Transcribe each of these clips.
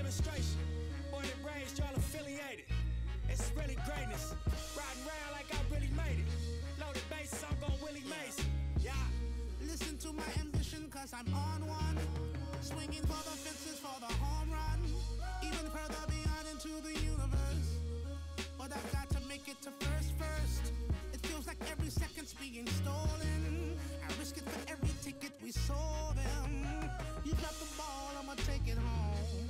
demonstration. Born and raised, y'all affiliated. It's really greatness. Riding around like I really made it. Loaded bases, I'm gon' Willie Mason. Yeah. Listen to my ambition, cause I'm on one. Swinging for the fences for the home run. Even further beyond into the universe. But I've got to make it to first. It feels like every second's being stolen. I risk it for every ticket we sold them. You got the ball, I'ma take it home.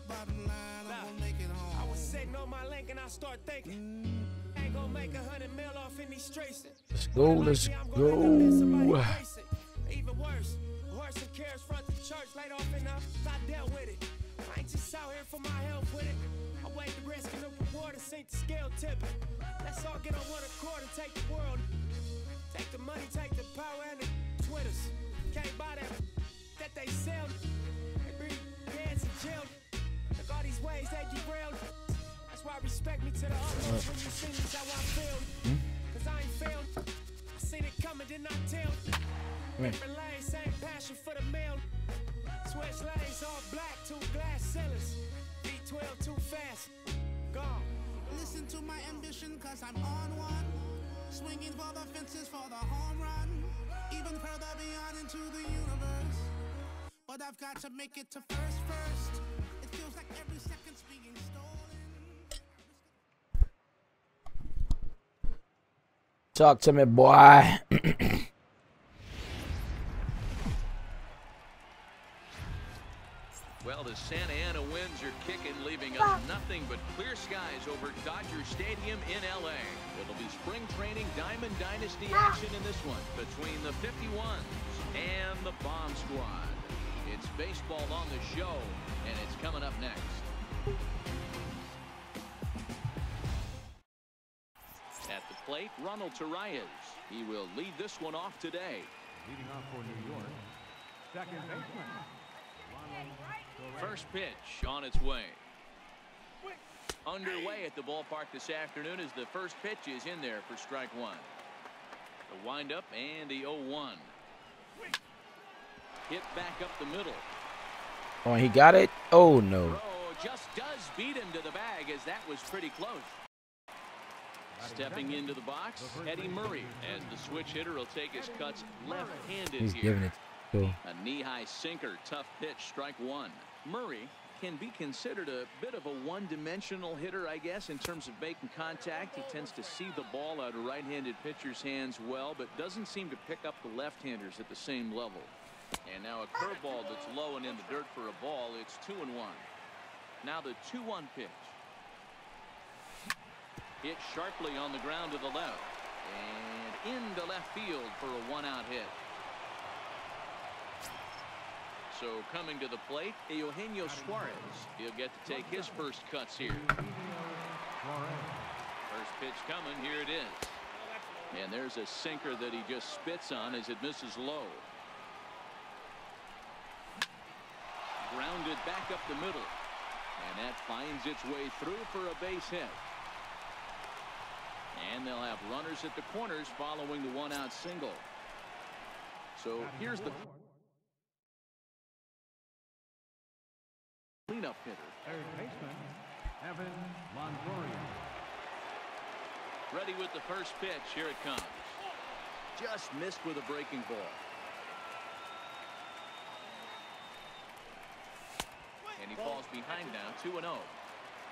Bottom line, I'm gonna make it home. I was sitting on my link and I start thinking, I ain't gonna make 100 mil off in these streets. Let's go, let's go. Even worse, horse and carriage front the church, laid off enough, I dealt with it. I ain't just out here for my help with it. I weighed the risk and the reward and sink the scale tipping. Let's all get on one accord and take the world. Take the money, take the power and the Twitters. Can't buy that they sell. They bring heads in jail. Look all these ways they derailed. That's why respect me to the utmost when you see me how I feel. Cause I ain't failed. I seen it coming, did not tell. Different lanes, same passion for the mail. Switch lanes, all black, 2 glass ceilings. V12 too fast, gone. Listen to my ambition, cause I'm on one. Swinging for the fences for the home run. Even further beyond into the universe. But I've got to make it to first. It feels like every second's being stolen. Talk to me, boy. Well, the Santa Ana winds are kicking, leaving us nothing but clear skies over Dodger Stadium in L.A. It'll be spring training Diamond Dynasty action in this one between the 51s and the Bomb Squad. It's baseball on the show, and it's coming up next. At the plate, Ronald Torreyes. He will lead this one off today. Leading off for New York, second baseman. First pitch on its way. Underway at the ballpark this afternoon as the first pitch is in there for strike one. The windup and the 0-1. Hit back up the middle. Oh, he got it? Oh, no. Just does beat him to the bag as that was pretty close. Stepping into the box, Eddie Murray, as the switch hitter will take his cuts left-handed. He's giving it to him. A knee-high sinker, tough pitch, strike one. Murray can be considered a bit of a one-dimensional hitter, I guess, in terms of making contact. He tends to see the ball out of right-handed pitchers' hands well, but doesn't seem to pick up the left-handers at the same level. And now a curveball that's low and in the dirt for a ball. It's 2-1. Now the 2-1 pitch. Hit sharply on the ground to the left. And into left field for a one-out hit. So coming to the plate, Eugenio Suarez. He'll get to take his first cuts here. First pitch coming. Here it is. And there's a sinker that he just spits on as it misses low. Grounded back up the middle. And that finds its way through for a base hit. And they'll have runners at the corners following the one-out single. So here's the cleanup hitter. Third baseman, Evan Longoria. Ready with the first pitch. Here it comes. Just missed with a breaking ball. And he falls behind now, 2-0.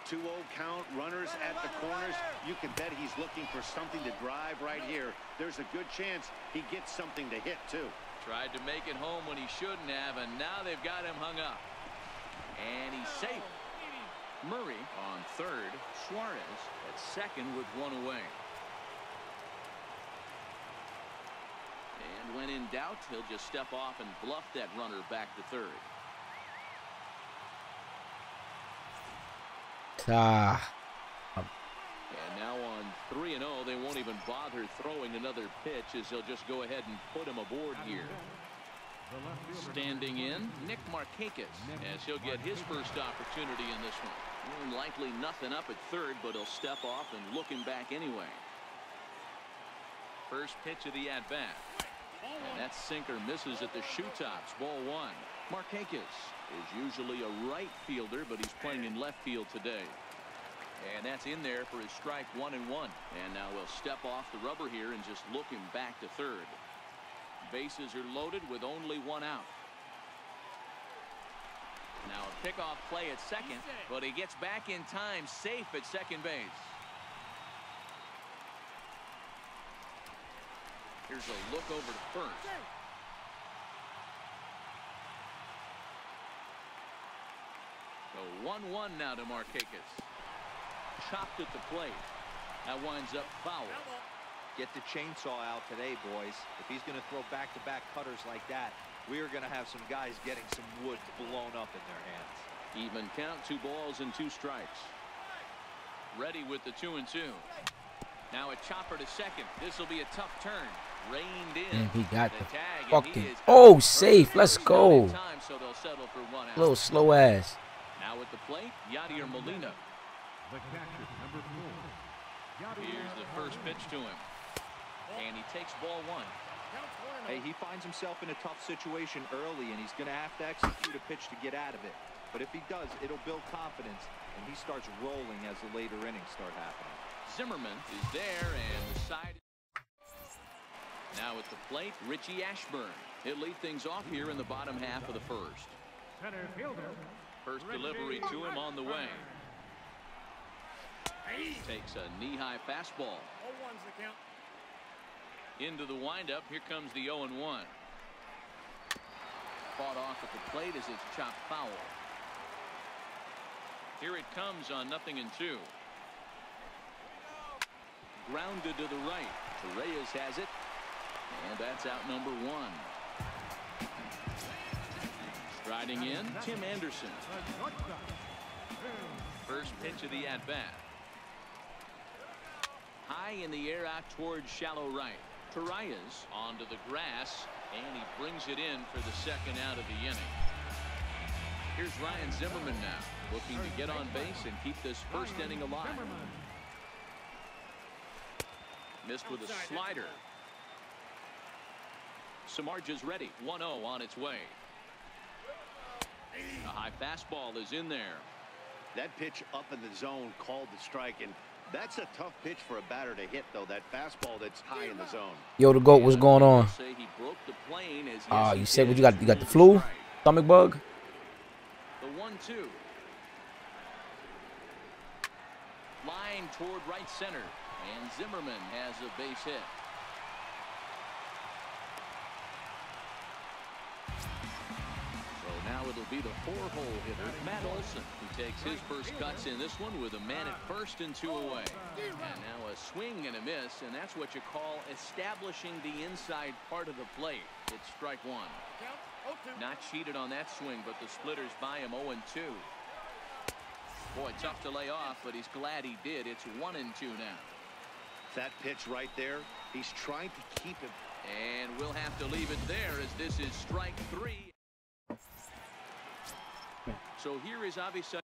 2-0 count, runners at the corners. You can bet he's looking for something to drive right here. There's a good chance he gets something to hit, too. Tried to make it home when he shouldn't have, and now they've got him hung up. And he's safe. Murray on third. Suarez at second with one away. And when in doubt, he'll just step off and bluff that runner back to third. And now on 3-0, they won't even bother throwing another pitch as they'll just go ahead and put him aboard here. Standing in, Nick Markakis, as he'll get his first opportunity in this one. Likely nothing up at third, but he'll step off and look him back anyway. First pitch of the at-bat. And that sinker misses at the shoe tops. Ball one. Markakis is usually a right fielder, but he's playing in left field today. And that's in there for his strike 1-1. And now we'll step off the rubber here and just look him back to third. Bases are loaded with only one out. Now a pickoff play at second, but he gets back in time, safe at second base. Here's a look over to first. So 1-1 now to Markakis. Chopped at the plate. That winds up foul. Get the chainsaw out today, boys. If he's going to throw back-to-back cutters like that, we are going to have some guys getting some wood blown up in their hands. Even count, 2 balls and 2 strikes. Ready with the 2-2. Now a chopper to second. This will be a tough turn. Reined in. And he got the the tag, fucking. Oh, safe. Let's go. Time, so they'll settle for 1 out. Little slow ass. Now at the plate, Yadier Molina. The catcher, number 4. Here's the first pitch to him. And he takes ball 1. Hey, he finds himself in a tough situation early, and he's going to have to execute a pitch to get out of it. But if he does, it'll build confidence, and he starts rolling as the later innings start happening. Zimmerman is there, and the side. Now at the plate, Richie Ashburn. He'll lead things off here in the bottom half of the first. Center fielder. First delivery to him on the way. Takes a knee-high fastball. Into the windup. Here comes the 0-1. Fought off at the plate as it's chopped foul. Here it comes on 0-2. Grounded to the right. Reyes has it. And that's out number 1. Striding in, Tim Anderson. First pitch of the at-bat. High in the air out towards shallow right. Torreyes onto the grass, and he brings it in for the second out of the inning. Here's Ryan Zimmerman now, looking to get on base and keep this first inning alive. Missed with a slider. Samardzija's ready. 1-0 on its way. A high fastball is in there. That pitch up in the zone called the strike, and that's a tough pitch for a batter to hit, though. That fastball that's high in the zone. Yo, the GOAT, what's going on? You said what you got? You got the flu? Stomach bug? The 1-2. Line toward right center. And Zimmerman has a base hit. So now it'll be the 4-hole hitter, Matt Olson, who takes his first cuts in this one with a man at first and 2 away. And now a swing and a miss, and that's what you call establishing the inside part of the plate. It's strike 1. Not cheated on that swing, but the splitters by him 0-2. Boy, tough to lay off, but he's glad he did. It's 1-2 now. That pitch right there, he's trying to keep it. And we'll have to leave it there as this is strike 3. So here is Avisai.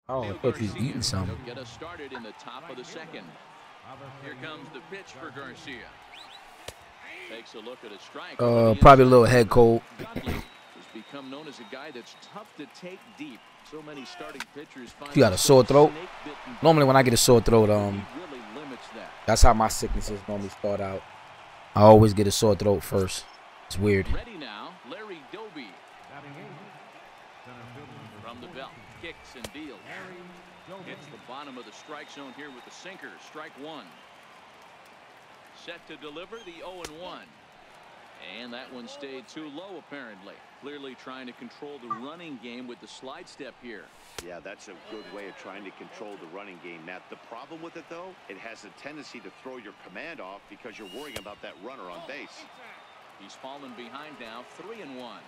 Oh, I thought he was eating something. Get us started in the top of the second. Here comes the pitch for Garcia. Takes a look at a strike. Probably a little head cold. Has become known as a guy that's tough to take deep. So many starting pitchers find You got a sore throat? Normally when I get a sore throat, that's how my sicknesses normally start out. I always get a sore throat first. It's weird. Ready now, Larry Doby. From the belt, kicks and deals. Hits the bottom of the strike zone here with the sinker. Strike 1. Set to deliver the 0-1. And that one stayed too low, apparently. Clearly trying to control the running game with the slide step here. Yeah, that's a good way of trying to control the running game, Matt. The problem with it, though, it has a tendency to throw your command off because you're worrying about that runner on base. He's fallen behind now, 3-1.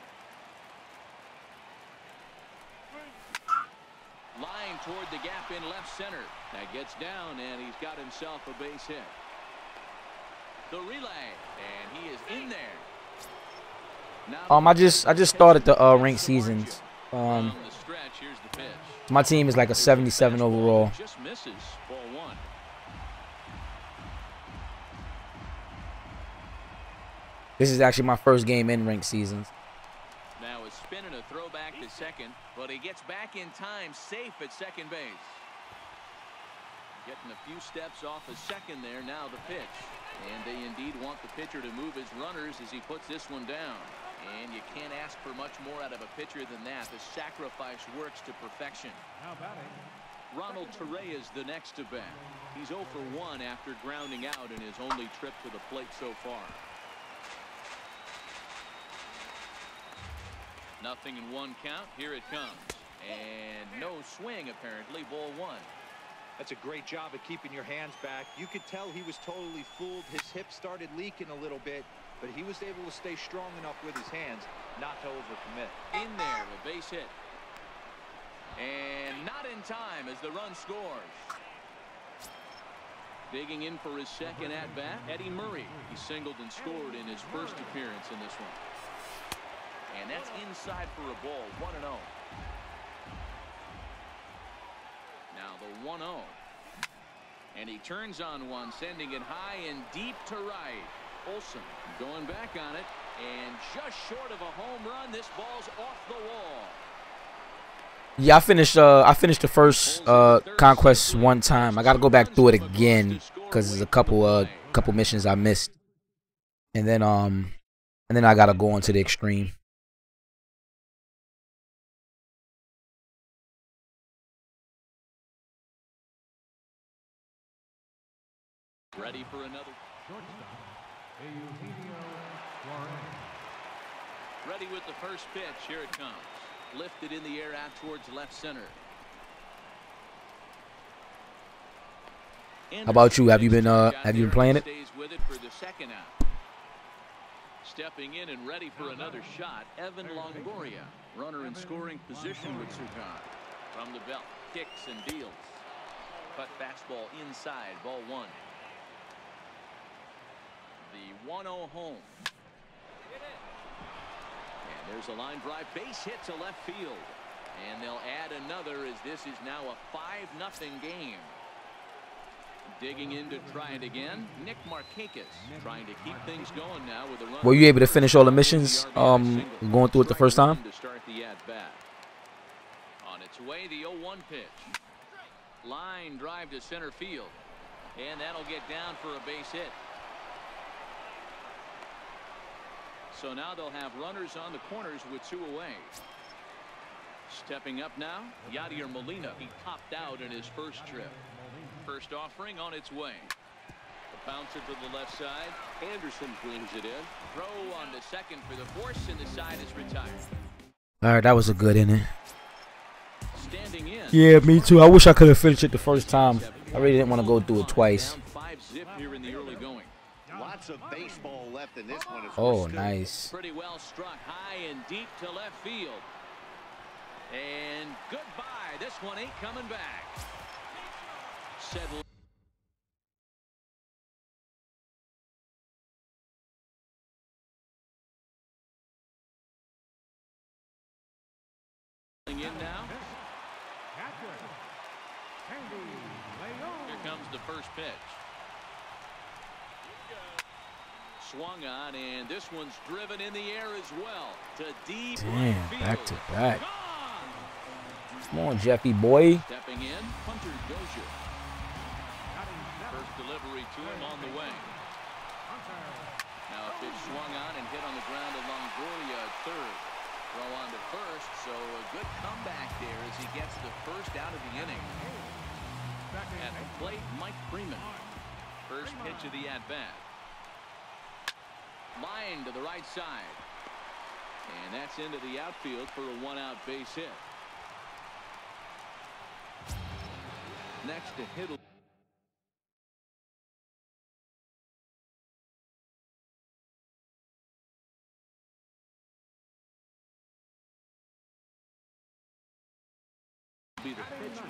Line toward the gap in left center. That gets down, and he's got himself a base hit. The relay, and he is in there. I just started the ranked seasons. My team is like a 77 overall. Just misses ball 1. This is actually my first game in ranked seasons. Now a spin and a throwback to second, but he gets back in time, safe at second base. Getting a few steps off a second there. Now the pitch, and they indeed want the pitcher to move his runners as he puts this one down. And you can't ask for much more out of a pitcher than that. The sacrifice works to perfection. Now batting. Ronald Torre is the next to bat. He's 0 for 1 after grounding out in his only trip to the plate so far. Nothing in 1 count. Here it comes. And no swing, apparently. Ball 1. That's a great job of keeping your hands back. You could tell he was totally fooled. His hip started leaking a little bit, but he was able to stay strong enough with his hands not to overcommit. In there, a base hit. And not in time as the run scores. Digging in for his second at-bat, Eddie Murray. He singled and scored in his first appearance in this one. And that's inside for a ball, 1-0. Now the 1-0. And he turns on one, sending it high and deep to right. Olsen going back on it, and just short of a home run. This ball's off the wall. Yeah, I finished the first conquest 1 time. I gotta go back through it again because there's a couple missions I missed, and then I gotta go on to the extreme. Ready for another. Shortstop, Eugenio Suarez. Ready with the first pitch. Here it comes. Lifted in the air out towards left center. How about you? Have you been playing it? Stays with it for the second out. Stepping in and ready for another shot, Evan Longoria. Runner in scoring position with Sugan. From the belt, kicks and deals. Cut fastball inside, ball 1. The 1-0 home. And there's a line drive, base hit to left field. And they'll add another as this is now a 5-0 game. Digging in to try it again, Nick Markakis trying to keep things going now with a run. Were you able to finish all the missions going through it the first time? To start the at-bat. On its way, the 0-1 pitch. Line drive to center field. And that'll get down for a base hit. So now they'll have runners on the corners with 2 away. Stepping up now, Yadier Molina. He topped out in his first trip. First offering on its way. The bouncer to the left side. Anderson brings it in. Throw on to second for the force, and the side is retired. All right, that was a good inning. Standing in. Yeah, me too. I wish I could have finished it the first time. I really didn't want to go through it twice. Down 5-zip here in the early going. Lots of baseball left in this one. Oh, nice. Pretty well struck high and deep to left field. And goodbye. This one ain't coming back. Settling in now. Here comes the first pitch. Swung on, and this one's driven in the air as well. To deep right field. Back to back. Come on, Jeffy boy. Stepping in, Hunter Dozier. First delivery to him on the way. Now a pitch swung on and hit on the ground to Longoria at third. Throw on to first, so a good comeback there as he gets the first out of the inning. At the plate, Mike Freeman. First pitch of the at-bat. Line to the right side. And that's into the outfield for a 1-out base hit. Next to hit. Be the pitcher.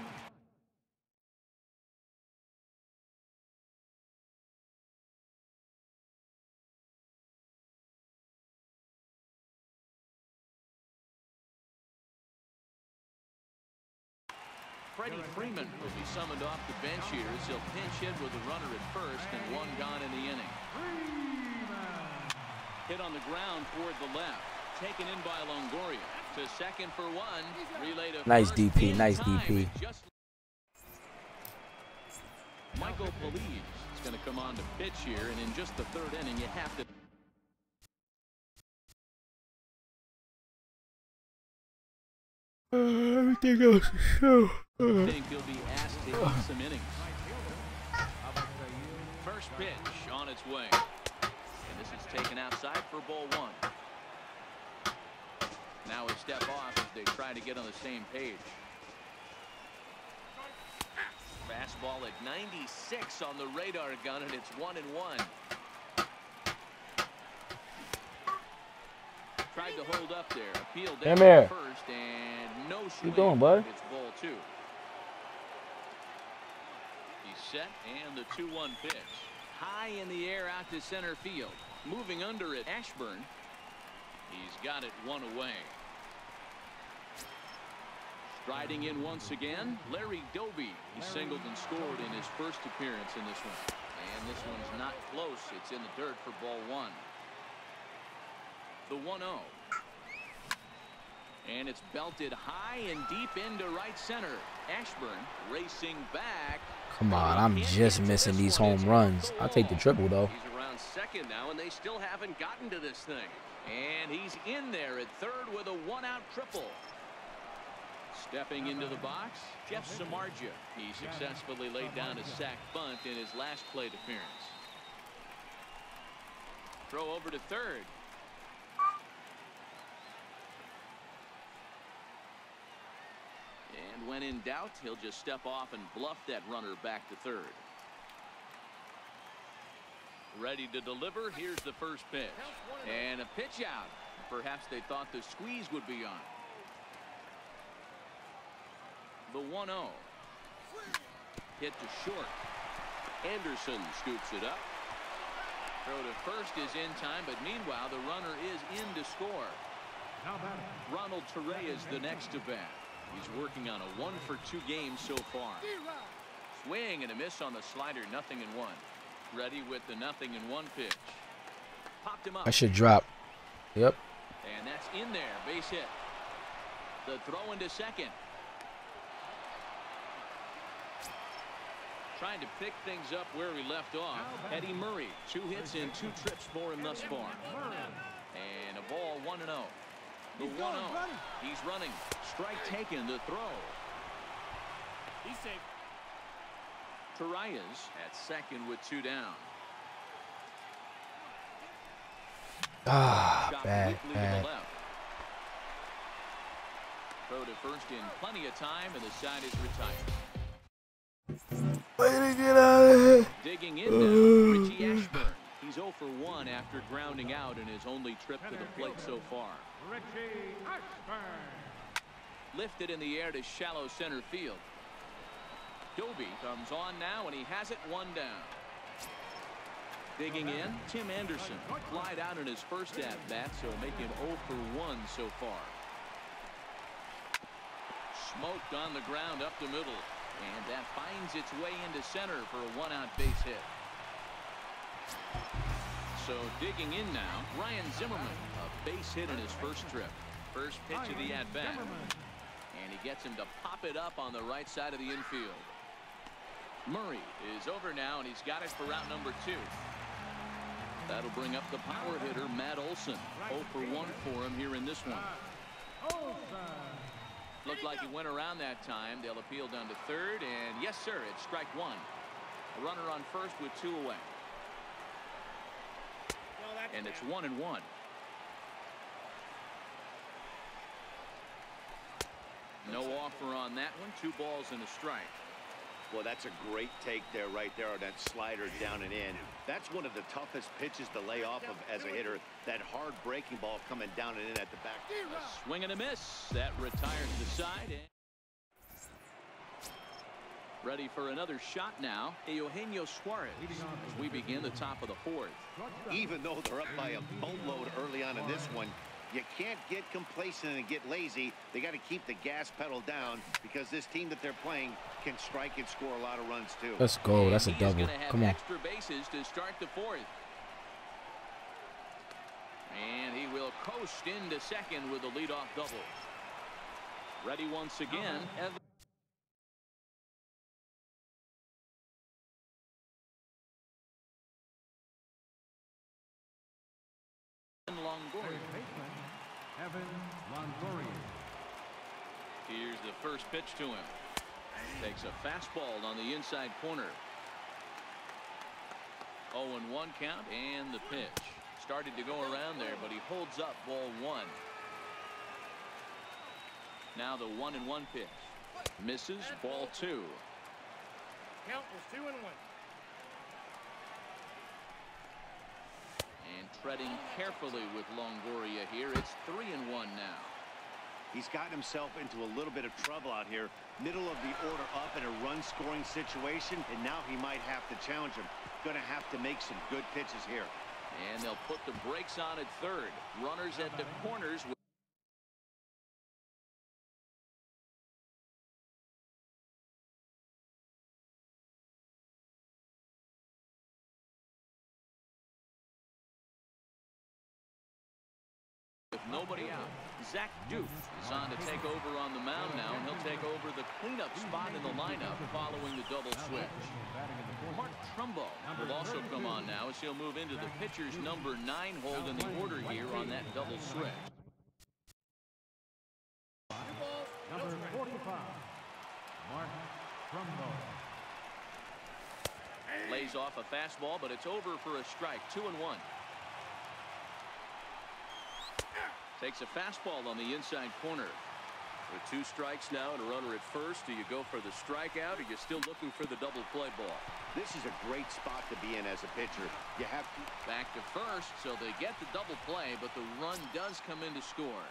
Freddie Freeman will be summoned off the bench here as he'll pinch hit with a runner at first and 1 gone in the inning. Hit on the ground toward the left. Taken in by Longoria. To second for one. Relay to Nice first DP. in Nice time. DP. Michael Police is going to come on to pitch here, and in just the third inning, you have to. Everything else is so. I think he'll be asked to eat some innings. First pitch on its way. And this is taken outside for ball one. Now a step off as they try to get on the same page. Fastball at 96 on the radar gun, and it's 1-1. Tried to hold up there. Appealed down to first, and no swing. What you doing, bud? It's ball two. He's set, and the 2-1 pitch. High in the air out to center field. Moving under it, Ashburn. He's got it one away. Striding in once again, Larry Doby. He singled and scored in his first appearance in this one. And this one's not close. It's in the dirt for ball one. The 1-0. And it's belted high and deep into right center. Ashburn racing back. Come on, I'm just missing these home runs. I'll take the triple, though. He's around second now, and they still haven't gotten to this thing. And he's in there at third with a one-out triple. Stepping into the box, Jeff Samardzija. He successfully laid down a sac bunt in his last plate appearance. Throw over to third. And when in doubt, he'll just step off and bluff that runner back to third. Ready to deliver. Here's the first pitch. And a pitch out. Perhaps they thought the squeeze would be on. The 1-0. Hit to short. Anderson scoops it up. Throw to first is in time, but meanwhile the runner is in to score. Ronald Torrey is the next to bat. He's working on a 1-for-2 game so far. Swing and a miss on the slider. 0-1. Ready with the 0-1 pitch. Popped him up. I should drop. Yep. And that's in there. Base hit. The throw into second. Trying to pick things up where we left off. Eddie Murray, 2 hits and 2 trips for him thus far. And a ball 1-0. The 1-0. He's running. Strike taken. The throw. He's safe. Torreyes at second with 2 down. Bad. Throw to first in plenty of time, and the side is retired. Way to get out of here. Digging in now, Richie Ashburn. He's 0 for 1 after grounding out in his only trip to the plate so far. Richie Ashburn. Lifted in the air to shallow center field. Doby comes on now, and he has it 1 down. Digging in, Tim Anderson. Flied out in his first at-bat, so make him 0 for 1 so far. Smoked on the ground up the middle. And that finds its way into center for a 1-out base hit. So digging in now, Ryan Zimmerman. A base hit in his first trip. First pitch of the at-bat. And he gets him to pop it up on the right side of the infield. Murray is over now, and he's got it for route number 2. That'll bring up the power hitter, Matt Olson. 0 for 1 for him here in this one. Looked like he went around that time. They'll appeal down to third, and yes, sir, it's strike 1. A runner on first with 2 away. And it's 1-1. No offer on that one. 2 balls and a strike. Well, that's a great take there, right there, on that slider down and in. That's one of the toughest pitches to lay off of as a hitter. That hard breaking ball coming down and in at the back. A swing and a miss. That retires the side. Ready for another shot now. Eugenio Suarez as we begin the top of the 4th. Even though they're up by a boatload early on in this one, you can't get complacent and get lazy. They got to keep the gas pedal down because this team that they're playing can strike and score a lot of runs too. Let's go. That's a double. Come on. Extra bases to start the 4th. coast into second with a leadoff double. Ready once again. Longoria. Evan Longoria. Here's the first pitch to him. Takes a fastball on the inside corner. 0-1 count and the pitch. Started to go around there, but he holds up ball one. Now the 1-1 pitch. Misses, ball two. Count is 2-1. And treading carefully with Longoria here. It's 3-1 now. He's gotten himself into a little bit of trouble out here. Middle of the order up in a run-scoring situation, and now he might have to challenge him. Going to have to make some good pitches here. And they'll put the brakes on at third. Runners at the corners. With nobody out, Zach Duke is on to take over on the mound now, and he'll take over the cleanup spot in the lineup following the double switch. Mark Trumbo will also come on now as he'll move into the pitcher's number 9 hold in the order here on that double switch. Number 45, Mark Trumbo. Lays off a fastball, but it's over for a strike. 2-1. Takes a fastball on the inside corner. With 2 strikes now and a runner at first, do you go for the strikeout, or you're still looking for the double play ball? This is a great spot to be in as a pitcher. You have to back to first, so they get the double play, but the run does come in to score.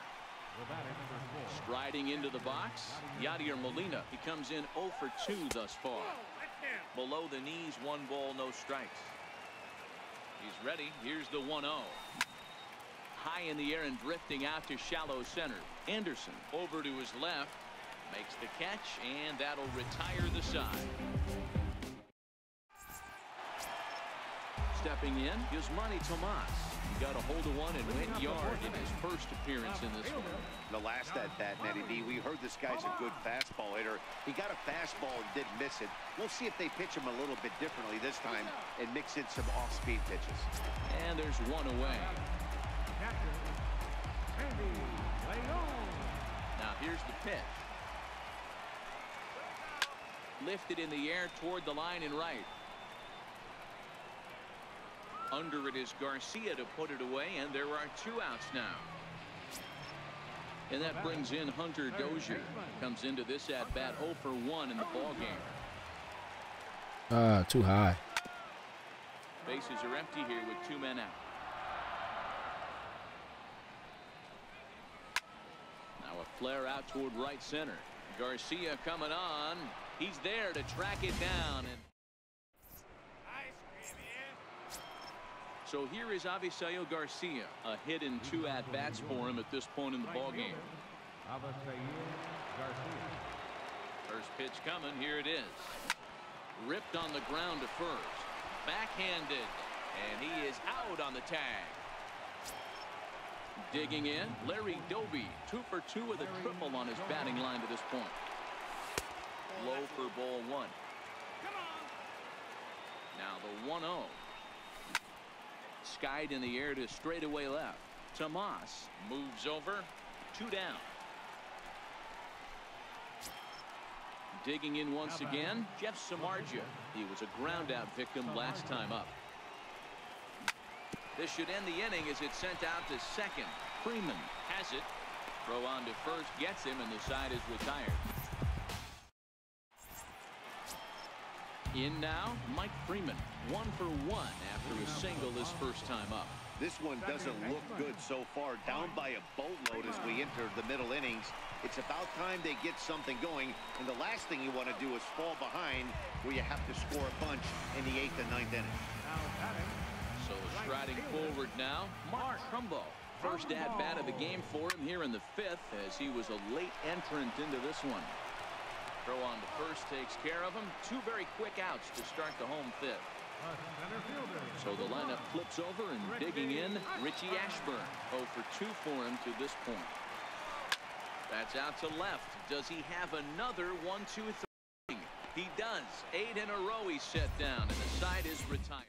Striding into the box, Yadier Molina. He comes in 0 for 2 thus far. Below the knees, 1 ball, no strikes. He's ready. Here's the 1-0. High in the air and drifting out to shallow center. Anderson over to his left, makes the catch, and that'll retire the side. Stepping in, Yusmani Tomas. He got a hold of one and went yard in his first appearance in this one. The last at bat, Matty B, we heard this guy's a good fastball hitter. He got a fastball and didn't miss it. We'll see if they pitch him a little bit differently this time and mix in some off-speed pitches. And there's 1 away. Now here's the pitch. Lifted in the air toward the line and right. Under it is Garcia to put it away, and there are 2 outs now. And that brings in Hunter Dozier. Comes into this at bat 0 for 1 in the ball game. Too high. Bases are empty here with 2 men out. Now a flare out toward right center. Garcia coming on. He's there to track it down. And so here is Avisail Garcia. A hit in 2 at-bats for him at this point in the ballgame. First pitch coming. Here it is. Ripped on the ground to first. Backhanded. And he is out on the tag. Digging in, Larry Doby. 2 for 2 with a triple on his batting line to this point. Low for ball 1. Now the 1-0. Skied in the air to straightaway left. Tomas moves over. 2 down. Digging in once again, Jeff Samardzija. He was a ground out victim last time up. This should end the inning as it's sent out to second. Freeman has it. Throw on to first gets him, and the side is retired. In now, Mike Freeman. 1 for 1 after a single his first time up. This one doesn't look good so far. Down by a boatload as we enter the middle innings. It's about time they get something going. And the last thing you want to do is fall behind where you have to score a bunch in the 8th and 9th inning. So striding forward now, Mark Trumbo. First at-bat of the game for him here in the 5th as he was a late entrant into this one. Throw on to first takes care of him. 2 very quick outs to start the home 5th. center fielder. So the lineup flips over and digging in, Richie Ashburn. 0 for 2 for him to this point. That's out to left. Does he have another 1, 2, 3? He does. 8 in a row he's set down, and the side is retired.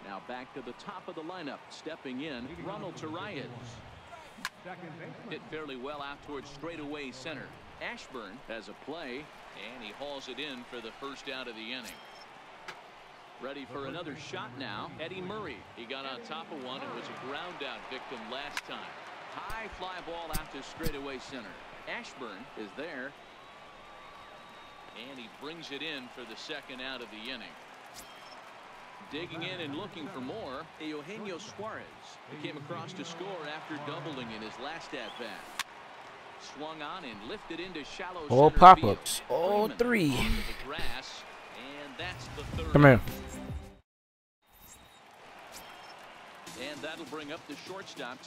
Now back to the top of the lineup. Stepping in, Ronald Torreyes. Second baseman. Hit fairly well out towards straightaway center. Ashburn has a play, and he hauls it in for the first out of the inning. Ready for another shot now, Eddie Murray. He got on top of one and was a ground out victim last time. High fly ball out to straightaway center. Ashburn is there, and he brings it in for the second out of the inning. Digging in and looking for more, Eugenio Suarez. He came across to score after doubling in his last at-bat. Swung on and lifted into shallow All center pop-ups. field. All Freeman 3. onto the grass, and that's the third. Come here. And that'll bring up the shortstop.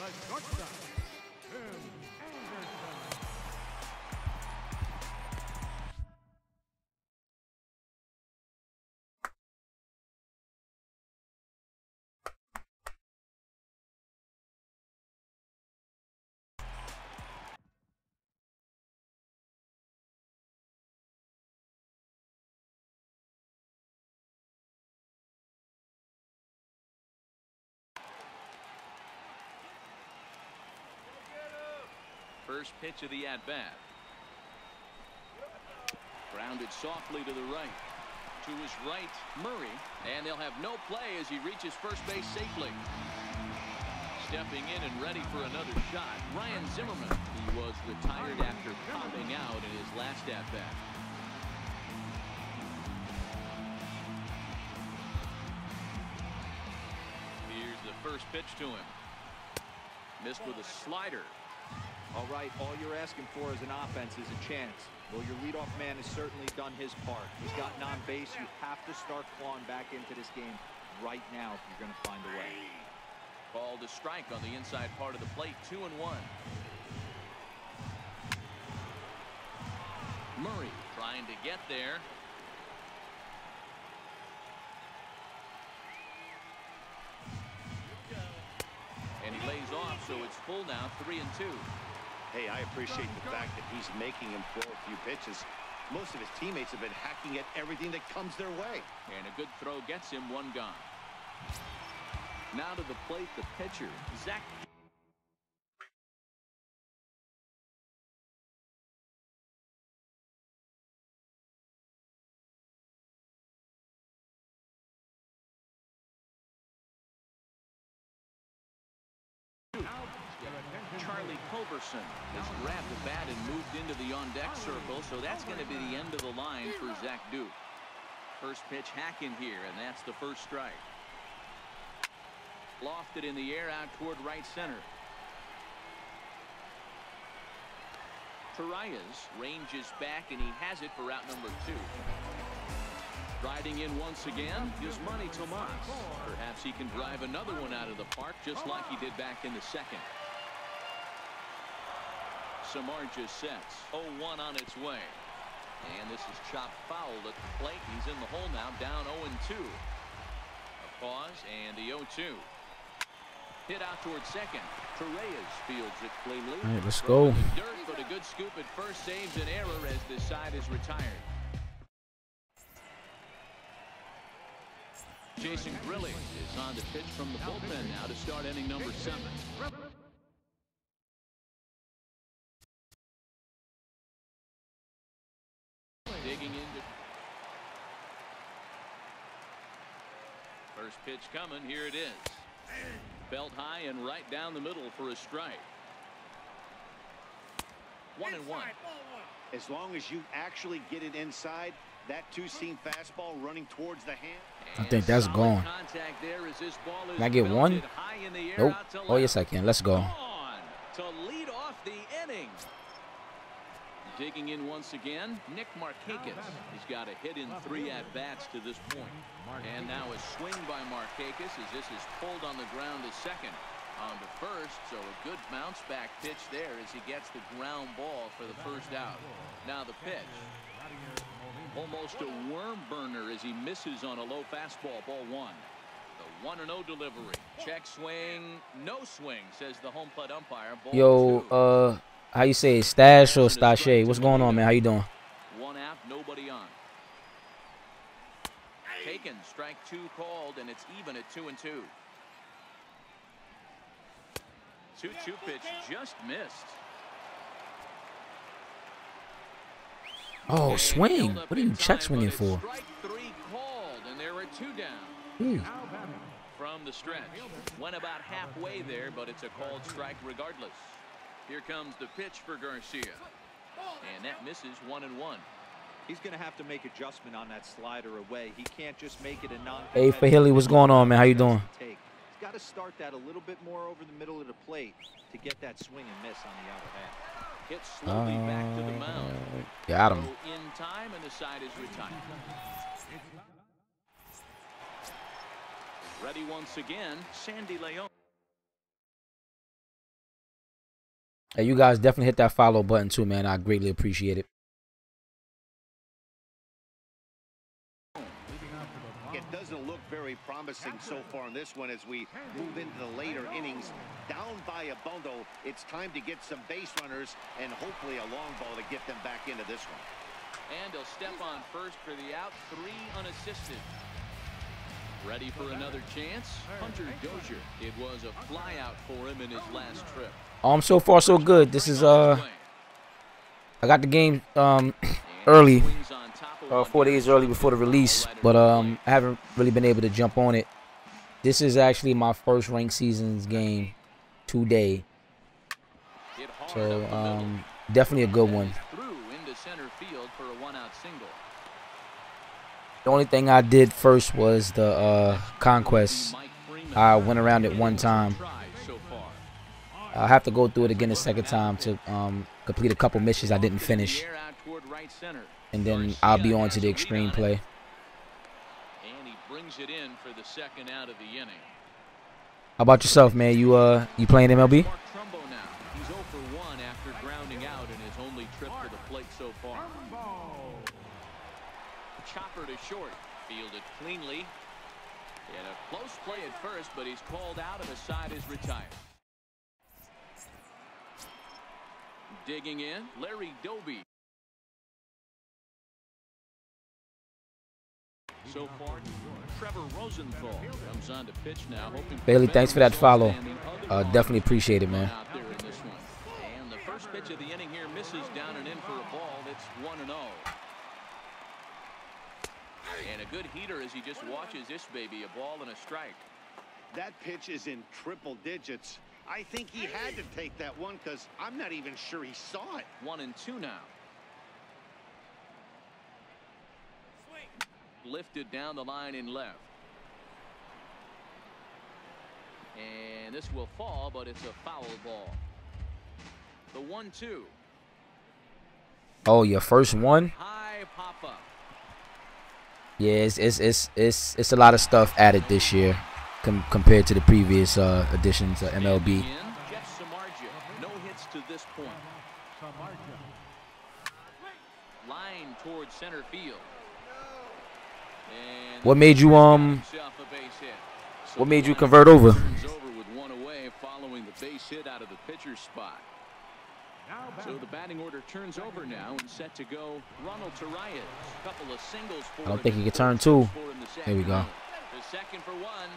The shortstop, Tim Anderson. First pitch of the at-bat. Grounded softly to the right. To his right, Murray. And they'll have no play as he reaches first base safely. Stepping in and ready for another shot, Ryan Zimmerman. He was retired after popping out in his last at-bat. Here's the first pitch to him. Missed with a slider. All right, all you're asking for as an offense is a chance. Well, your leadoff man has certainly done his part. He's gotten on base. You have to start clawing back into this game right now if you're going to find a way. Called a strike on the inside part of the plate. 2-1. Murray trying to get there. And he lays off, so it's full now, 3-2. Hey, I appreciate the fact that he's making him throw a few pitches. Most of his teammates have been hacking at everything that comes their way. And a good throw gets him one gone. Now to the plate, the pitcher, Zach. Charlie Culberson has grabbed the bat and moved into the on-deck circle, so that's going to be the end of the line for Zach Duke. First pitch hack in here, and that's the first strike. Lofted in the air out toward right center. Torreyes ranges back, and he has it for out number 2. Riding in once again is Manny Tomas. Perhaps he can drive another one out of the park just like he did back in the second. Samar just sets. 0-1 on its way. And this is chopped foul at the plate. He's in the hole now, down 0-2. A pause and the 0-2. Hit out towards second. Torreyes fields it cleanly. All right, let's go. Dirt, but a good scoop at first saves an error as this side is retired. Jason Grilling is on to pitch from the bullpen now to start inning number 7. Digging into first pitch coming. Here it is. Belt high and right down the middle for a strike. 1-1. As long as you actually get it inside, that two-seam fastball running towards the hand. I think that's gone. Can I get one? Nope. Oh, yes, I can. Let's go. To lead off the inning. Digging in once again, Nick Markakis. He's got a hit in 3 at-bats to this point. And now a swing by Markakis as this is pulled on the ground to second. On to first, so a good bounce back pitch there as he gets the ground ball for the first out. Now the pitch. Almost a worm burner as he misses on a low fastball, ball 1. The 1-0 delivery. Check swing, no swing, says the home plate umpire. Ball Yo, 2. how you say it? Stash or Stashay? What's going on, man? How you doing? 1 out, nobody on. Taken, strike 2 called, and it's even at 2-2. 2-2 pitch just missed. Oh, swing. What are you check swinging for? Strike 3 called, and there are 2 down. Ooh. From the stretch. Went about halfway there, but it's a called strike regardless. Here comes the pitch for Garcia. And that misses 1-1. He's going to have to make adjustment on that slider away. He can't just make it a non. Hey, Fahili, what's going on, man? How you doing? He's got to start that a little bit more over the middle of the plate to get that swing and miss on the outer half. Hit slowly back to the mound. Got him. In time, and the side is retired. Ready once again, Sandy Leon. Hey, you guys definitely hit that follow button too, man. I greatly appreciate it. It doesn't look very promising so far in this one as we move into the later innings. Down by a bundle, it's time to get some base runners and hopefully a long ball to get them back into this one. And he'll step on first for the out, 3 unassisted. Ready for another chance? Hunter Dozier. It was a fly out for him in his last trip. So far so good. This is I got the game early, 4 days early before the release, but I haven't really been able to jump on it. This is actually my first ranked seasons game today, so definitely a good one. The only thing I did first was the conquest. I went around it one time. I have to go through it again a second time to complete a couple missions I didn't finish, and then I'll be on to the extreme play. And he brings it in for the second out of the inning. How about yourself, man? You playing MLB? He's 0 for 1 after grounding out in his only trip to the plate so far. Chopper to short, fielded cleanly. And a close play at first, but he's called out and the side is retired. Digging in, Larry Doby. So far, Trevor Rosenthal comes on to pitch now. Bailey, thanks for that follow. Definitely appreciate it, man. Out there in this one. And the first pitch of the inning here misses down and in for a ball. It's 1-0. And a good heater as he just watches this baby, a ball and a strike. That pitch is in triple digits. I think he had to take that one because I'm not even sure he saw it. 1-2 now. Lifted down the line in left. And this will fall, but it's a foul ball. The 1-2. Oh, your first one? High pop up. Yeah, it's a lot of stuff added this year compared to the previous editions of MLB. Jeff Samardzija, no hits to this point. Line towards center field. And What made you what made you convert over? Turns over with one away following the base hit out of the pitcher's spot. So the batting order turns over now and set to go. Ronald Tarayan, couple of singles for I don't think he can turn two. There we go. The second for one.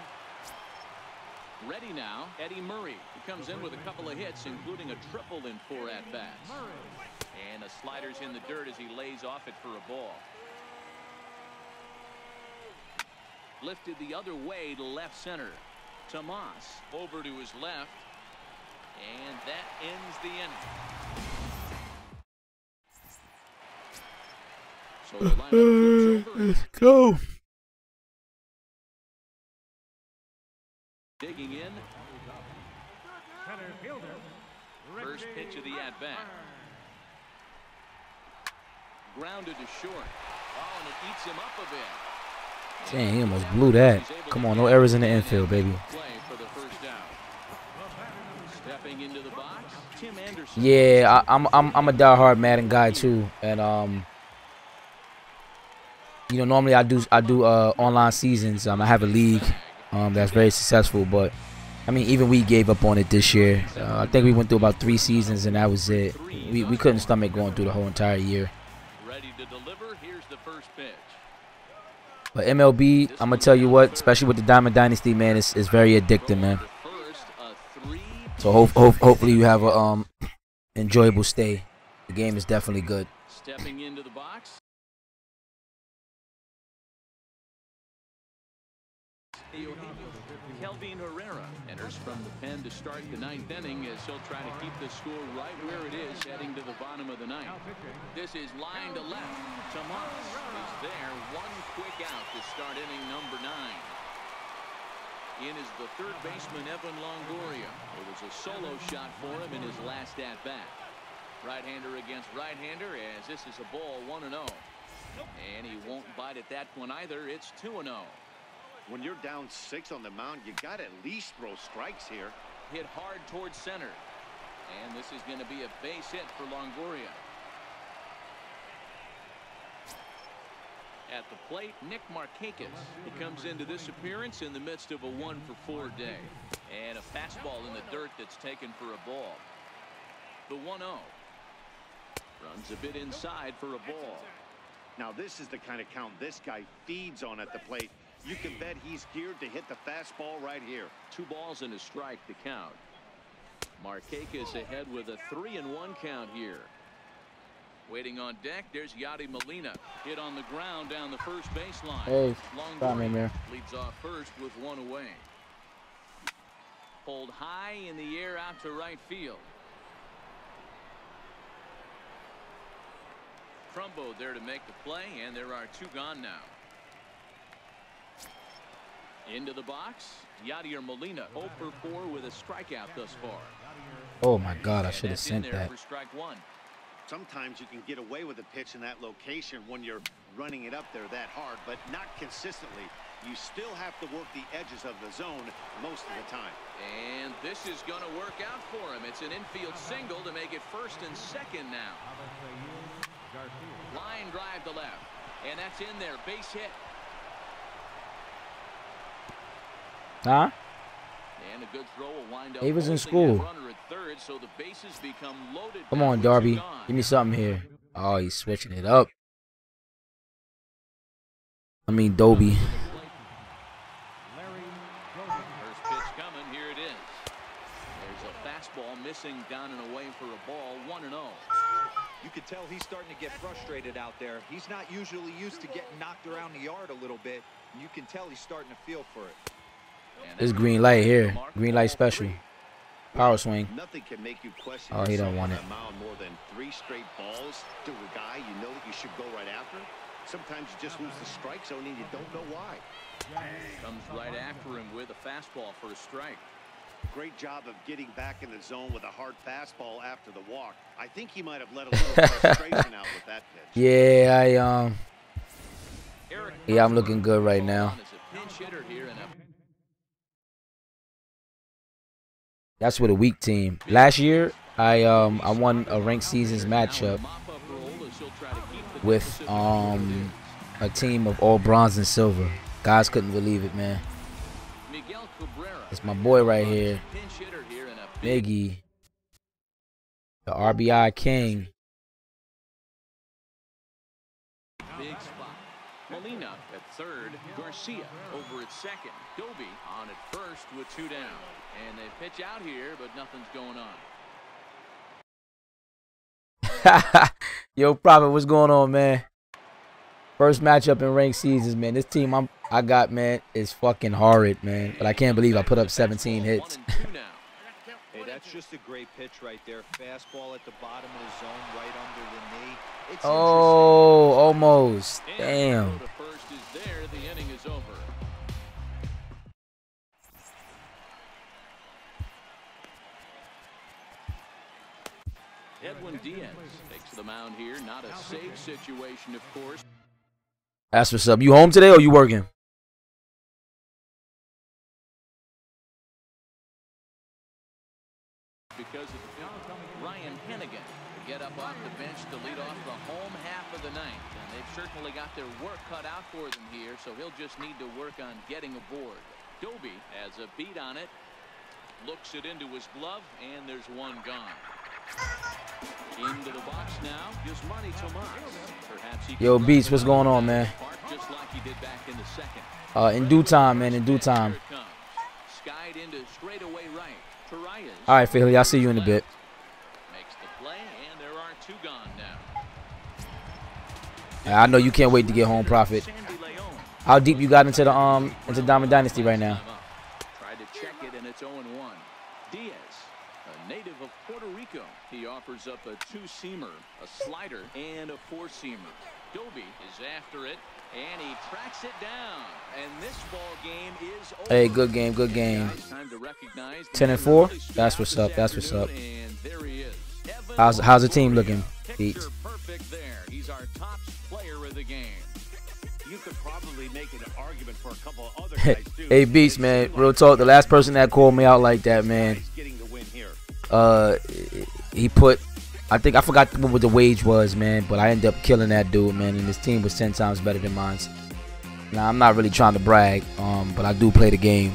Ready now, Eddie Murray. He comes in with a couple of hits, including a triple in 4 at-bats. And the slider's in the dirt as he lays off it for a ball. Lifted the other way to left center. Tomas over to his left. And that ends the inning. So the lineup flips over. Let's go. Digging in. First pitch of the at-bat. grounded to short. Oh, and it eats him up a bit. Dang, he almost blew that. Come on, no errors in the infield, baby. Stepping into the box, Tim Anderson. Yeah, I'm a diehard Madden guy too, and you know, normally I do online seasons. I have a league that's very successful, but I mean, even we gave up on it this year. I think we went through about 3 seasons and that was it. We couldn't stomach going through the whole entire year. Ready to deliver. Here's the first pitch. But MLB, I'm gonna tell you what, especially with the Diamond Dynasty, man, it's very addictive, man. So hopefully you have a enjoyable stay. The game is definitely good. Stepping into the box. Kelvin Herrera enters from the pen to start the 9th inning as he'll try to keep the score right where it is heading to the bottom of the 9th. This is line to left. Tomas is there. One quick out to start inning number 9. In is the third baseman, Evan Longoria. It was a solo shot for him in his last at-bat. Right-hander against right-hander as this is a ball 1-0. And he won't bite at that one either. It's 2-0. When you're down 6 on the mound, you got to at least throw strikes here. Hit hard towards center. And this is going to be a base hit for Longoria. At the plate, Nick Markakis. He comes into this appearance in the midst of a 1-for-4 day. And a fastball in the dirt that's taken for a ball. The 1-0. Runs a bit inside for a ball. Now this is the kind of count this guy feeds on at the plate. You can bet he's geared to hit the fastball right here. 2 balls and a strike to count. Markakis ahead with a 3-1 count here. Waiting on deck, there's Yadi Molina. Hit on the ground down the first baseline. Hey, stop me, man. Leads off first with 1 away. Pulled high in the air out to right field. Trumbo there to make the play, and there are 2 gone now. Into the box, Yadier Molina, 0-for-4 with a strikeout thus far. Oh my God, I should have sent that. For strike 1. Sometimes you can get away with a pitch in that location when you're running it up there that hard, but not consistently. You still have to work the edges of the zone most of the time. And this is going to work out for him. It's an infield single to make it first and second now. Line drive to left, and that's in there. Base hit. Huh? And a good throw will wind up. He was in school. Runner at third, so the bases become loaded. Come on, Darby. Give me something here. Oh, he's switching it up. I mean, Dobie. First pitch coming. Here it is. There's a fastball missing down and away for a ball. 1-0. You can tell he's starting to get frustrated out there. He's not usually used to getting knocked around the yard a little bit. And you can tell he's starting to feel for it. This green light here. Green light special. Power swing. Nothing can make you question. Oh, he don't want it. More than 3 straight balls to a guy you know that you should go right after. Sometimes you just lose the strike zone and you don't know why. Comes right after him with a fastball for a strike. Great job of getting back in the zone with a hard fastball after the walk. I think he might have let a little frustration out with that pitch. Yeah, I'm looking good right now. That's with a weak team. Last year, I won a ranked seasons matchup with a team of all bronze and silver. Guys couldn't believe it, man. It's my boy right here, Miggy, the RBI king. Big spot. Molina at third. Garcia over at second. Dobie on at first with 2 down. And they pitch out here, but nothing's going on. Yo, Prophet, what's going on, man? First matchup in ranked seasons, man. This team I got, man, is fucking horrid, man. But I can't believe I put up 17 hits. Hey, that's just a great pitch right there. Fastball at the bottom of the zone, right under the knee. It's oh, almost. Damn. The first is there. The inning is over. Edwin Diaz takes the mound here. Not a safe situation, of course. That's what's up. You home today or you working? Because of Ryan Hennigan to get up off the bench to lead off the home half of the ninth. And they've certainly got their work cut out for them here, so he'll just need to work on getting aboard. Doby has a beat on it. Looks it into his glove, and there's one gone. Into the box now, Yasmani Tomas. Perhaps he Yo, Beats, what's going on, man? Just like he did back in the second. In due time, man, in due time. Skied into straightaway right. Torres. All right, Philly, I'll see you in a bit. Makes the play, and there are two gone now. I know you can't wait to get home, Prophet. How deep you got into the into Diamond Dynasty right now? Tried to check it, and it's 0-1. Diaz, a native of Puerto Rico. He offers up a two-seamer, a slider, and a four-seamer. Doby is after it, and he tracks it down. And this ball game is over. Hey, good game, good game. 10-4. That's what's up. That's what's up. And there he is. How's the team looking, Beats? Perfect there. He's our top player of the game. You could probably make an argument for a couple of other guys too. Hey, Beats, man. Real talk. The last person that called me out like that, man. He put, I think I forgot what the wage was, man. But I ended up killing that dude, man. And his team was 10 times better than mine. Now I'm not really trying to brag, but I do play the game.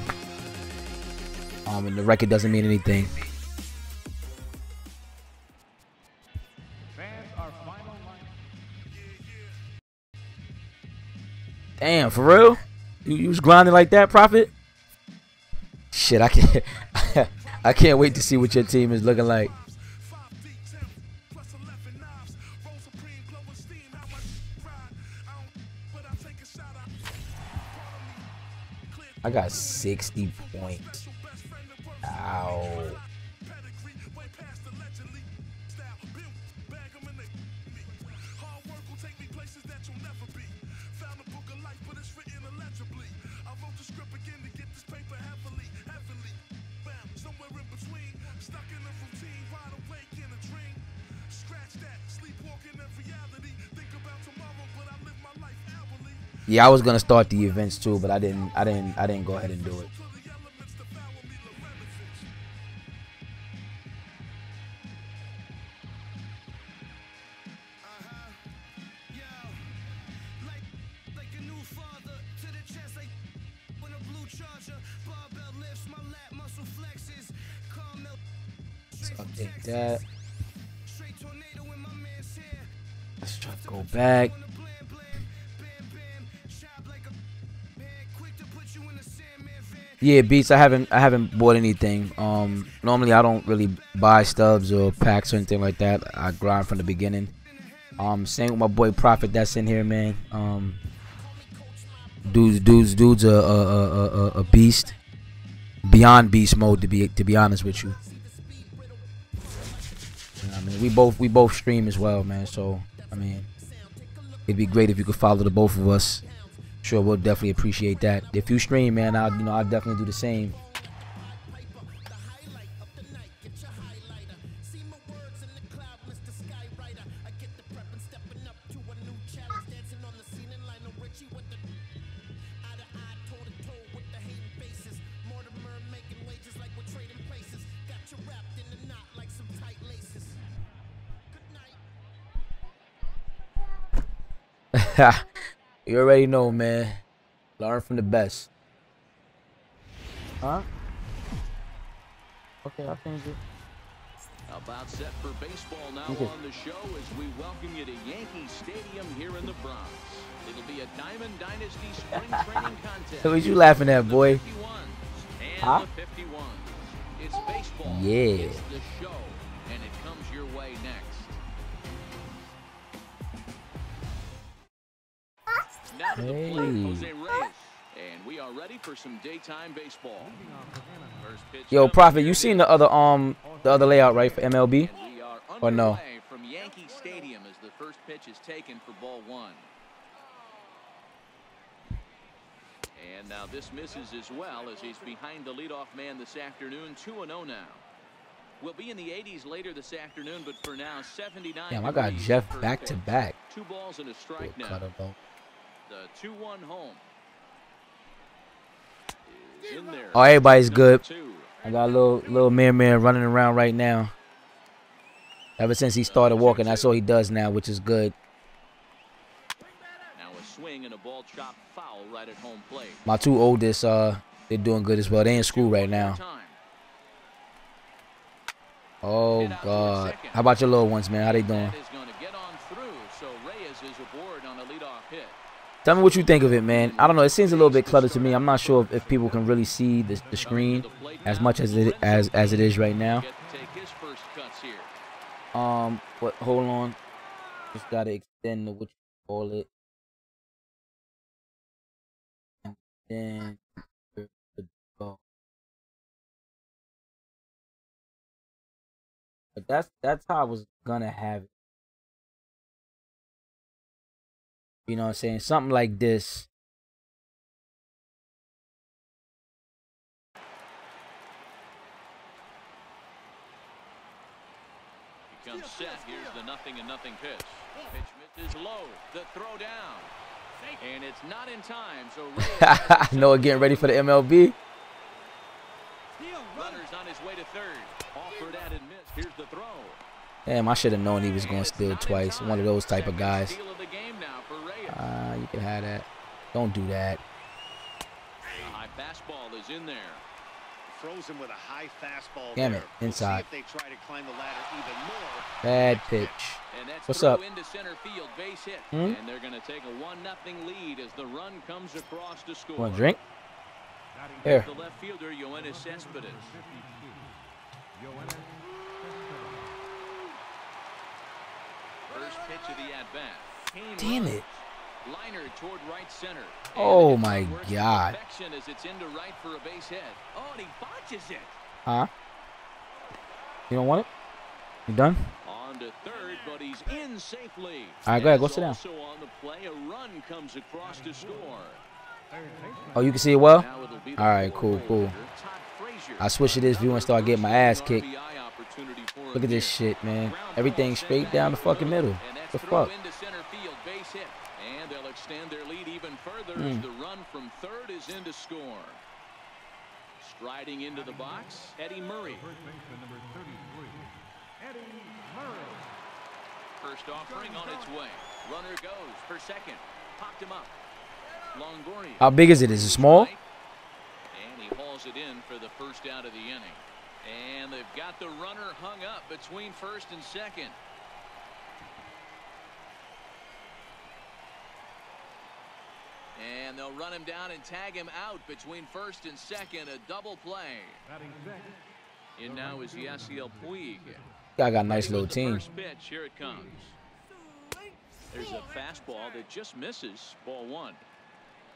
And the record doesn't mean anything. Damn, for real? You was grinding like that, Prophet? Shit, I can't wait to see what your team is looking like. I got 60 points. Ow. Yeah, I was gonna start the events too, but I didn't go ahead and do it. Let's update that. Let's try to go back. Yeah, Beats, I haven't bought anything. Normally I don't really buy stubs or packs or anything like that. I grind from the beginning. Same with my boy Prophet that's in here, man. Dude's a beast. Beyond beast mode to be honest with you. I mean, we both stream as well, man. So I mean, it'd be great if you could follow the both of us. Sure, we'll definitely appreciate that. If you stream, man, I'll definitely do the same. You already know, man. Learn from the best. Huh? Okay, I'll change it. About set for baseball now on the show as we welcome you to Yankee Stadium here in the Bronx. It'll be a Diamond Dynasty spring training contest. What you laughing at, boy? Huh? It's baseball. Yeah. It's the show, and it comes your way next. Hey. And we are ready for some daytime baseball. Yo, Prophet, you seen the other layout, right, for MLB? Or no? From Yankee Stadium as the first pitch is taken for ball one. And now this misses as well as he's behind the leadoff man this afternoon, 2-0 now. We'll be in the 80s later this afternoon, but for now, 79. Damn, I got Jeff back to back. 2 balls and a strike now. The 2-1 home. Is in there. Oh, everybody's good. I got a little man running around right now. Ever since he started walking, that's all he does now, which is good. Now a swing and a ball chopped foul right at home plate. My 2 oldest, they're doing good as well. They in school right now. Oh God! How about your little ones, man? How they doing? Tell me what you think of it, man. I don't know. It seems a little bit cluttered to me. I'm not sure if people can really see the screen as much as it is right now. But hold on. Just gotta extend the what you call it. And then but that's how I was gonna have it. You know what I'm saying? Something like this. Comes set. Here's the 0-0 pitch. Pitch misses low. The throw down. And it's not in time. So Noah getting ready for the MLB. Runner's on his way to third. Offered at and missed. Here's the throw. Damn, I should have known he was going to steal twice. One of those type of guys. You can have that. Don't do that. A high fastball is in there. Throws him with a high fastball. Damn it, inside. We'll see if they try to climb the ladder even more. Bad pitch. What's up? Into center field, base hit. And they're going to take a 1-0 lead as the run comes across to score. Want a drink? Here. The left fielder, Yoenis Cespedes. First pitch of the at-bat. Damn it. Liner toward right center. Oh my God. As it's into right for a base hit. Oh, and he botches it. Huh? You don't want it? You done? On to third, but he's in safely. All right, go ahead. Go sit down. Also on the play, a run comes across to score. Oh, you can see it well? All right, cool. I switch to this view and start getting my ass kicked. Look at this shit, man. Everything straight down the fucking middle. What the fuck? And they'll extend their lead even further as the run from third is in to score. Striding into the box, Eddie Murray. First offering on its way. Runner goes for second. Popped him up. Longoria. How big is it? Is it small? And he hauls it in for the first out of the inning. And they've got the runner hung up between first and second. And they'll run him down and tag him out between first and second. A double play. And now is Yasiel Puig. I got a nice little team. First pitch, here it comes. There's a fastball that just misses. Ball 1.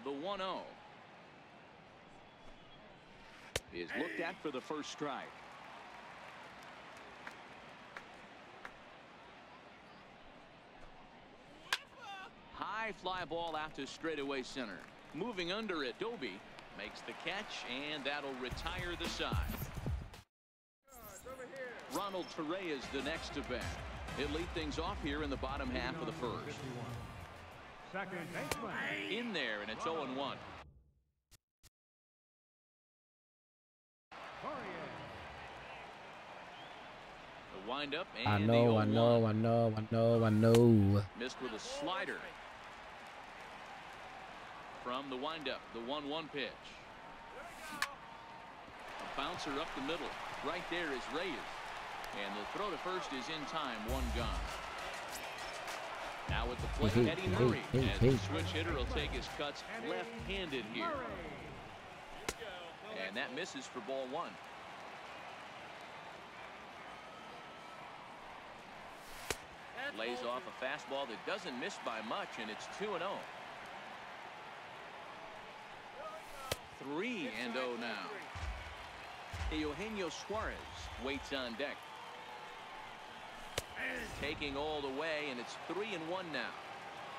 The 1-0 is looked at for the first strike. High fly ball out to straightaway center. Moving under it, Dobie makes the catch, and that'll retire the side. Ronald Torreyes is the next to bat. He'll lead things off here in the bottom half of the first. Second baseman. In there, and it's 0-1. The windup, and I know. missed with a slider. From the windup, the 1-1 pitch. A bouncer up the middle. Right there is Reyes. And the throw to first is in time. 1 gone. Now with the plate, Eddie Murray. As the switch hitter will take his cuts left-handed here. And that misses for ball 1. Lays off a fastball that doesn't miss by much, and it's 2-0. 3-0 now. Eugenio Suarez waits on deck. Taking all the way, and it's 3-1 now.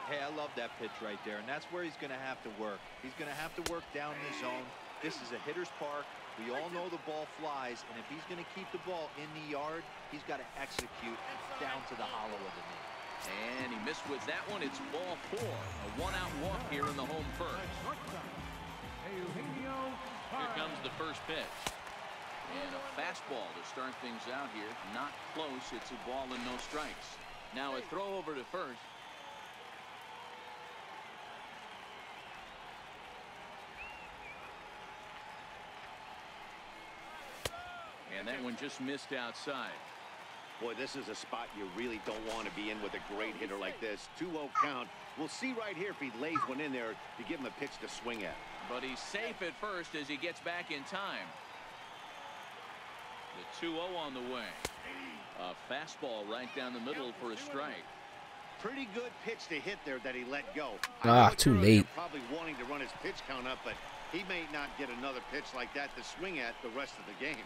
Hey, I love that pitch right there, and that's where he's going to have to work. He's going to have to work down the zone. This is a hitter's park. We all know the ball flies, and if he's going to keep the ball in the yard, he's got to execute down to the hollow of the knee. And he missed with that one. It's ball 4. A one-out walk here in the home first. Here comes the first pitch. And a fastball to start things out here. Not close. It's a ball and no strikes. Now a throw over to first. And that one just missed outside. Boy, this is a spot you really don't want to be in with a great hitter like this. 2-0 count. We'll see right here if he lays one in there to give him a pitch to swing at. But he's safe at first as he gets back in time. The 2-0 on the way. A fastball right down the middle for a strike. Pretty good pitch to hit there that he let go. Too late. Probably wanting to run his pitch count up, but he may not get another pitch like that to swing at the rest of the game.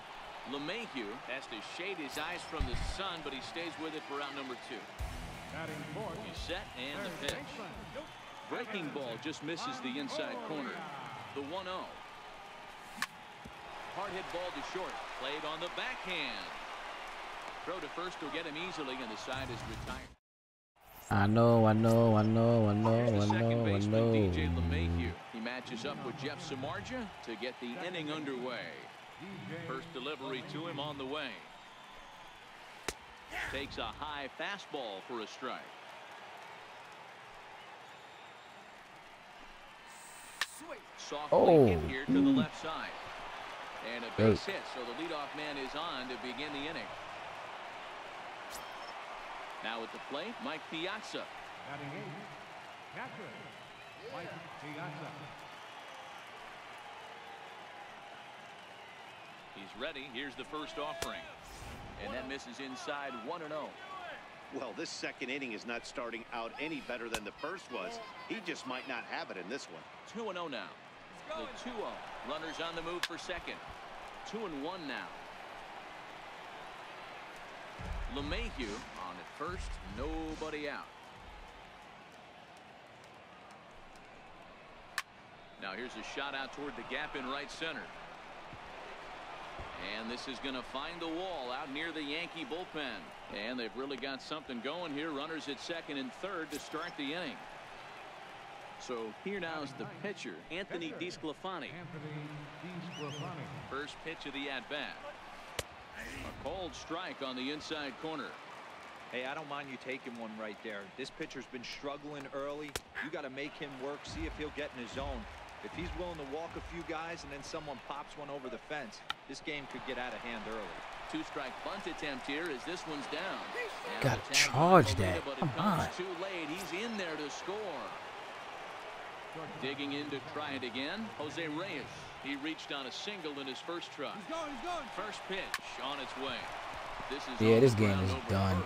LeMahieu has to shade his eyes from the sun, but he stays with it for out number 2. He's set and the pitch. Breaking ball just misses the inside corner. The 1-0. Hard hit ball to short. Played on the backhand. Throw to first will get him easily, and the side is retired. I know. DJ LeMahieu. He matches up with Jeff Samardzija to get the inning underway. First delivery to him on the way. Takes a high fastball for a strike. Softly hit here to the left side. And a base hit, so the leadoff man is on to begin the inning. Now at the plate, Mike Piazza. He's ready. Here's the first offering. And that misses inside 1-0. Well, this second inning is not starting out any better than the first was. He just might not have it in this one. 2-0 now. The 2-0. Runners on the move for second. 2-1 now. LeMahieu on at first. Nobody out. Now here's a shot out toward the gap in right center. And this is going to find the wall out near the Yankee bullpen. And they've really got something going here. Runners at second and third to start the inning. So here now is the pitcher, Anthony DeSclafani. First pitch of the at-bat. A cold strike on the inside corner. Hey, I don't mind you taking one right there. This pitcher's been struggling early. You got to make him work, see if he'll get in his zone. If he's willing to walk a few guys and then someone pops one over the fence, this game could get out of hand early. 2-strike bunt attempt here as this one's down. Gotta charge that. Come on. Too late. He's in there to score. Digging in to try it again, Jose Reyes. He reached on a single in his first try. First pitch on its way. This game is done.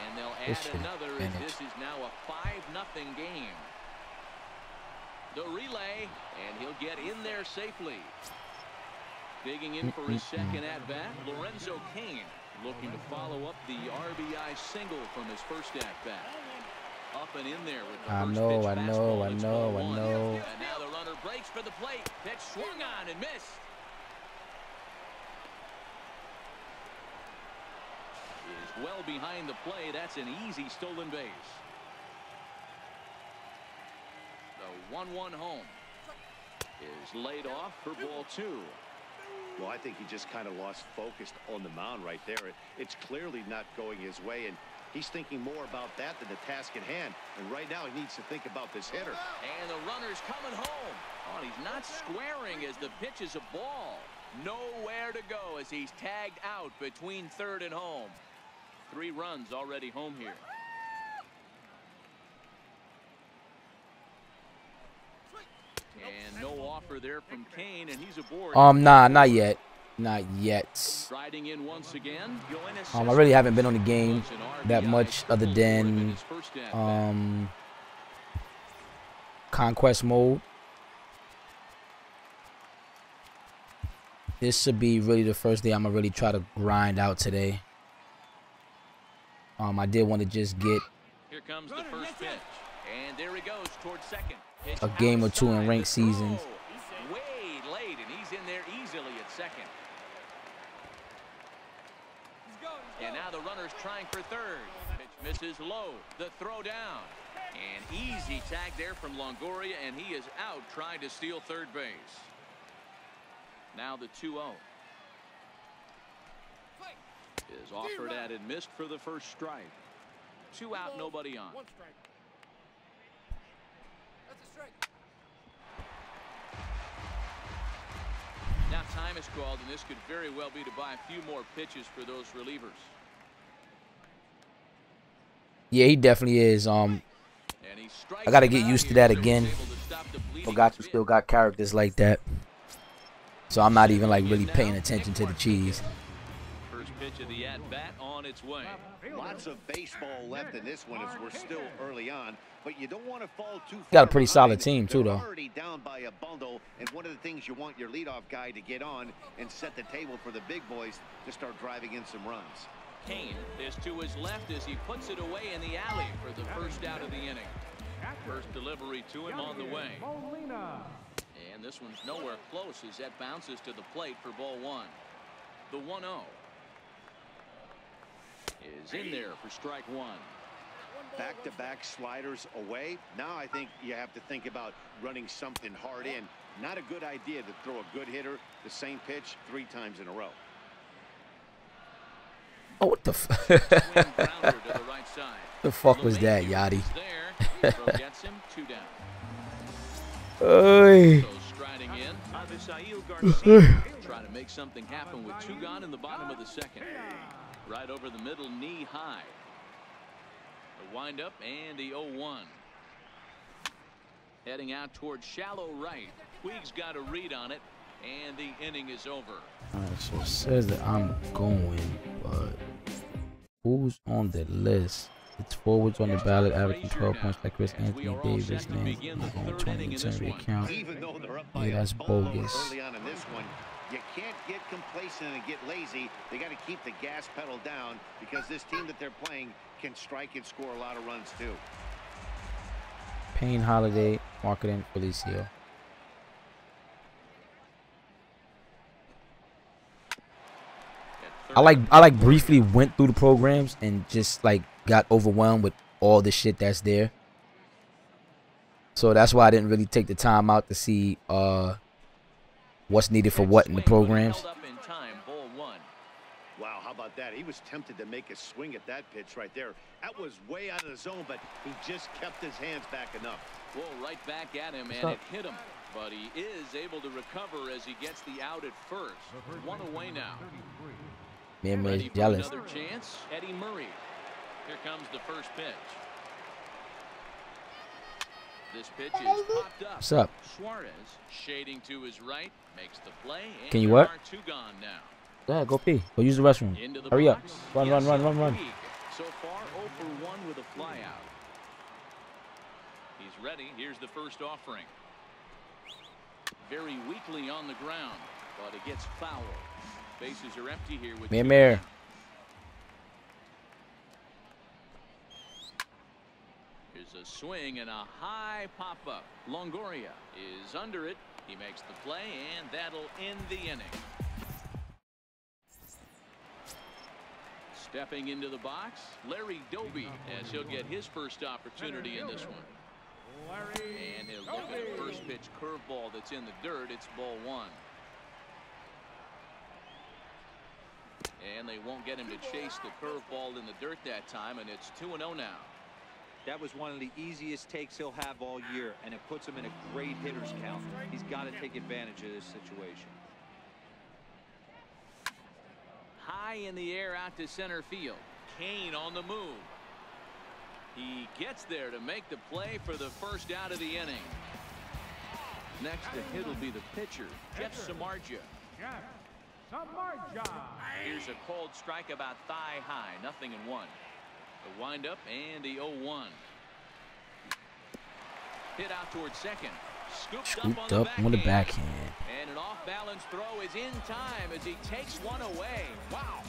And they'll add another as this is now a 5-0 game. The relay, and he'll get in there safely. Digging in for his second at-bat, Lorenzo Cain looking to follow up the RBI single from his first at-bat. Up and in there with the first pitch fastball. I know. And now the runner breaks for the plate. Pitch swung on and missed. Is well behind the play. That's an easy stolen base. The 1-1 home is laid off for ball 2. Well, I think he just kind of lost focus on the mound right there. It's clearly not going his way, and he's thinking more about that than the task at hand. And right now he needs to think about this hitter. And the runner's coming home. Oh, he's not squaring as the pitch is a ball. Nowhere to go as he's tagged out between third and home. 3 runs already home here. And no offer there from Cain, and he's aboard. Nah, not yet. Not yet. Riding in once again. I really haven't been on the game that much other than conquest mode. This should be really the first day I'm gonna really try to grind out today. I did want to just get Here comes the first pitch, and there he goes towards second. a game or two in ranked seasons. Way late, and he's in there easy. easily at second. And now the runner's trying for third. Pitch misses low. The throw down. And easy tag there from Longoria, and he is out trying to steal third base. Now the 2-0. Is offered at and missed for the first strike. 2 out, nobody on. 1 strike. That's a strike. Now time is called, and this could very well be to buy a few more pitches for those relievers. Yeah, he definitely is. I gotta get used to that again. Forgot you still got characters like that. So I'm not even like really paying attention to the cheese. First pitch of the at-bat on its way. Lots of baseball left in this one as we're still early on, but you don't want to fall too far. Got a pretty solid behind. team too, though. They're already down by a bundle, and one of the things you want your leadoff guy to get on and set the table for the big boys to start driving in some runs. Kane is to his left as he puts it away in the alley for the first out of the inning. First delivery to him on the way. And this one's nowhere close as that bounces to the plate for ball 1. The 1-0 is in there for strike 1. Back-to-back sliders away. Now I think you have to think about running something hard in. Not a good idea to throw a good hitter the same pitch 3 times in a row. Oh, what the the fuck was that, Yachty? Gets him 2 down. Hey. Striding in, trying to make something happen with 2 gone in the bottom of the second. Right over the middle, knee high. The windup and the 0-1. Heading out towards shallow right. Puig's got a read on it, and the inning is over. Alright, so it says that I'm going, but who's on the list? It's forwards on the ballot, averaging 12 points like Chris Anthony Davis, man. On 20 century account. Yeah, that's bogus. Early on in this one, you can't get complacent and get lazy. They got to keep the gas pedal down because this team that they're playing can strike and score a lot of runs too. Payne, Holiday, Marketing, Felicio. I like briefly went through the programs and just like got overwhelmed with all the shit that's there. So that's why I didn't really take the time out to see what's needed for what in the programs. Wow, how about that? He was tempted to make a swing at that pitch right there. That was way out of the zone, but he just kept his hands back enough. Well, right back at him, and it hit him. But he is able to recover as he gets the out at first. 1 away now. Man, man, jealous. Another chance, Eddie Murray. Here comes the first pitch. This pitch is popped up. What's up? Suarez shading to his right, makes the play. And can you what? There are 2 gone now. Go ahead, go pee. Go use the restroom. Hurry up. Run, run, run, run, run. So far, 0 for 1 with a flyout. He's ready. Here's the first offering. Very weakly on the ground, but it gets foul. Bases are empty here with Mayor. Here's a swing and a high pop-up. Longoria is under it. He makes the play, and that'll end the inning. Stepping into the box, Larry Doby, as he'll get his first opportunity in this one. And he'll look at a first pitch curveball that's in the dirt. It's ball 1. And they won't get him to chase the curveball in the dirt that time, and it's 2-0 now. That was one of the easiest takes he'll have all year, and it puts him in a great hitter's count. He's got to take advantage of this situation. High in the air out to center field. Kane on the move. He gets there to make the play for the first out of the inning. Next to hit will be the pitcher, Jeff Samardzija. Here's a cold strike about thigh high, 0-1. The windup and the 0-1. Hit out towards second. Scooped up on the backhand. And an off-balance throw is in time as he takes one away. Wow.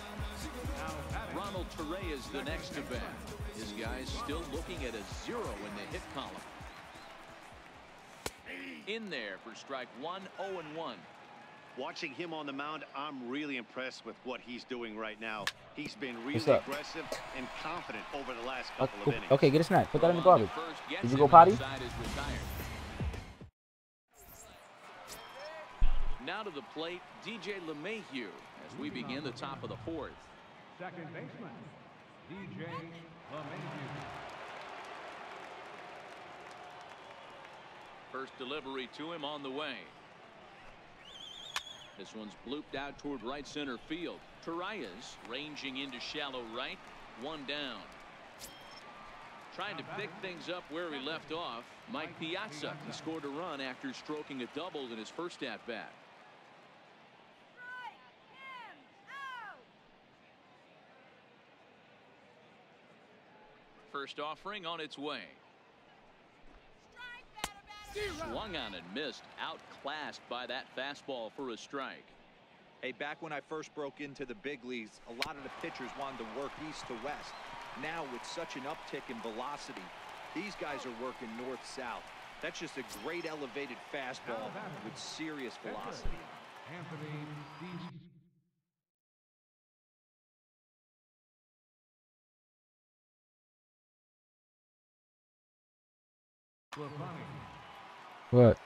Ronald Torre is the next to bat. This guy's still looking at a 0 in the hit column. In there for strike 1, 0-1. Watching him on the mound, I'm really impressed with what he's doing right now. He's been really aggressive and confident over the last couple of innings. Okay, get a snack. Put that in the garbage. Did you go potty? Now to the plate, DJ LeMahieu as we begin the top of the fourth. Second baseman, DJ LeMahieu. First delivery to him on the way. This one's blooped out toward right center field. Torreyes ranging into shallow right. One down. Trying to pick things up where he left off. Mike Piazza. He scored a run after stroking a double in his first at bat. First offering on its way. Swung on and missed. Outclassed by that fastball for a strike. Hey, back when I first broke into the big leagues, a lot of the pitchers wanted to work east to west. Now, with such an uptick in velocity, these guys are working north-south. That's just a great elevated fastball with serious velocity. What?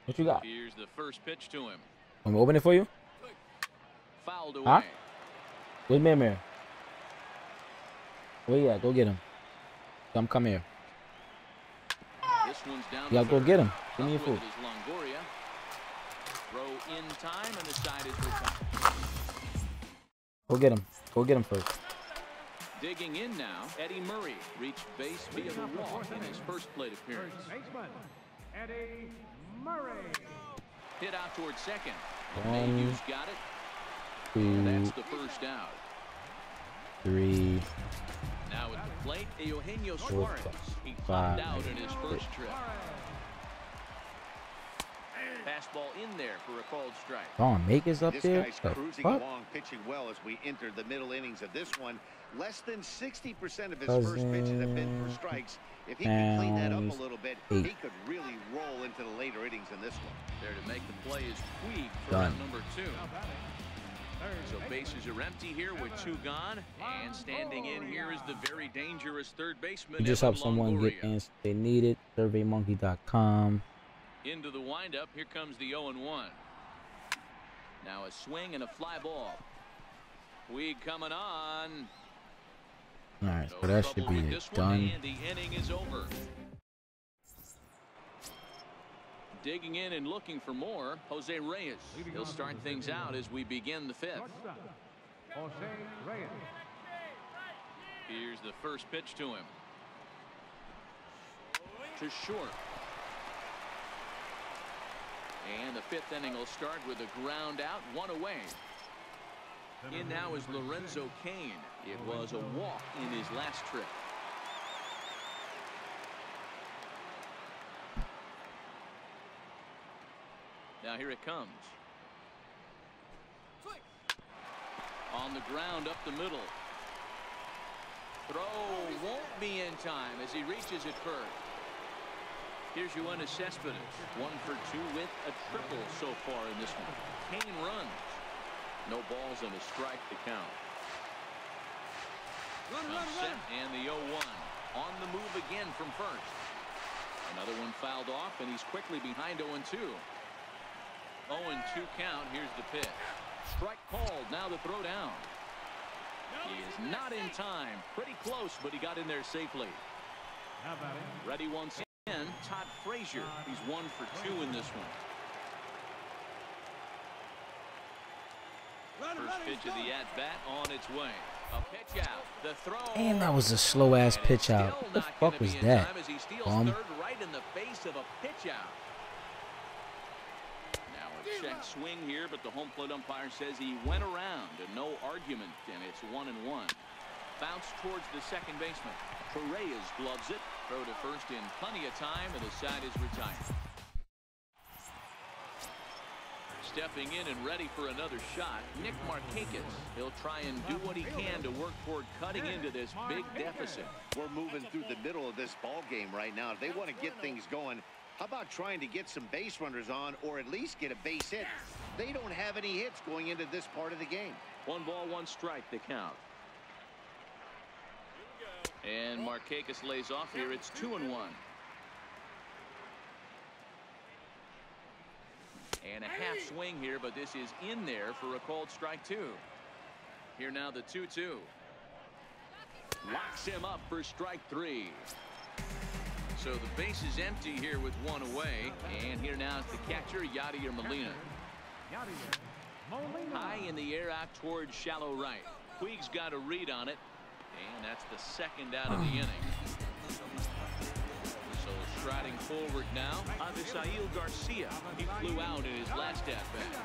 What you got? Here's the first pitch to him. I'm gonna open it for you. Fouled away. Huh? Where's Mir? Where you at? Go get him. Come here. This one's down. You gotta go get him. Give me your food. Longoria. Throw in time, and the side is retired. Go get him. Go get him first. Digging in now, Eddie Murray reached base via the walk in his first plate appearance. Baseman, Eddie Murray. Hit out towards second. Mayhew's got it. Two, that's the first out. 3. Now at the plate, Eugenio Suarez. He climbed out in his first trip. Fastball in there for a called strike. Don Maker's up there. This guy's cruising along, pitching well as we enter the middle innings of this one. Less than 60% of his first pitches have been for strikes. If he can clean that up a little bit, he could really roll into the later innings in this one. There to make the play is Puig for round number 2. So bases are empty here with 2 gone. And standing in here is the very dangerous third baseman. You just help someone get answers they need it. SurveyMonkey.com. Into the windup. Here comes the 0-1. Now a swing and a fly ball. Puig coming on. All right, so that should be it. Done. And the inning is over. Digging in and looking for more, Jose Reyes. He'll start things out as we begin the 5th. Jose Reyes. Here's the first pitch to him. To short. And the 5th inning will start with a ground out, 1 away. In now is Lorenzo Cain. It was a walk in his last trip. Now here it comes. On the ground up the middle. Throw won't be in time as he reaches it first. Here's Yoenis Cespedes. 1 for 2 with a triple so far in this one. Cain runs. No balls and a strike to count. Run. And the 0-1. On the move again from first. Another one fouled off, and he's quickly behind 0-2. 0-2 count. Here's the pitch. Strike called. Now the throw down. He is not in time. Pretty close, but he got in there safely. Ready once again. Todd Frazier. He's 1 for 2 in this one. First pitch of the at-bat on its way. A pitch out. The throw. And that was a slow-ass pitch out. What the fuck was that? Right in the face of a pitch out. Now a check swing here, but the home plate umpire says he went around and no argument, and it's 1-1. Bounce towards the second baseman. Torreyes gloves it. Throw to first in plenty of time, and the side is retired. Stepping in and ready for another shot, Nick Markakis. He'll try and do what he can to work toward cutting into this big deficit. We're moving through the middle of this ball game right now. If they want to get things going, how about trying to get some base runners on or at least get a base hit? They don't have any hits going into this part of the game. 1 ball, 1 strike, the count. And Markakis lays off here. It's 2-1. And a half swing here, but this is in there for a called strike 2. Here now the 2-2. Locks him up for strike 3. So the base is empty here with 1 away. And here now is the catcher, Yadier Molina. High in the air out towards shallow right. Puig's got a read on it. And that's the second out of the inning. So striding forward now, Avisail Garcia. He flew out in his last at-bat.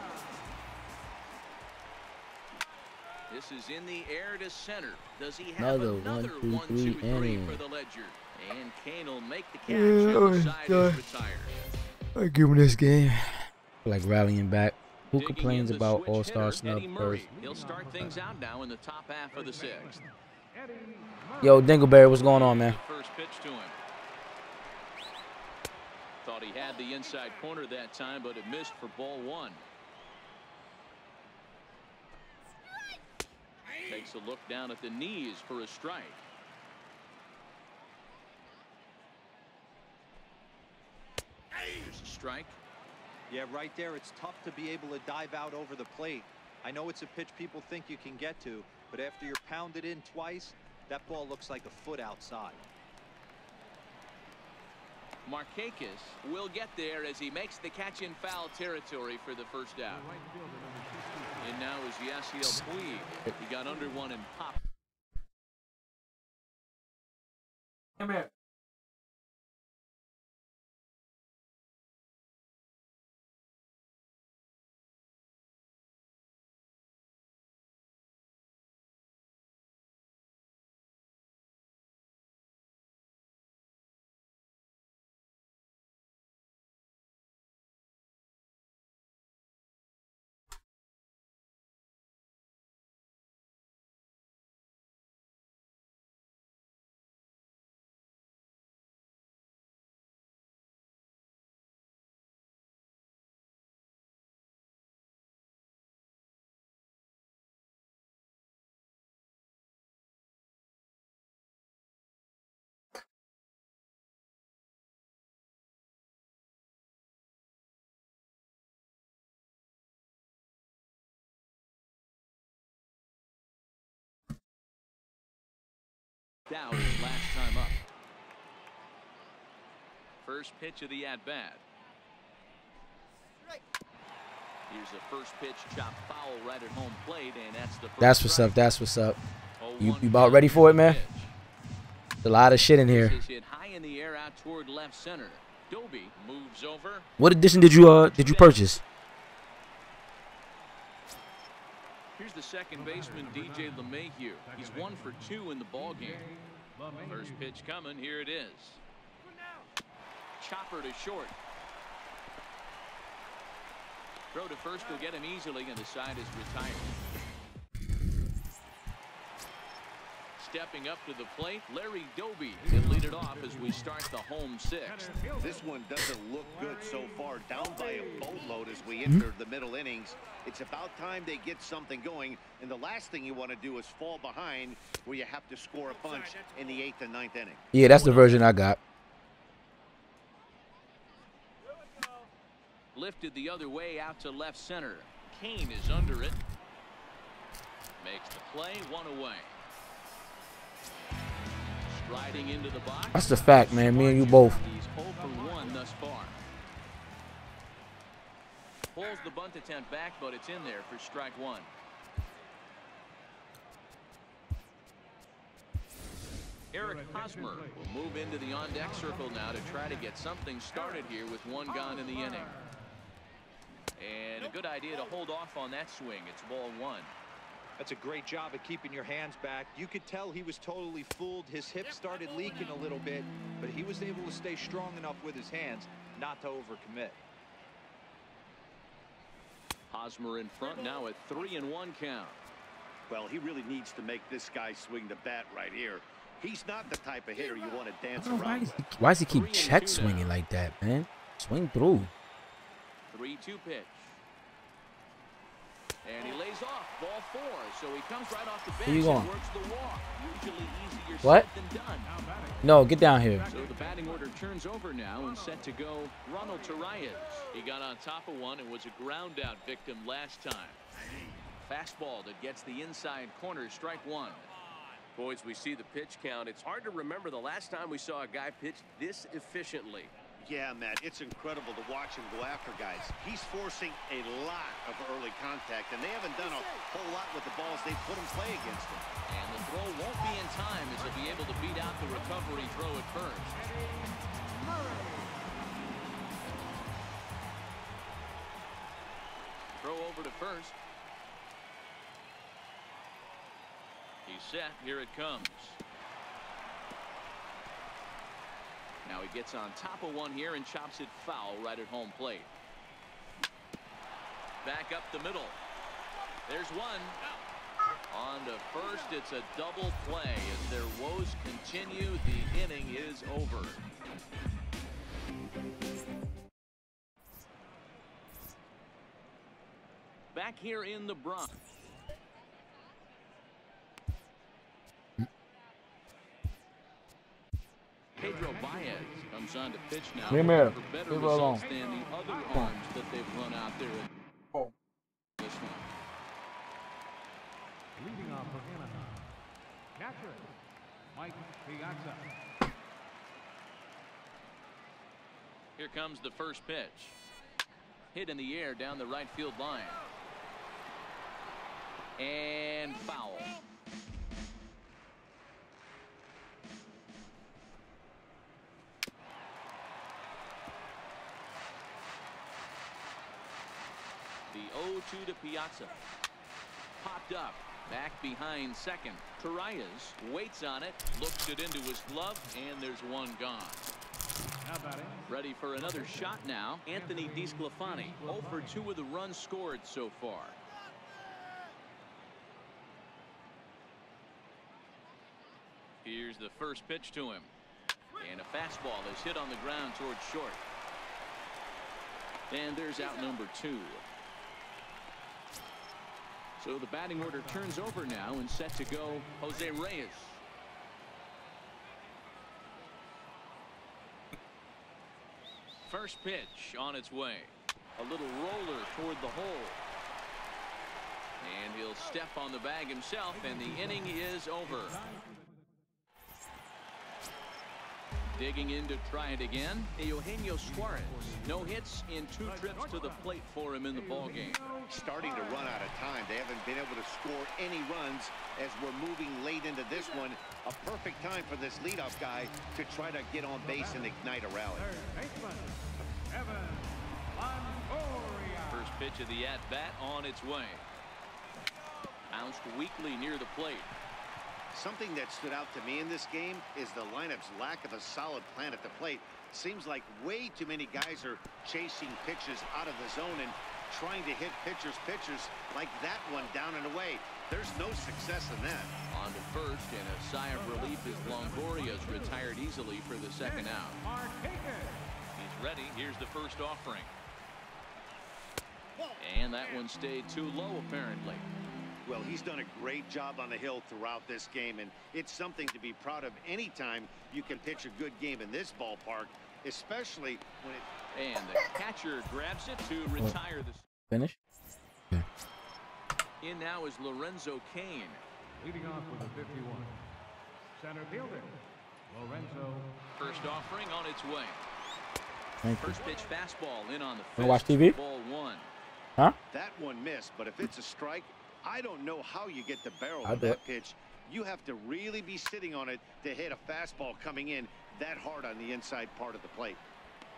This is in the air to center. Does he have another 1-2-3 for the Ledger? And Kane will make the catch, and the side is retired. I give him this game. Like rallying back. Who complains about All-Star snub first? He'll start things out now in the top half of the 6th. Yo, Dingleberry, what's going on, man? First pitch to him. Thought he had the inside corner that time, but it missed for ball 1. Takes a look down at the knees for a strike. Here's a strike. Yeah, right there. It's tough to be able to dive out over the plate. I know it's a pitch people think you can get to, but after you're pounded in twice, that ball looks like a foot outside. Markakis will get there as he makes the catch in foul territory for the first out. And now is Yasiel Puig. He got under one and popped. Come here. Down his last time up. First pitch of the at-bat. Here's a first pitch chop foul right at home plate, and that's the first. That's what's up. That's what's up. You about ready for it, man? There's a lot of shit in here. Hit high in the air out toward left center. Doby moves over. What edition did you purchase? Here's the second baseman, DJ LeMahieu. He's 1 for 2 in the ball game. First pitch coming. Here it is. Chopper to short. Throw to first will get him easily, and the side is retired. Stepping up to the plate, Larry Doby can lead it off as we start the home 6th. This one doesn't look good so far. Down by a boatload as we enter the middle innings. It's about time they get something going, and the last thing you want to do is fall behind where you have to score a bunch in the 8th and 9th inning. Yeah, that's the version I got. Lifted the other way out to left center. Kane is under it. Makes the play, 1 away. Striding into the box. That's the fact, man. Me and you both. He's 0 for 1 thus far. Pulls the bunt attempt back, but it's in there for strike 1. Eric Hosmer will move into the on-deck circle now to try to get something started here with 1 gone in the inning. And a good idea to hold off on that swing. It's ball 1. That's a great job of keeping your hands back. You could tell he was totally fooled. His hip started leaking a little bit, but he was able to stay strong enough with his hands not to overcommit. Hosmer in front now at 3-1 count. Well, he really needs to make this guy swing the bat right here. He's not the type of hitter you want to dance around with. Why does he keep check swinging like that, man? Swing through. 3-2 pitch. And he lays off. Ball 4. So he comes right off the bench and works the walk. Usually easier said than done. No, get down here. So the batting order turns over now and set to go Ronald Torreyes. He got on top of one and was a ground out victim last time. Fastball that gets the inside corner, strike 1. Boys, we see the pitch count. It's hard to remember the last time we saw a guy pitch this efficiently. Yeah, Matt, it's incredible to watch him go after guys. He's forcing a lot of early contact, and they haven't done a whole lot with the balls they've put him play against him. And the throw won't be in time as he'll be able to beat out the recovery throw at first. Throw over to first. He's set. Here it comes. Now he gets on top of one here and chops it foul right at home plate. Back up the middle. There's one. On to first. It's a double play. As their woes continue, the inning is over. Back here in the Bronx. Pedro Baez comes on to pitch now for better results than the other arms that they've run out there in this one. Leading off for Anaheim, catcher, Mike Piazza. Here comes the first pitch. Hit in the air down the right field line. And foul. The 0-2 to Piazza. Popped up. Back behind second. Torreyes waits on it. Looks it into his glove. And there's one gone. Ready for another shot now. Anthony DeSclafani. 0 for 2 with the runs scored so far. Here's the first pitch to him. And a fastball is hit on the ground towards short. And there's out number 2. So the batting order turns over now and set to go Jose Reyes. First pitch on its way. A little roller toward the hole. And he'll step on the bag himself, and the inning is over. Digging in to try it again, Eugenio Suarez. No hits in 2 trips to the plate for him in the ballgame. Starting to run out of time. They haven't been able to score any runs as we're moving late into this one. A perfect time for this leadoff guy to try to get on base and ignite a rally. First pitch of the at-bat on its way. Bounced weakly near the plate. Something that stood out to me in this game is the lineup's lack of a solid plan at the plate. Seems like way too many guys are chasing pitches out of the zone and trying to hit pitchers like that one down and away. There's no success in that. On to first, and a sigh of relief as Longoria's retired easily for the second out. He's ready. Here's the first offering. And that one stayed too low, apparently. Well, he's done a great job on the hill throughout this game, and it's something to be proud of anytime you can pitch a good game in this ballpark, especially when it... And the catcher grabs it to retire the... Finish? Yeah. In now is Lorenzo Cain. Leading off with a 51. Center fielder, Lorenzo. First offering on its way. Thank you. First pitch fastball in on the fifth. Wanna watch TV? Ball 1. Huh? That one missed, but if it's a strike, I don't know how you get the barrel I'll of do that it. pitch. You have to really be sitting on it to hit a fastball coming in that hard on the inside part of the plate.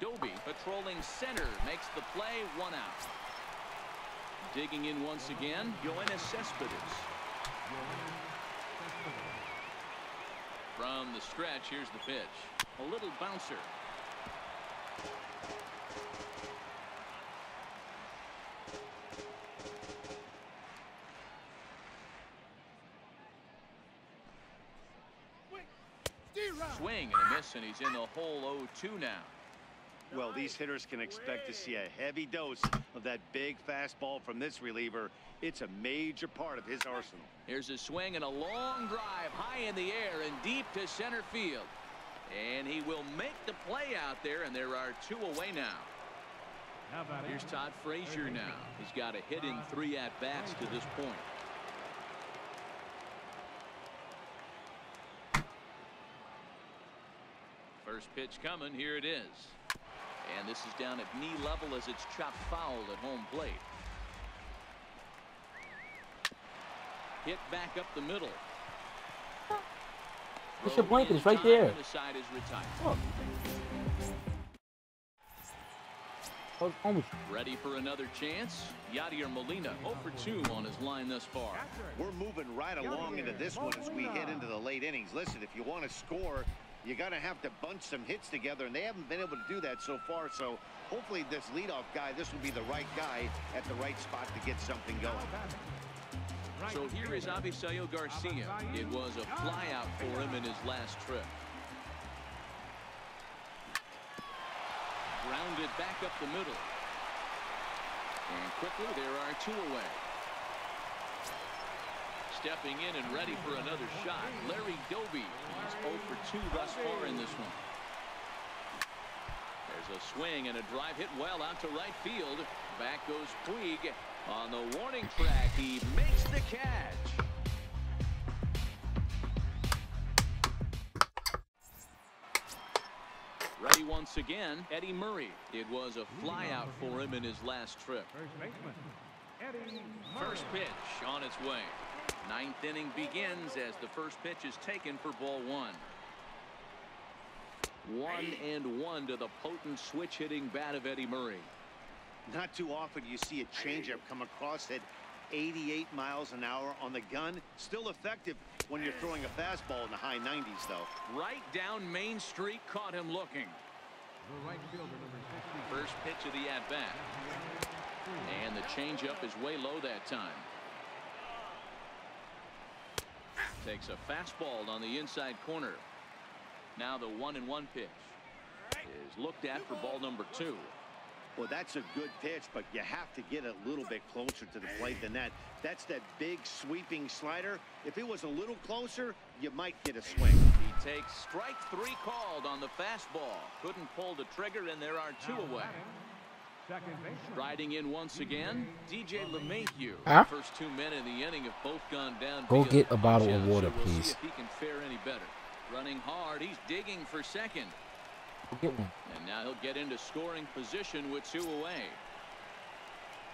Doby patrolling center makes the play, 1 out. Digging in once again, Yoenis Cespedes. From the stretch, here's the pitch. A little bouncer. swing and a miss, and he's in the hole 0-2 now. Well, these hitters can expect to see a heavy dose of that big fastball from this reliever. It's a major part of his arsenal. Here's a swing and a long drive high in the air and deep to center field. And he will make the play out there, and there are 2 away now. Here's Todd Frazier now. He's got a hit in 3 at-bats to this point. First pitch coming. Here it is. And this is down at knee level as it's chopped foul at home plate. Hit back up the middle. What's your blanket? It's right there. The side is retired. Oh. Ready for another chance? Yadier Molina 0 for 2 on his line thus far. We're moving right along into this one as we head into the late innings. Listen, if you want to score, you got to have to bunch some hits together, and they haven't been able to do that so far. So hopefully this leadoff guy, this will be the right guy at the right spot to get something going. So here is Avisayo Garcia. It was a flyout for him in his last trip. Grounded back up the middle. And quickly there are 2 away. Stepping in and ready for another shot, Larry Doby. He's 0 for 2 thus far in this one. There's a swing and a drive hit well out to right field. Back goes Puig. On the warning track, he makes the catch. Ready once again, Eddie Murray. It was a flyout for him in his last trip. First pitch on its way. 9th inning begins as the first pitch is taken for ball 1. 1-1 to the potent switch hitting bat of Eddie Murray. Not too often you see a changeup come across at 88 miles an hour on the gun. Still effective when you're throwing a fastball in the high 90s, though. Right down Main Street, caught him looking. First pitch of the at-bat. And the changeup is way low that time. Takes a fastball on the inside corner. Now the 1-1 pitch is looked at for ball number 2. Well, that's a good pitch, but you have to get a little bit closer to the plate than that. That's that big sweeping slider. If it was a little closer, you might get a swing. He takes strike 3 called on the fastball. Couldn't pull the trigger, and there are 2 away. Riding in once again, DJ LeMahieu. Huh? First 2 men in the inning have both gone down. Go get a bottle of water, so we'll please. See if he can fare any better. Running hard, he's digging for second. Go get one. And now he'll get into scoring position with 2 away.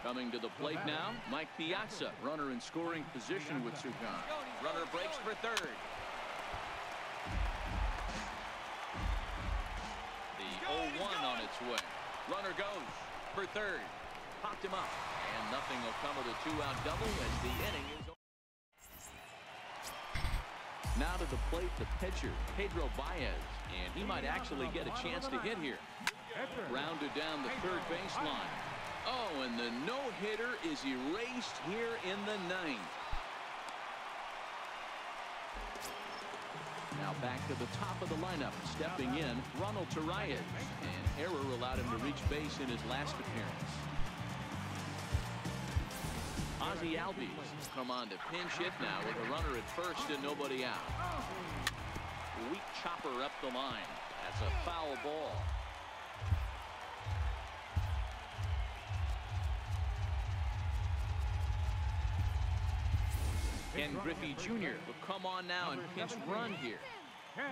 Coming to the plate now, Mike Piazza, runner in scoring position with 2 gone. Runner breaks for third. The 0-1 on its way. Runner goes for third. Popped him up. And nothing will come of the 2-out double as the inning is over. Now to the plate, the pitcher, Pedro Baez. And he might actually get a chance to hit here. Rounded down the third baseline. Oh, and the no-hitter is erased here in the 9th. Now back to the top of the lineup. Stepping in, Ronald Torreyes. An error allowed him to reach base in his last appearance. Ozzie Albies come on to pinch hit now with a runner at first and nobody out. Weak chopper up the line. That's a foul ball. Ken Griffey Jr. will come on now and pinch run here. Ken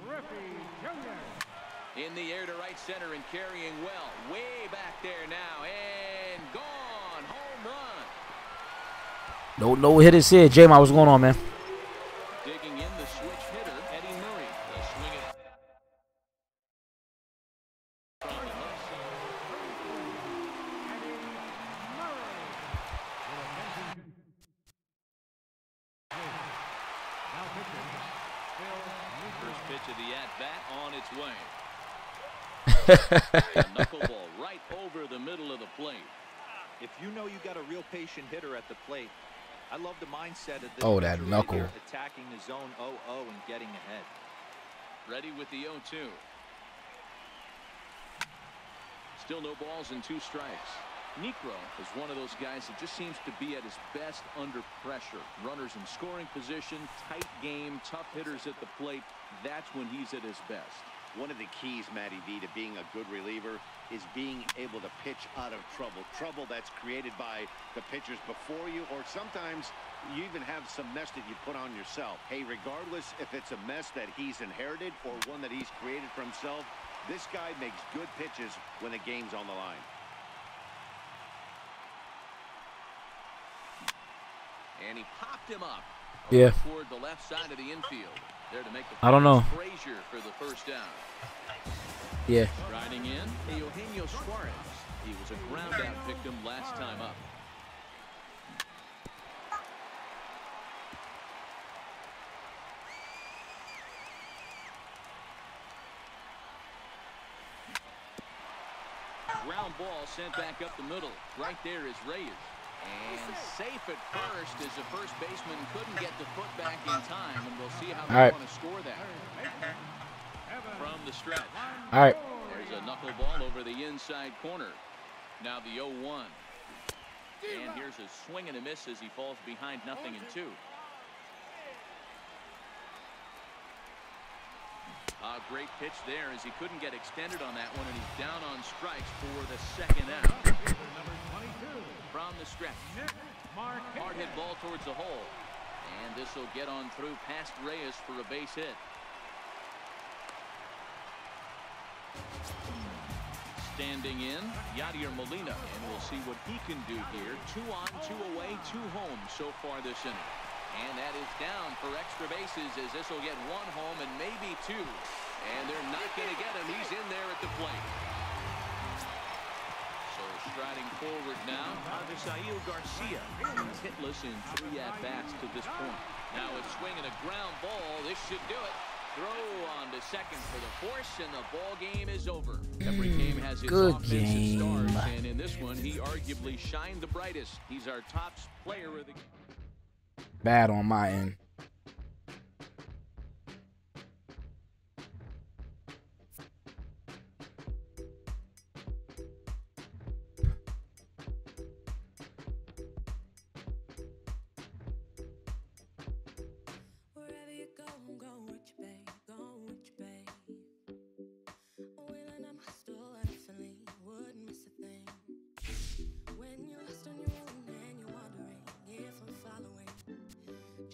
Griffey Jr. In the air to right center and carrying well. Way back there now and gone. Home run. No hitters here. J-Ma, what's going on, man? Digging in the switch hitter, Eddie Murray. They'll swing it. First pitch of the at-bat on its way. A knuckleball right over the middle of the plate. If you know you got a real patient hitter at the plate, I love the mindset of this. Oh, that pitcher knuckle. right here, attacking the zone 0-0 and getting ahead. Ready with the 0-2. Still no balls and 2 strikes. Niekro is one of those guys that just seems to be at his best under pressure. Runners in scoring position, tight game, tough hitters at the plate. That's when he's at his best. One of the keys, Matty V, to being a good reliever is being able to pitch out of trouble. Trouble that's created by the pitchers before you, or sometimes you even have some mess that you put on yourself. Hey, regardless if it's a mess that he's inherited or one that he's created for himself, this guy makes good pitches when the game's on the line. And he popped him up. Yeah. Toward the left side of the infield. There to make the I don't know. Frazier for the first down. Yeah. Riding in, Eugenio Suarez. He was a ground out victim last time up. Ground ball sent back up the middle. Right there is Reyes. And safe at first as the first baseman couldn't get the foot back in time, and we'll see how they want to score that. From the stretch. All right. There's a knuckleball over the inside corner. Now the 0-1. And here's a swing and a miss as he falls behind 0-2. A great pitch there as he couldn't get extended on that one, and he's down on strikes for the second out. From the stretch. Hard hit ball towards the hole. And this will get on through past Reyes for a base hit. Standing in, Yadier Molina, and we'll see what he can do here. 2 on, 2 away, 2 home so far this inning. And that is down for extra bases as this will get 1 home and maybe 2. And they're not going to get him. He's in there at the plate. So striding forward now, Avisail Garcia. He's hitless in 3 at-bats to this point. Now it's swinging a ground ball. This should do it. Throw on to second for the force, and the ball game is over. Every game has its offensive stars, and in this one, he arguably shined the brightest. He's our top player of the game. Bad on my end.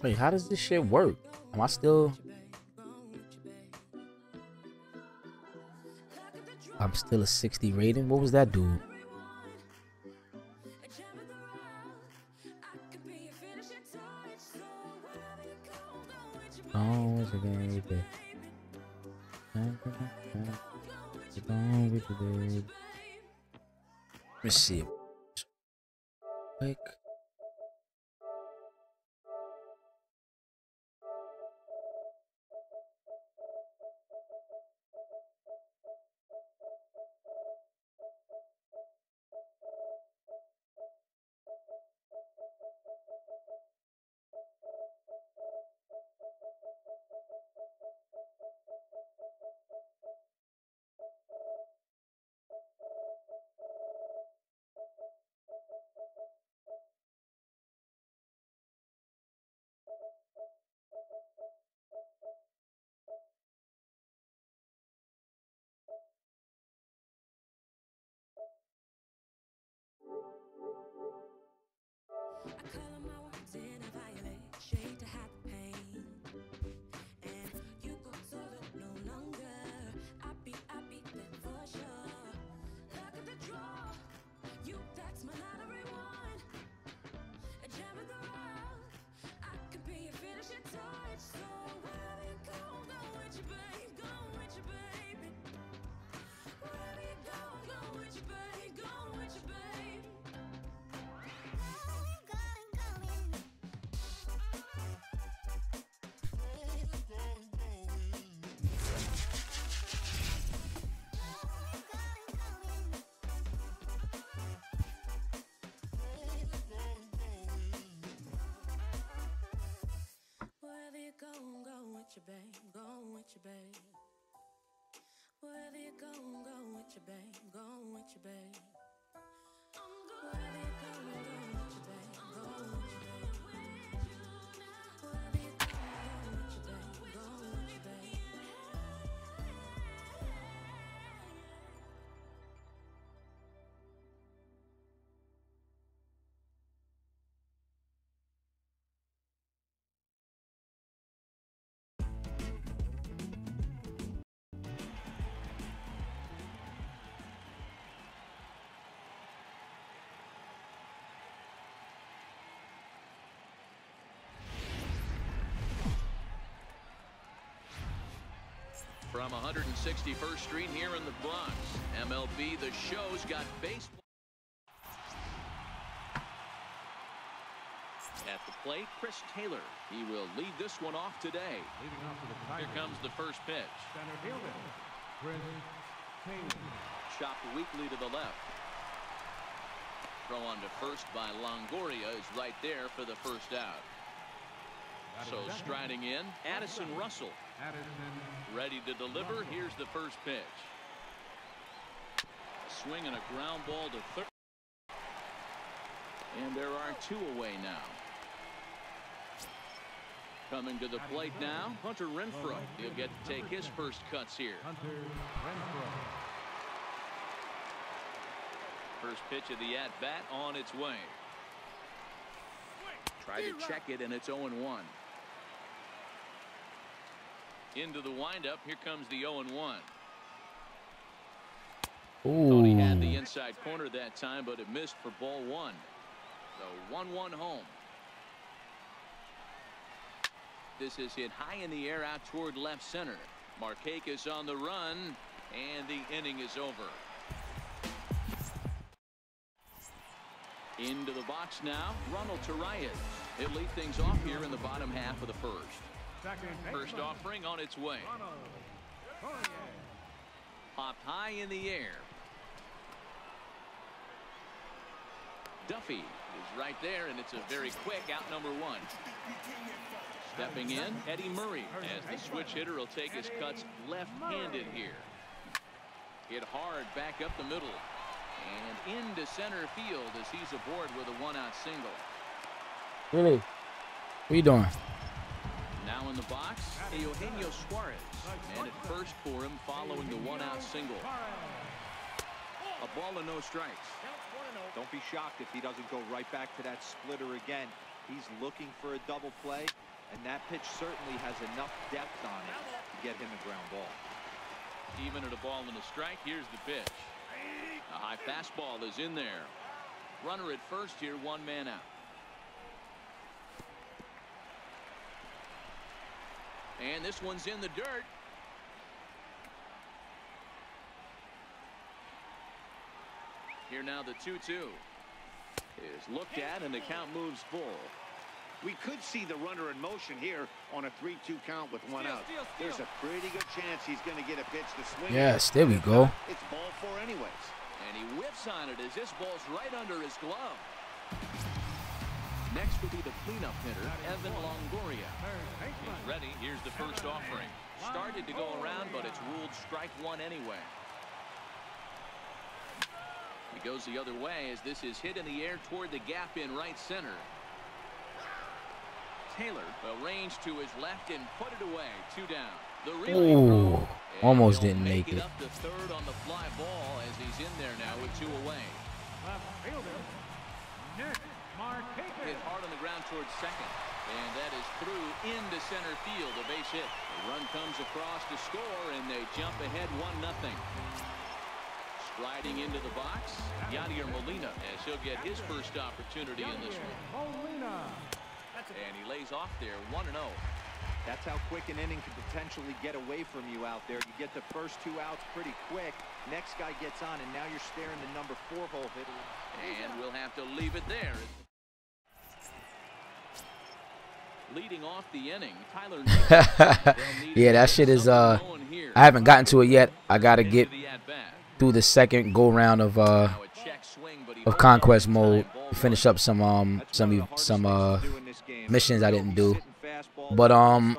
Wait, how does this shit work? Am I still... I'm still a 60 rating? What was that dude? Oh, it's a baby. Let's see. Quick. From 161st Street here in the Bronx, MLB The Show's got baseball. At the plate, Chris Taylor. He will lead this one off today. Leading off to the Tigers. Here comes the first pitch. Center fielder, Chris Taylor. Chopped weakly to the left. Throw on to first by Longoria is right there for the first out. So striding in, Addison Russell. Ready to deliver. Here's the first pitch. Swing and a ground ball to third. And there are two away now. Coming to the plate now, Hunter Renfroe. He'll get to take his first cuts here. Hunter Renfroe. First pitch of the at-bat on its way. Try to check it, and it's 0-1. Into the windup. Here comes the 0-1. Thought he had the inside corner that time, but it missed for ball one. So 1-1 home. This is hit high in the air out toward left center. Markakis on the run, and the inning is over. Into the box now, Ronald Torreyes. He'll lead things off here in the bottom half of the first. First offering on its way. Popped high in the air. Duffy is right there, and it's a very quick out number one. Stepping in, Eddie Murray, as the switch hitter will take his cuts left-handed here. Hit hard back up the middle. And into center field as he's aboard with a one-out single. Really? What are you doing? Now in the box, Eugenio Suarez. And at first for him following the one-out single. A ball and no strikes. Don't be shocked if he doesn't go right back to that splitter again. He's looking for a double play, and that pitch certainly has enough depth on it to get him a ground ball. Even at a ball and a strike, here's the pitch. A high fastball is in there. Runner at first here, one man out. And this one's in the dirt. Here now the 2-2 is looked at, and the count moves full. We could see the runner in motion here on a 3-2 count with one out. There's a pretty good chance he's going to get a pitch to swing. Yes, there we go. It's ball four anyways. And he whiffs on it as this ball's right under his glove. Next will be the cleanup hitter, Evan Longoria. He's ready. Here's the first offering. Started to go around, but it's ruled strike one anyway. He goes the other way as this is hit in the air toward the gap in right center. Taylor arranged to his left and put it away. Two down. The Ooh, almost didn't make it. Up to third on the fly ball as he's in there now with two away. Left fielder, Nick Markakis. Hit hard on the ground towards second. And that is through into center field. A base hit. The run comes across to score, and they jump ahead 1-0. Striding into the box, Yadier Molina, as he'll get his first opportunity in this one. And he lays off there 1-0. That's how quick an inning can potentially get away from you out there. You get the first two outs pretty quick. Next guy gets on, and now you're staring the number 4 hole hitter. And we'll have to leave it there. Leading off the inning, Tyler. Yeah, that shit is I haven't gotten to it yet. I gotta get through the second go round of conquest mode. Finish up some missions I didn't do. But I've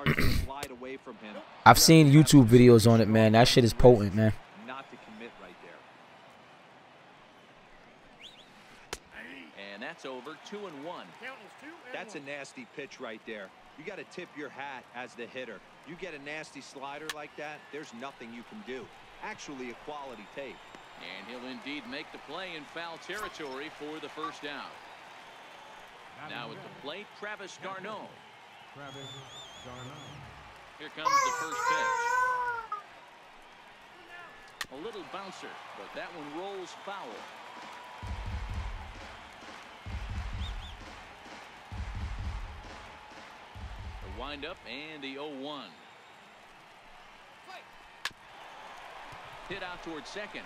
seen YouTube videos on it, man. That shit is potent, man. And that's over 2-1. That's a nasty pitch right there. You got to tip your hat as the hitter. You get a nasty slider like that, there's nothing you can do. Actually a quality take. And he'll indeed make the play in foul territory for the first out. Now at the plate, Travis Garneau. Here comes the first pitch. A little bouncer, but that one rolls foul. The windup and the 0-1. Hit out towards second.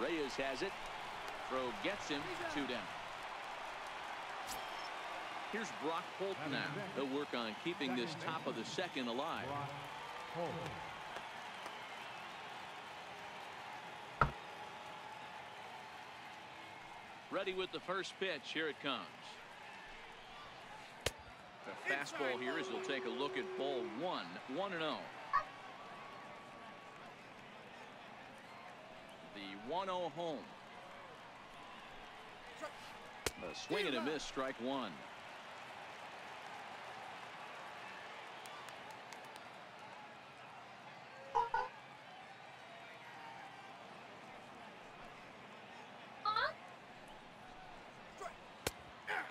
Reyes has it. Throw gets him. 2 down. Here's Brock Holt now. He'll work on keeping this top of the second alive. Ready with the first pitch. Here it comes. The fastball here as he'll take a look at ball 1. 1-0. The 1-0 home. A swing and a miss, strike 1.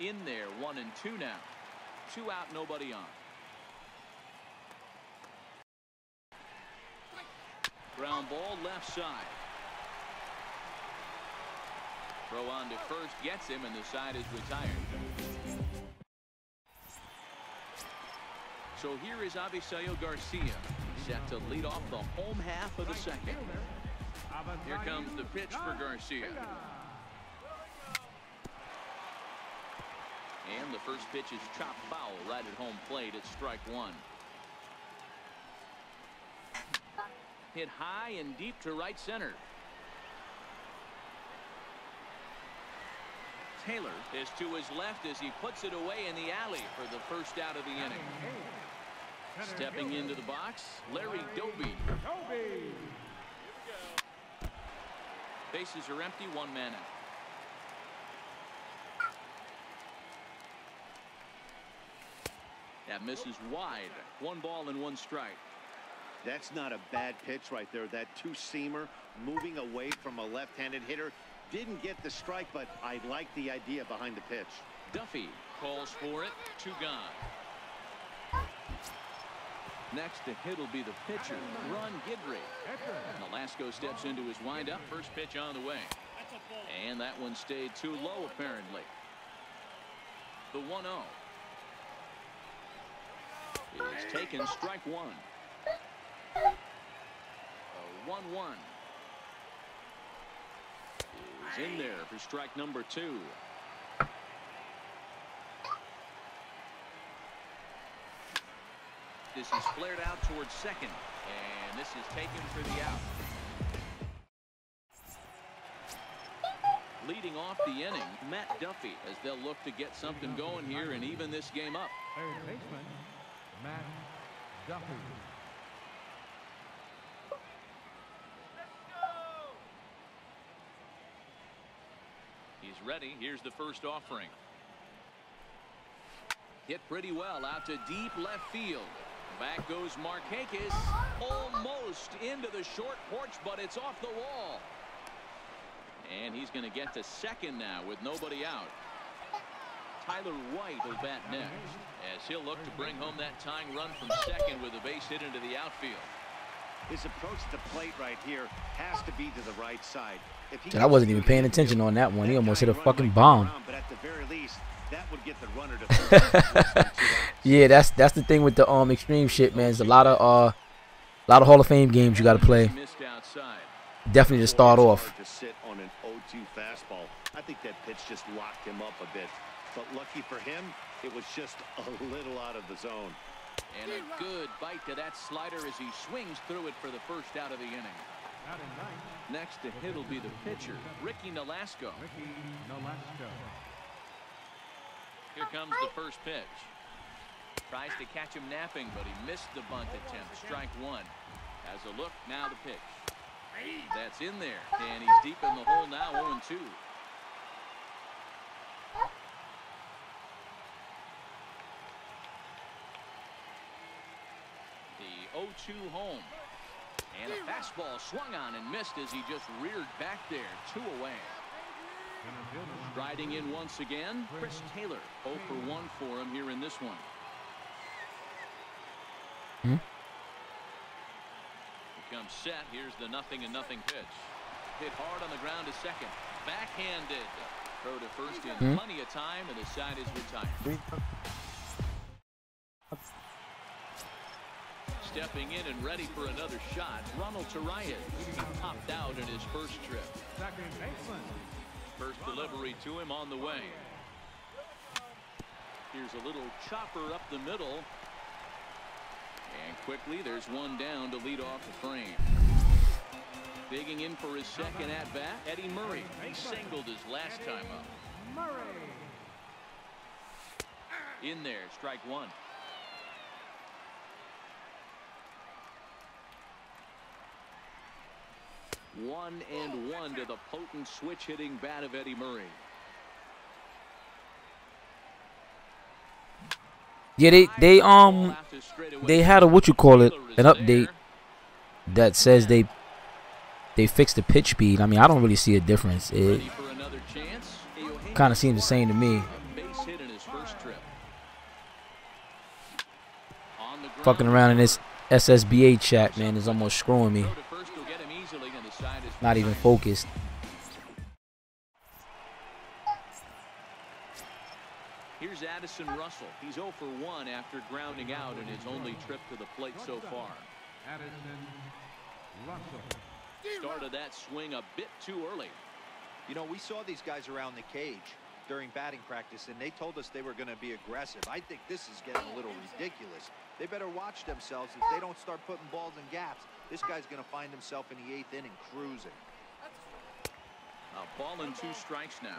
In there, 1 and 2 now. 2 out, nobody on. Ground ball left side. Throw on to first gets him, and the side is retired. So here is Avisail Garcia, set to lead off the home half of the second. Here comes the pitch for Garcia. And the first pitch is chopped foul right at home plate. It's strike 1. Hit high and deep to right center. Taylor is to his left as he puts it away in the alley for the first out of the inning. Stepping into the box, Larry Doby. Bases are empty, 1 man out. That misses wide. 1 ball and 1 strike. That's not a bad pitch right there. That 2-seamer moving away from a left-handed hitter. Didn't get the strike, but I like the idea behind the pitch. Duffy calls for it. 2 gone. Next to hit will be the pitcher, Ron Guidry. Nolasco steps into his windup. First pitch on the way. And that one stayed too low, apparently. The 1-0. Is taken, strike 1. A 1-1 is in there for strike number 2. This is flared out towards second, and this is taken for the out. Leading off the inning, Matt Duffy, as they'll look to get something going here and even this game up. Third baseman, Matt Duffy. He's ready. Here's the first offering. Hit pretty well out to deep left field. Back goes Markakis. Almost into the short porch, but it's off the wall. And he's going to get to second now with nobody out. Tyler White will bat next, as he'll look to bring home that tying run from second with a base hit into the outfield. His approach to the plate right here has to be to the right side. I wasn't even paying attention on that one. He almost hit a fucking bomb. But at the very least, that would get the runner to third. Yeah, that's the thing with the extreme shit, man. There's a lot of Hall of Fame games you got to play. Definitely to start off. To sit on an 0-2 fastball. I think that pitch just locked him up a bit. But lucky for him, it was just a little out of the zone. And a good bite to that slider as he swings through it for the first out of the inning. Next to hit will be the pitcher, Ricky Nolasco. Here comes the first pitch. Tries to catch him napping, but he missed the bunt attempt. Strike 1. Has a look, now the pitch. That's in there, and he's deep in the hole now, 0-2. 0-2 home. And a fastball swung on and missed as he just reared back there. 2 away. Striding in once again, Chris Taylor. 0 for 1 for him here in this one. Becomes set. Here's the 0-0 pitch. Hit hard on the ground to second. Backhanded. Throw to first in plenty of time, and the side is retired. Stepping in and ready for another shot, Ronald Tarayan. He popped out in his first trip. First delivery to him on the way. Here's a little chopper up the middle. And quickly, there's one down to lead off the frame. Digging in for his second at-bat, Eddie Murray. He singled his last time up. In there, strike 1. 1-1 to the potent switch-hitting bat of Eddie Murray. Yeah, they had a an update that says they fixed the pitch speed. I mean, I don't really see a difference. It kind of seems the same to me. Fucking around in this SSBA chat, man, is almost screwing me. Not even focused. Here's Addison Russell. He's 0 for 1 after grounding out in his only trip to the plate so far. Addison Russell. Started that swing a bit too early. You know, we saw these guys around the cage during batting practice, and they told us they were going to be aggressive. I think this is getting a little ridiculous. They better watch themselves. If they don't start putting balls in gaps, this guy's going to find himself in the 8th inning cruising. A ball and 2 strikes now.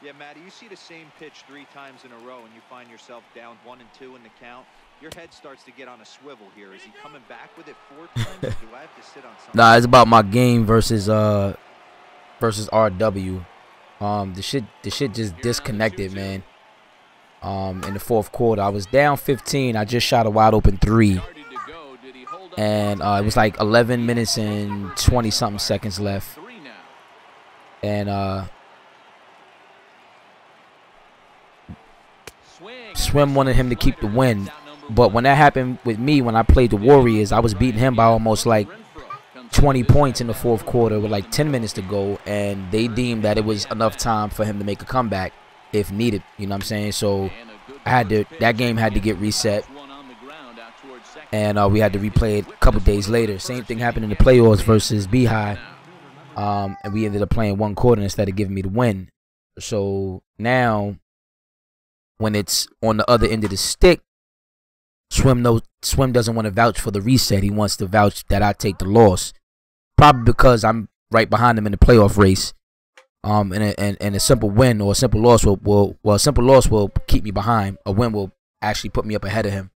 Yeah, Matty, you see the same pitch 3 times in a row and you find yourself down 1 and 2 in the count. Your head starts to get on a swivel here. Is he coming back with it 4 times? Or do I have to sit on something? Nah, it's about my game versus RW. The shit just disconnected, man. In the 4th quarter, I was down 15. I just shot a wide open 3, and it was like 11 minutes and 20-something seconds left. And Swim wanted him to keep the win, but when that happened with me, when I played the Warriors, I was beating him by almost like 20 points in the 4th quarter with like 10 minutes to go, and they deemed that it was enough time for him to make a comeback if needed. You know what I'm saying? So that game had to get reset, and we had to replay it a couple days later. Same thing happened in the playoffs versus Beehive, and we ended up playing 1 quarter instead of giving me the win. So now, when it's on the other end of the stick, Swim doesn't want to vouch for the reset. He wants to vouch that I take the loss, probably because I'm right behind him in the playoff race. And a simple win or a simple loss a simple loss will keep me behind. A win will actually put me up ahead of him.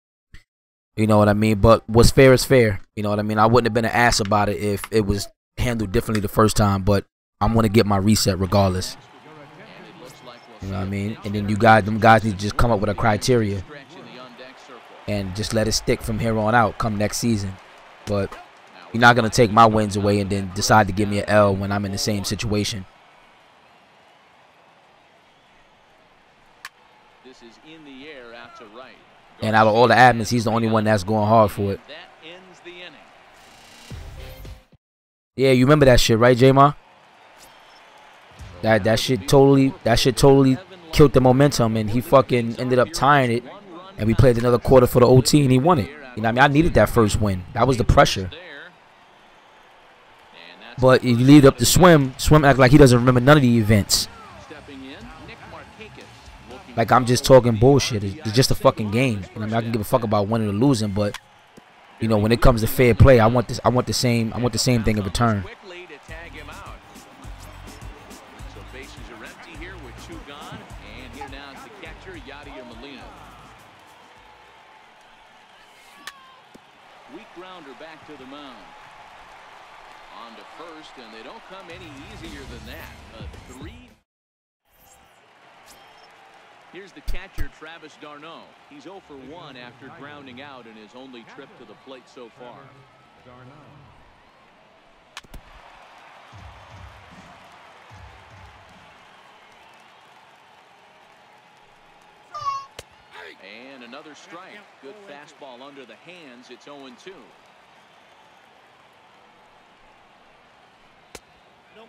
You know what I mean? But what's fair is fair. You know what I mean? I wouldn't have been an ass about it if it was handled differently the first time. But I'm gonna get my reset regardless. You know what I mean? And then them guys need to just come up with a criteria and just let it stick from here on out come next season. But you're not going to take my wins away and then decide to give me an L when I'm in the same situation. This is in the air out to right. And out of all the admins, he's the only one that's going hard for it. That ends the inning. Yeah, you remember that shit, right, J-Ma? That shit totally killed the momentum, and he fucking ended up tying it, and we played another quarter for the OT, and he won it. You know what I mean? I needed that first win. That was the pressure. But you lead up to Swim act like he doesn't remember none of the events. Like I'm just talking bullshit. It's just a fucking game. You know what I mean? I can give a fuck about winning or losing, but you know, when it comes to fair play, I want the same thing in return. Back to the mound. On to first, and they don't come any easier than that. A 3. Here's the catcher, Travis d'Arnaud. He's 0 for 1 after grounding out in his only trip to the plate so far. And another strike. Good fastball under the hands. It's 0-2.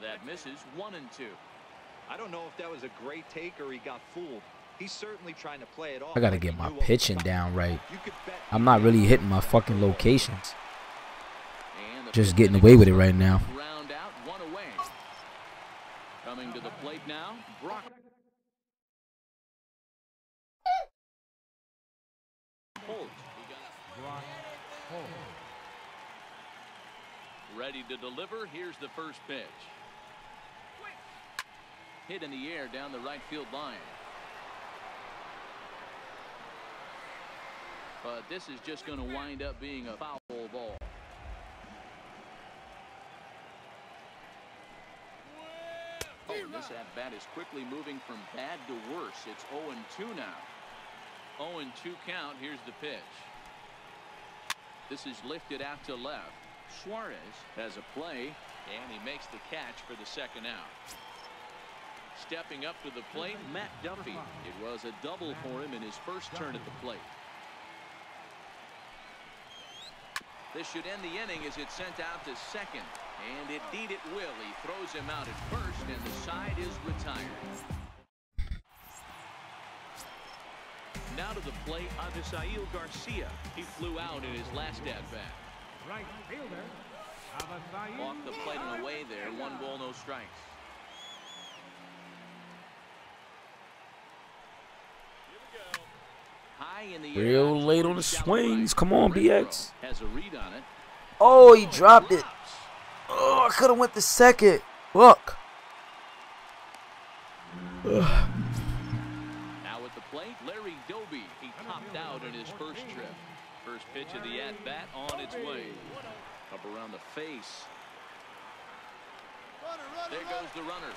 That misses. 1-2. I don't know if that was a great take or he got fooled. He's certainly trying to play it off. I gotta get my pitching down right. I'm not really hitting my fucking locations. Just getting away with it right now. Round out, 1 away. Coming to the plate now, Brock. Holt. Ready to deliver. Here's the first pitch. Hit in the air down the right field line. But this is just going to wind up being a foul ball. Oh, this at-bat is quickly moving from bad to worse. It's 0-2 now. 0-2 count. Here's the pitch. This is lifted out to left. Suarez has a play, and he makes the catch for the second out. Stepping up to the plate, Matt Duffy. It was a double for him in his first turn at the plate. This should end the inning as it's sent out to second. And indeed it will. He throws him out at first, and the side is retired. Now to the plate, Avisail Garcia. He flew out in his last at-bat. Right fielder, Avisail. Off the plate and away there. 1 ball, no strikes. High in the Real air, late on the swings. Come on, BX. Has a read on it. Oh, he dropped it. Oh, I could have went to second. Look. Now at the plate, Larry Doby. He topped out in his first trip. First pitch of the at-bat on its way. Up around the face. There goes the runner.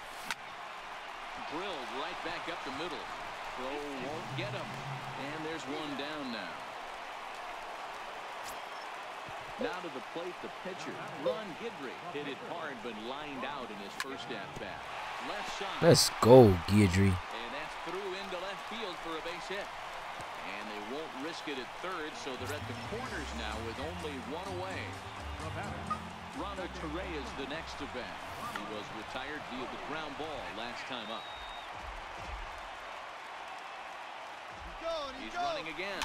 Drilled right back up the middle. Throw won't get him. And there's one down now. Now to the plate, the pitcher, Ron Guidry. Hit it hard, but lined out in his first at-bat. Left side. Let's go, Guidry. And that's through into left field for a base hit. And they won't risk it at third, so they're at the corners now with only 1 away. Ronald Torre is the next to bat. He was retired via the ground ball last time up. He's running again.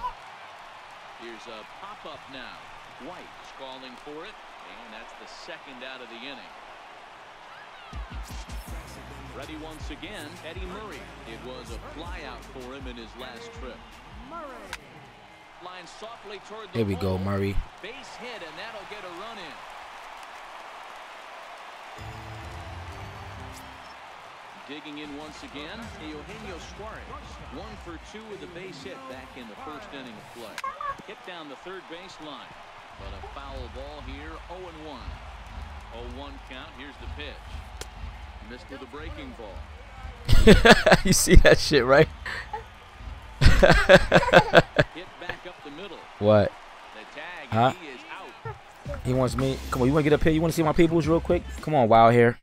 Here's a pop-up now. White calling for it, and that's the second out of the inning. Ready once again, Eddie Murray. It was a flyout for him in his last trip. Line softly toward the Here we go, hole. Murray. Base hit, and that'll get a run in. Digging in once again, Eugenio Suarez. 1 for 2 with a base hit back in the first inning of play. Hit down the third base line. But a foul ball here, 0-1. 0-1 count, here's the pitch. Missed with a breaking ball. You see that shit, right? Hit back up the middle. What? The tag, Huh? he is out. He wants me. Come on, you want to get up here? You want to see my peoples real quick? Come on, wild hair.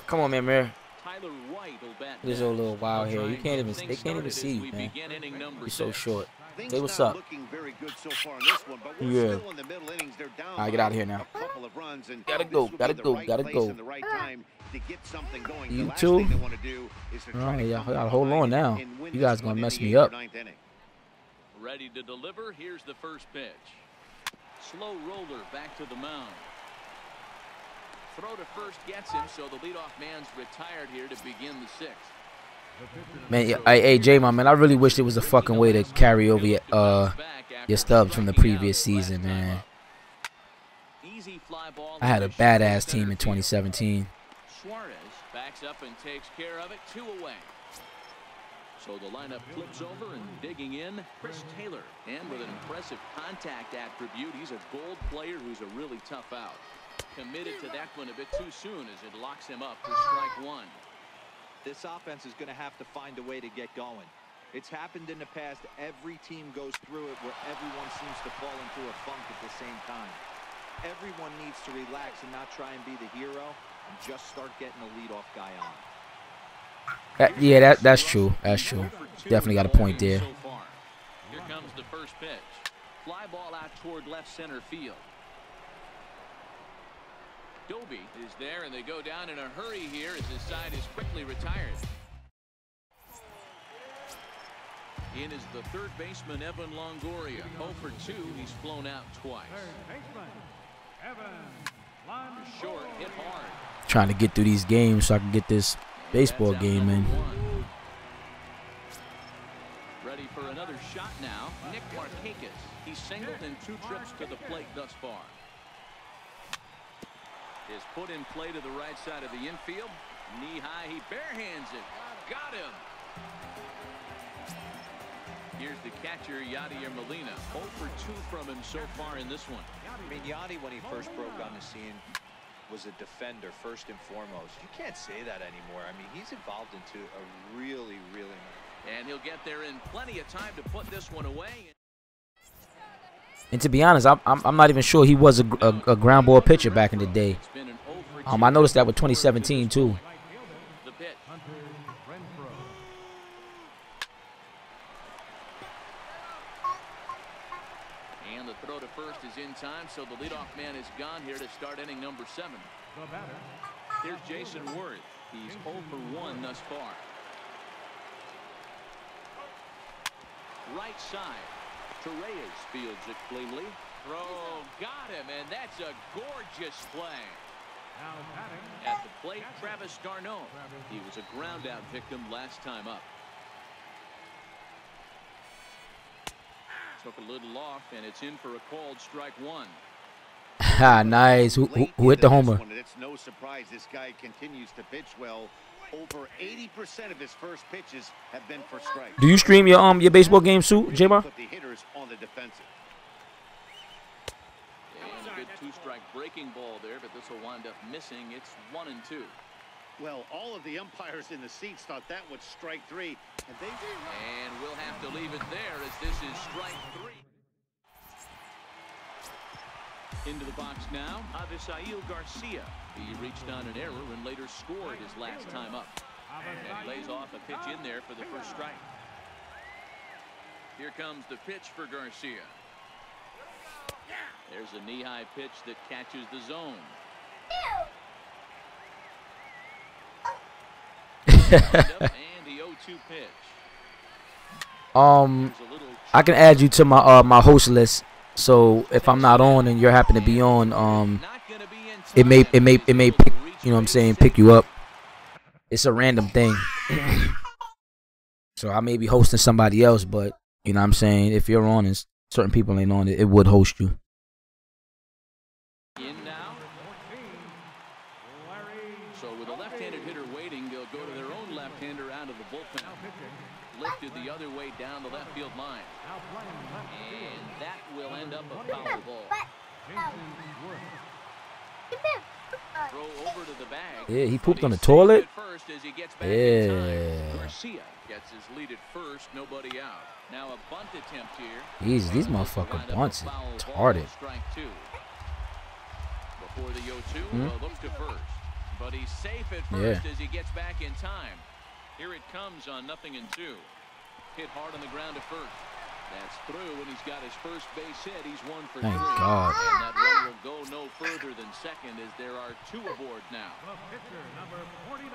Come on, man, man. Tyler White will bat This next. old little wild hair. You can't even. Things They can't even started see as you, we man. begin inning number You're so 6. short. Things Hey, what's not up? looking very good so far in this one, but we're Yeah. still in the middle innings. They're down. All right, get out of here now. A couple of runs, and Gotta this go, would be gotta the go, right gotta place go. and the right time to get something going. You The last too? thing they want to do is to try Oh, to yeah, come y'all hold on behind now. and win You this guys one gonna in mess the me 8th or up. 9th inning. Ready to deliver. Here's the first pitch. Slow roller back to the mound. Throw to first gets him, so the leadoff man's retired here to begin the 6th. Man, yeah, hey, J-Man, man, I really wish there was a fucking way to carry over your stubs from the previous season, man. Easy fly ball. I had a badass team in 2017. Suarez backs up and takes care of it. 2 away. So the lineup flips over and digging in, Chris Taylor. And with an impressive contact attribute, he's a gold player who's a really tough out. Committed to that one a bit too soon as it locks him up for strike 1. This offense is going to have to find a way to get going. It's happened in the past. Every team goes through it where everyone seems to fall into a funk at the same time. Everyone needs to relax and not try and be the hero and just start getting the leadoff guy on. Yeah, that's true. That's true. Definitely got a point there. Here comes the first pitch. Fly ball out toward left center field. Doby is there, and they go down in a hurry here as his side is quickly retired. In is the third baseman, Evan Longoria. 0 for 2. He's flown out twice. Third baseman, Evan Longoria. Short, hit hard. Trying to get through these games so I can get this baseball game in. Ready for another shot now. Nick Markakis. He's singled in 2 trips to the plate thus far. Is put in play to the right side of the infield. Knee high, he barehands it. Got him. Here's the catcher, Yadier Molina. 0 for 2 from him so far in this one. I mean, Yadi, when he first broke on the scene, was a defender first and foremost. You can't say that anymore. I mean, he's evolved into a really, really nice. And he'll get there in plenty of time to put this one away. And to be honest, I'm not even sure he was a ground ball pitcher back in the day. I noticed that with 2017 too. The pitch. And the throw to first is in time, so the leadoff man is gone here to start inning number 7. Here's Jason Worth. He's 0 for 1 thus far. Right side. Torreyes fields it cleanly. Throw, got him, and that's a gorgeous play. At the plate, Travis d'Arnaud. He was a ground out victim last time up. Took a little off, and it's in for a called strike 1. Ah, nice. Who hit the homer? It's no surprise this guy continues to pitch well. Over 80% of his first pitches have been for strikes. Do you stream your baseball games too, J-Bar? Put the hitters on the defensive. And a good 2-strike breaking ball there, but this will wind up missing. It's 1 and 2. Well, all of the umpires in the seats thought that was strike 3, and we'll have to leave it there as this is strike 3. Into the box now, Avisail Garcia. He reached on an error and later scored his last time up. And lays off a pitch in there for the first strike. Here comes the pitch for Garcia. There's a knee-high pitch that catches the zone. And the 0-2 pitch. I can add you to my host list. So if I'm not on and you happen to be on, it may pick, you know what I'm saying, pick you up. It's a random thing. So I may be hosting somebody else, but you know what I'm saying, if you're on and certain people ain't on it, it would host you. In now. So with a left-handed hitter waiting, they'll go to their own left-hander out of the bullpen. Lifted the other way down the left field line. And that will end up a foul ball. Throw over to the bag. Yeah, he pooped on the toilet. First as he gets back in time. Garcia gets his lead at first, nobody out. Now a bunt attempt here. These motherfucking bunts are retarded. Strike 2. Before the 0-2, look to first. But he's safe at first as he gets back in time. Here it comes on 0-2. Hit hard on the ground to first. That's through, and he's got his first base hit. He's 1 for 3. Thank God. And that run will go no further than second as there are 2 aboard now. The pitcher, number 49,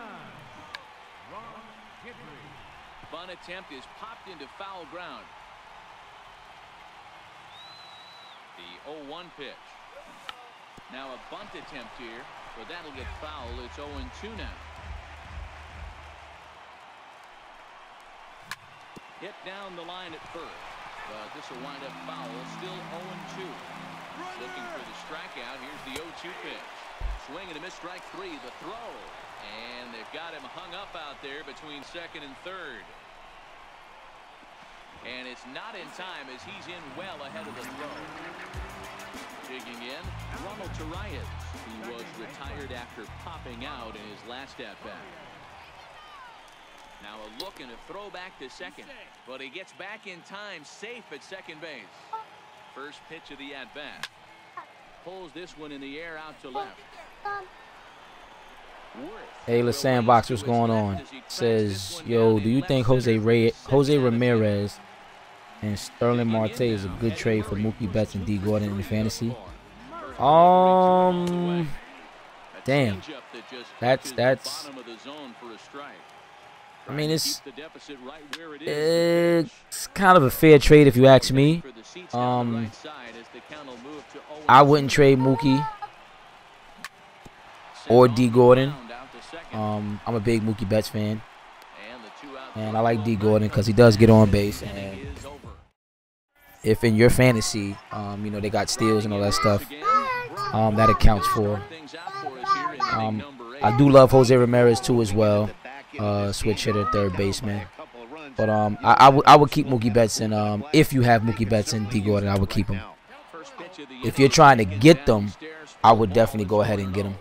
Ron Guidry. Bunt attempt is popped into foul ground. The 0-1 pitch. Now a bunt attempt here, but that'll get foul. It's 0-2 now. Hit down the line at first, but this will wind up foul. Still 0-2. Looking for the strikeout. Here's the 0-2 pitch. Swing and a miss, strike 3. The throw, and they've got him hung up out there between second and third. And it's not in time as he's in well ahead of the throw. Digging in, Ronald Torreyes, who was retired after popping out in his last at-bat. Looking to throw back to second, but he gets back in time, safe at second base. First pitch of the at-bat. Pulls this one in the air out to left. Hey, let's sandbox. What's going on? Says, yo, do you think Jose Ramirez and Sterling Marte is a good trade for Mookie Betts and D Gordon in the fantasy? Damn. That's. I mean, it's kind of a fair trade if you ask me. I wouldn't trade Mookie or D Gordon. I'm a big Mookie Betts fan, and I like D Gordon because he does get on base. And if in your fantasy, you know, they got steals and all that stuff, that accounts for. I do love Jose Ramirez too as well. Switch hitter, third baseman. But I would keep Mookie Betts, and if you have Mookie Betts and D Gordon, I would keep him. If you're trying to get them, I would definitely go ahead and get them.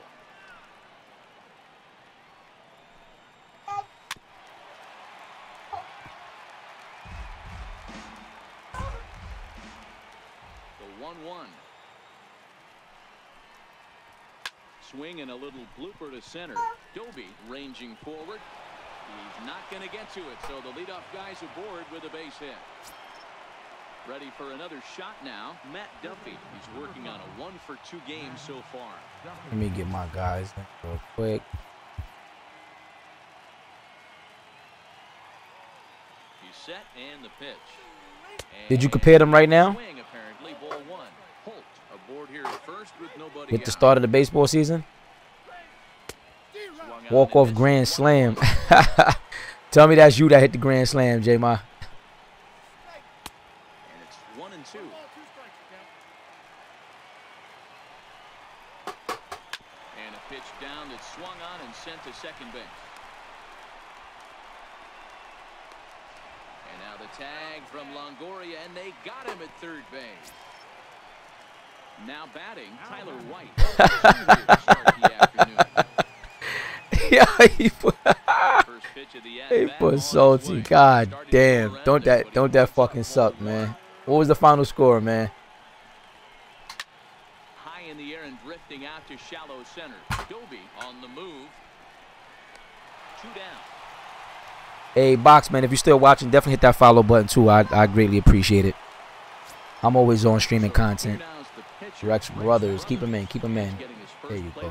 The 1-1. Swing and a little blooper to center. Doby ranging forward. He's not going to get to it, so the leadoff guy's aboard with a base hit. Ready for another shot now, Matt Duffy. He's working on a 1-for-2 game so far. Let me get my guys real quick. He's set and the pitch. And did you compare them right now? Swing, apparently, ball one. Holt aboard here at first with nobody With the out. start of the baseball season? Walk-off grand slam. Tell me that's you that hit the grand slam, J-Ma. And it's 1-2. And a pitch down that swung on and sent to second base. And now the tag from Longoria, and they got him at third base. Now batting, Tyler White. Start the afternoon. Yeah, he put salty. God damn. Don't that fucking suck, man. What was the final score, man? High in the air and drifting out to shallow center. Doby on the move. 2 down. Hey, Box, man, if you're still watching, definitely hit that follow button, too. I greatly appreciate it. I'm always on streaming content. Rex Brothers. Keep him in. Keep him in. There you go.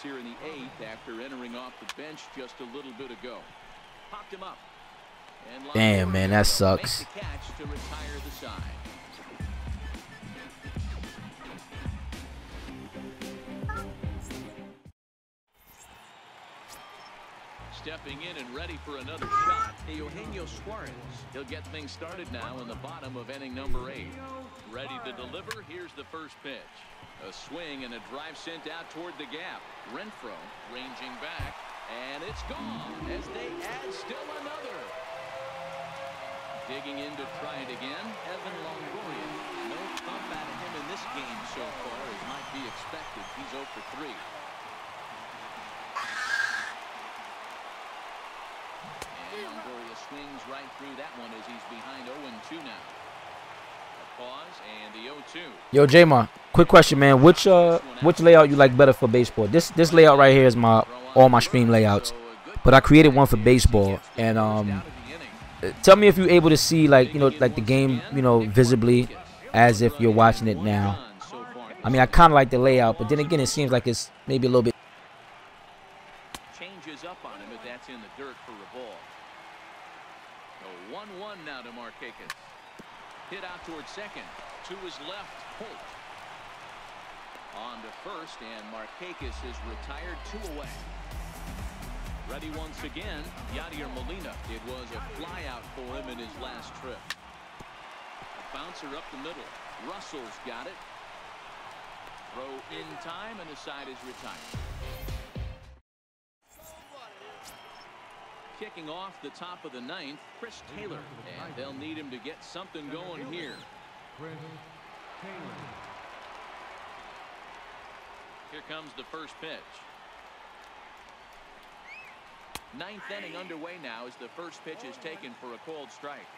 Here in the 8th after entering off the bench just a little bit ago. Popped him up. Damn, man, that sucks. Catch to retire the side. Stepping in and ready for another shot, Eugenio Suarez. He'll get things started now in the bottom of inning number 8. Ready to deliver. Here's the first pitch. A swing and a drive sent out toward the gap. Renfroe ranging back, and it's gone as they add still another. Digging in to try it again, Evan Longoria. No thump out of him in this game so far, as might be expected. He's 0 for 3. And Longoria swings right through that one as he's behind 0-2 now. Pause and the 0-2. Yo, J-Ma, quick question, man. Which layout you like better for baseball? This layout right here is all my stream layouts, but I created one for baseball. And tell me if you're able to see, like, you know, like the game, you know, visibly as if you're watching it now. I mean, I kind of like the layout, but then again, it seems like it's maybe a little bit. Changes up on him if that's in the dirt for a ball. So 1-1 now to Markakis. Hit out towards second. To his left, Holt. On to first, and Markakis is retired 2 away. Ready once again, Yadier Molina. It was a flyout for him in his last trip. A bouncer up the middle. Russell's got it. Throw in time, and the side is retired. Kicking off the top of the 9th, Chris Taylor, and they'll need him to get something going here. Here comes the first pitch. Ninth inning underway now as the first pitch is taken for a called strike.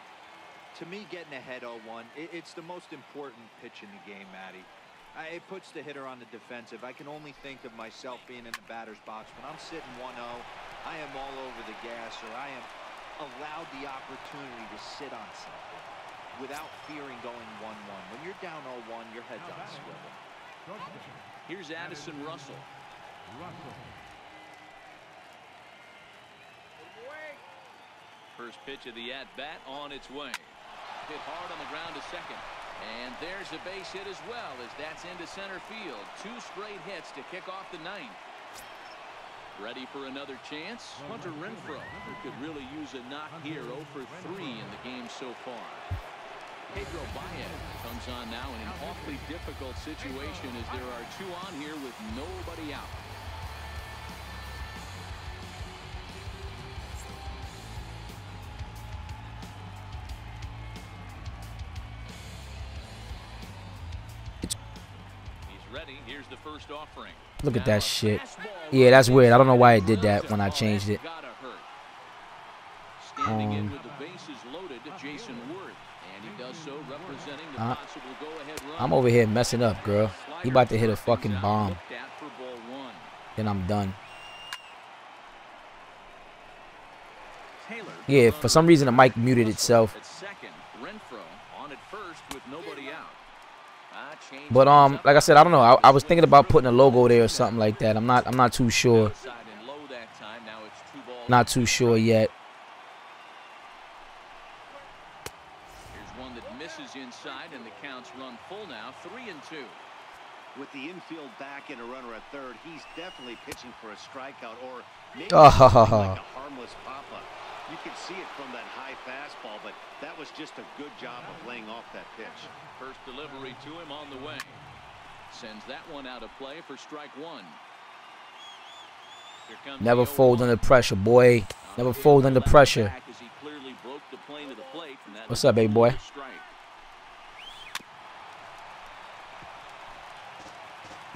To me, getting ahead 0-1, it's the most important pitch in the game, Matty. It puts the hitter on the defensive. I can only think of myself being in the batter's box. When I'm sitting 1-0, I am all over the gas, or I am allowed the opportunity to sit on something without fearing going 1-1. When you're down 0-1, your head's on a swivel. Here's Addison Russell. First pitch of the at-bat on its way. Hit hard on the ground to second. And there's a base hit as well as that's into center field. 2 straight hits to kick off the ninth. Ready for another chance? Hunter Renfroe, who could really use a knock here. 0 for 3 in the game so far. Pedro Baez comes on now in an awfully difficult situation as there are 2 on here with nobody out. Ready. Here's the first offering. Look at that shit. Yeah, that's weird. I don't know why it did that when I changed it. Standing in with the bases loaded, Jason Worth, and he does so representing the possible go-ahead run. I'm over here messing up, girl. He about to hit a fucking bomb. Then I'm done. Yeah, for some reason the mic muted itself. But like I said, I don't know. I was thinking about putting a logo there or something like that. I'm not too sure. Not too sure yet. Here's one that misses inside, and the counts run full now. 3-2. With the infield back and a runner at third, he's definitely pitching for a strikeout or maybe like a harmless pop-up. You can see it from that high fastball, but that was just a good job of laying off that pitch. First delivery to him on the way. Sends that one out of play for strike 1. Never fold under pressure, boy. Never fold under pressure. What's up, big boy?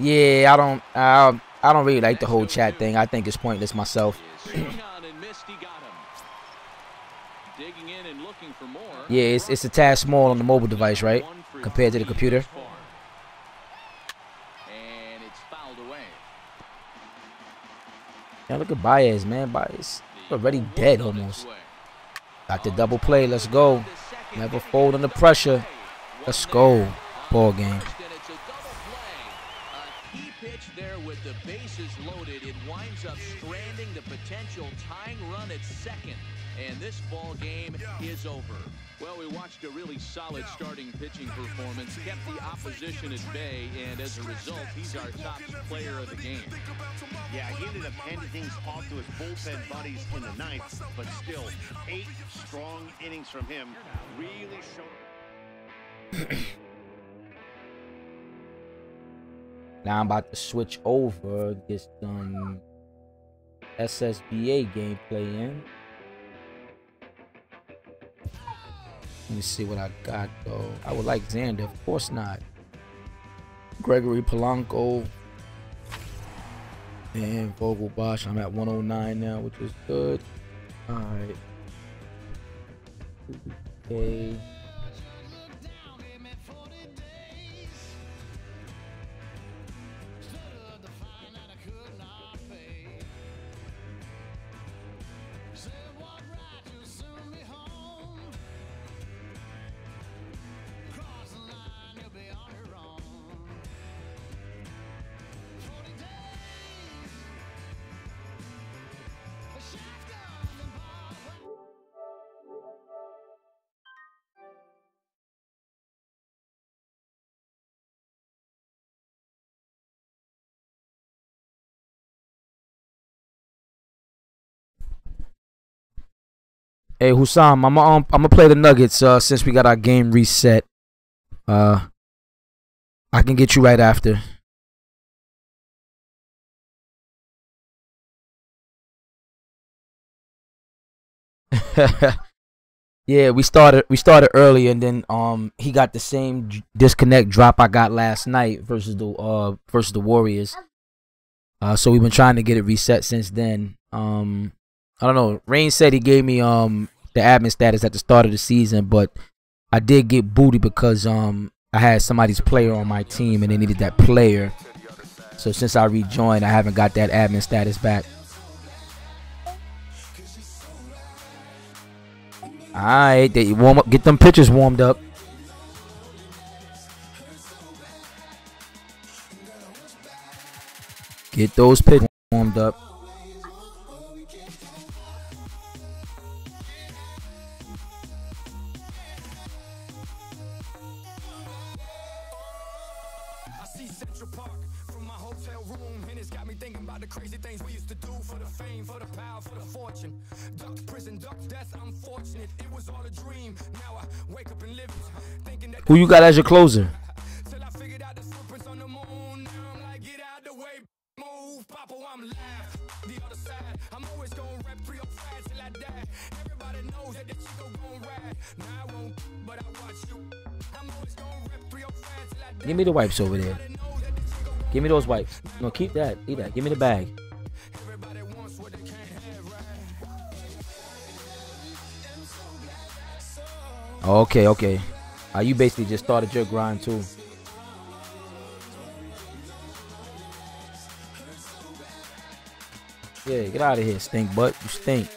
Yeah, I don't really like the whole chat thing. I think it's pointless myself. Yeah, it's a tad small on the mobile device, right? Compared to the computer. And it's fouled away. Yeah, look at Baez, man. Baez already dead almost. Got the double play. Let's go. Never fold under pressure. Let's go. Ball game. With the bases loaded, it winds up stranding the potential tying run at second, and this ball game is over. Well, we watched a really solid starting pitching performance, kept the opposition at bay, and as a result, he's our top player of the game. Yeah, he ended up handing things off to his bullpen buddies in the ninth, but still 8 strong innings from him really showed. Now I'm about to switch over, get some SSBA gameplay in. Let me see what I got though. I would like Xander, of course not. Gregory Polanco and Vogelbosch. I'm at 109 now, which is good. All right. Okay. Hey Hussam, I'm gonna play the Nuggets since we got our game reset. I can get you right after. Yeah, we started early, and then he got the same disconnect drop I got last night versus the Warriors. So we've been trying to get it reset since then. I don't know. Rain said he gave me the admin status at the start of the season, but I did get booted because I had somebody's player on my team and they needed that player. So since I rejoined, I haven't got that admin status back. Alright, they warm up, get them pitchers warmed up. Get those pitchers warmed up. Who you got as your closer? Give me the wipes over there. Give me those wipes. No, keep that. Eat that. Give me the bag. Okay, okay. You basically just started your grind too. Yeah, get out of here, stink butt. You stink.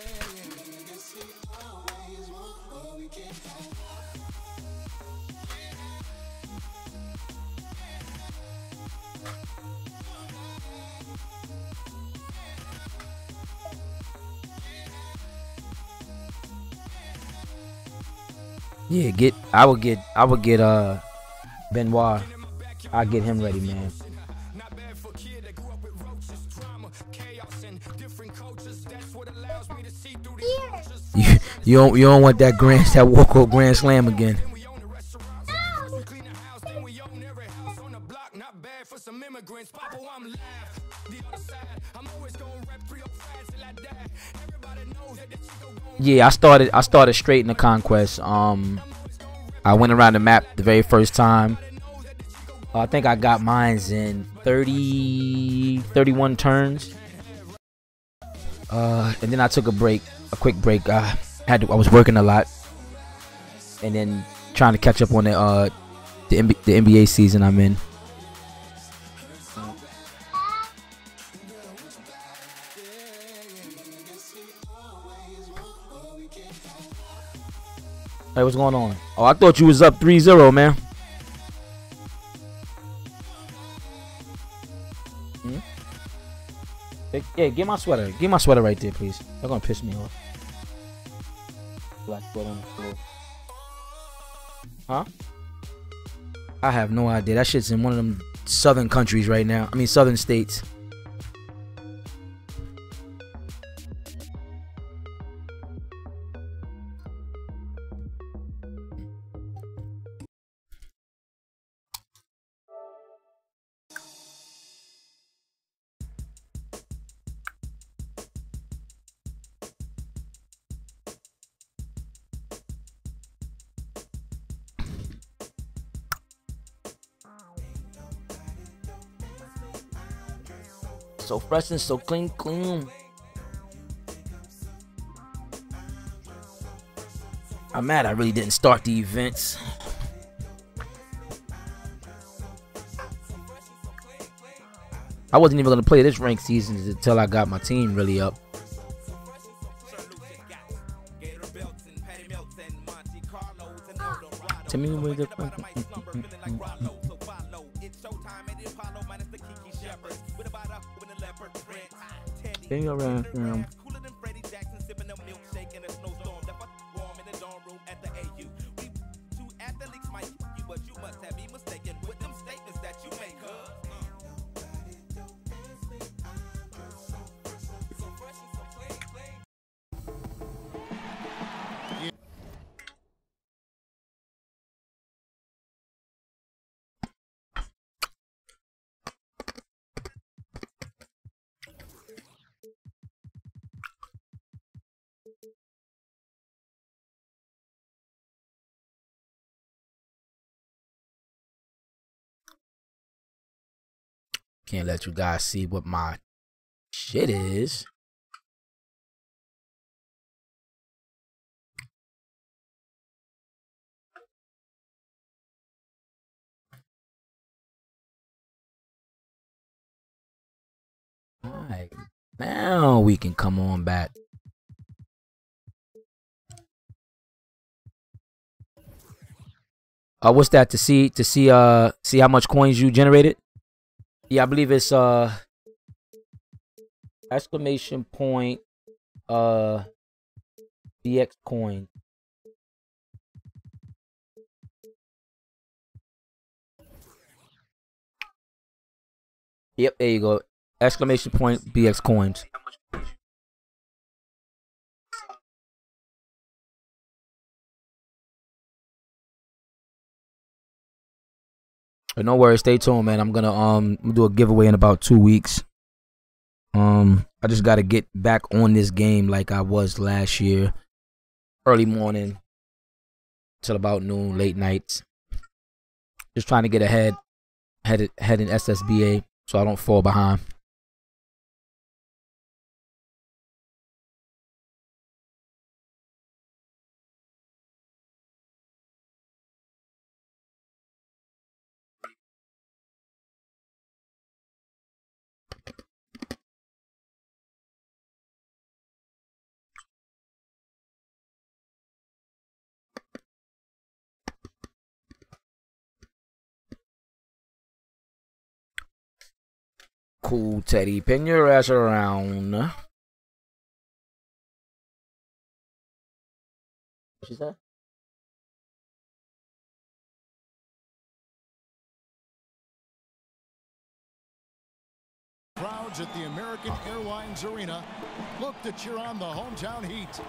Yeah, I would get Benoit. I'll get him ready, man. You don't want that walkout grand slam again. Yeah, I started straight in the conquest. I went around the map the very first time. I think I got mines in 31 turns. And then I took a quick break. I was working a lot, and then trying to catch up on the NBA season I'm in. Hey, what's going on? Oh, I thought you was up 3-0, man. Yeah, get my sweater. Get my sweater right there, please. They're gonna piss me off. Black sweater on the floor. Huh? I have no idea. That shit's in one of them southern countries right now. I mean, southern states. So fresh and so clean. I'm mad I really didn't start the events. I wasn't even gonna play this ranked season until I got my team really up. Tell me where the Hang around. Can't let you guys see what my shit is. Alright. Now we can come on back. What's that to see how much coins you generated? Yeah, I believe it's exclamation point BX coin. Yep, there you go. Exclamation point BX coins. But no worries, stay tuned, man. I'm gonna do a giveaway in about 2 weeks. I just gotta get back on this game like I was last year. Early morning till about noon, late nights. Just trying to get ahead in SSBA so I don't fall behind. Cool, Teddy. Pin your ass around. What she said? Crowds at the American Airlines Arena look to cheer on the hometown Heat.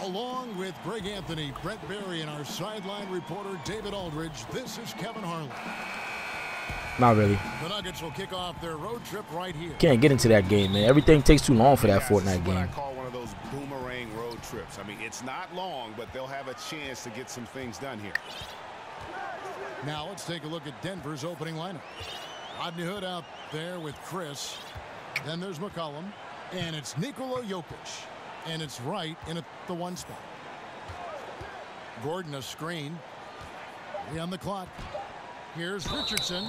Along with Greg Anthony, Brett Berry, and our sideline reporter David Aldridge, this is Kevin Harlan. Not really. The Nuggets will kick off their road trip right here. Can't get into that game, man. Everything takes too long for that Fortnite game. I call one of those boomerang road trips. I mean, it's not long, but they'll have a chance to get some things done here. Now let's take a look at Denver's opening lineup. Rodney Hood out there with Chris. Then there's McCollum. And it's Nikola Jokic. And it's right in at the 1 spot. Gordon a screen. 3 on the clock. Here's Richardson.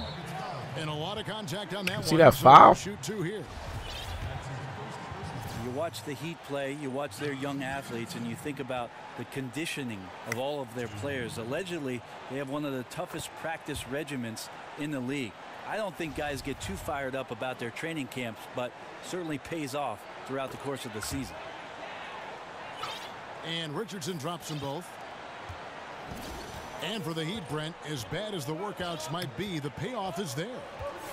And a lot of contact on that one. See that foul? Shoot 2 here. You watch the Heat play, you watch their young athletes, and you think about the conditioning of all of their players. Allegedly, they have one of the toughest practice regimens in the league. I don't think guys get too fired up about their training camps, but certainly pays off throughout the course of the season. And Richardson drops them both. And for the Heat, Brent, as bad as the workouts might be, the payoff is there.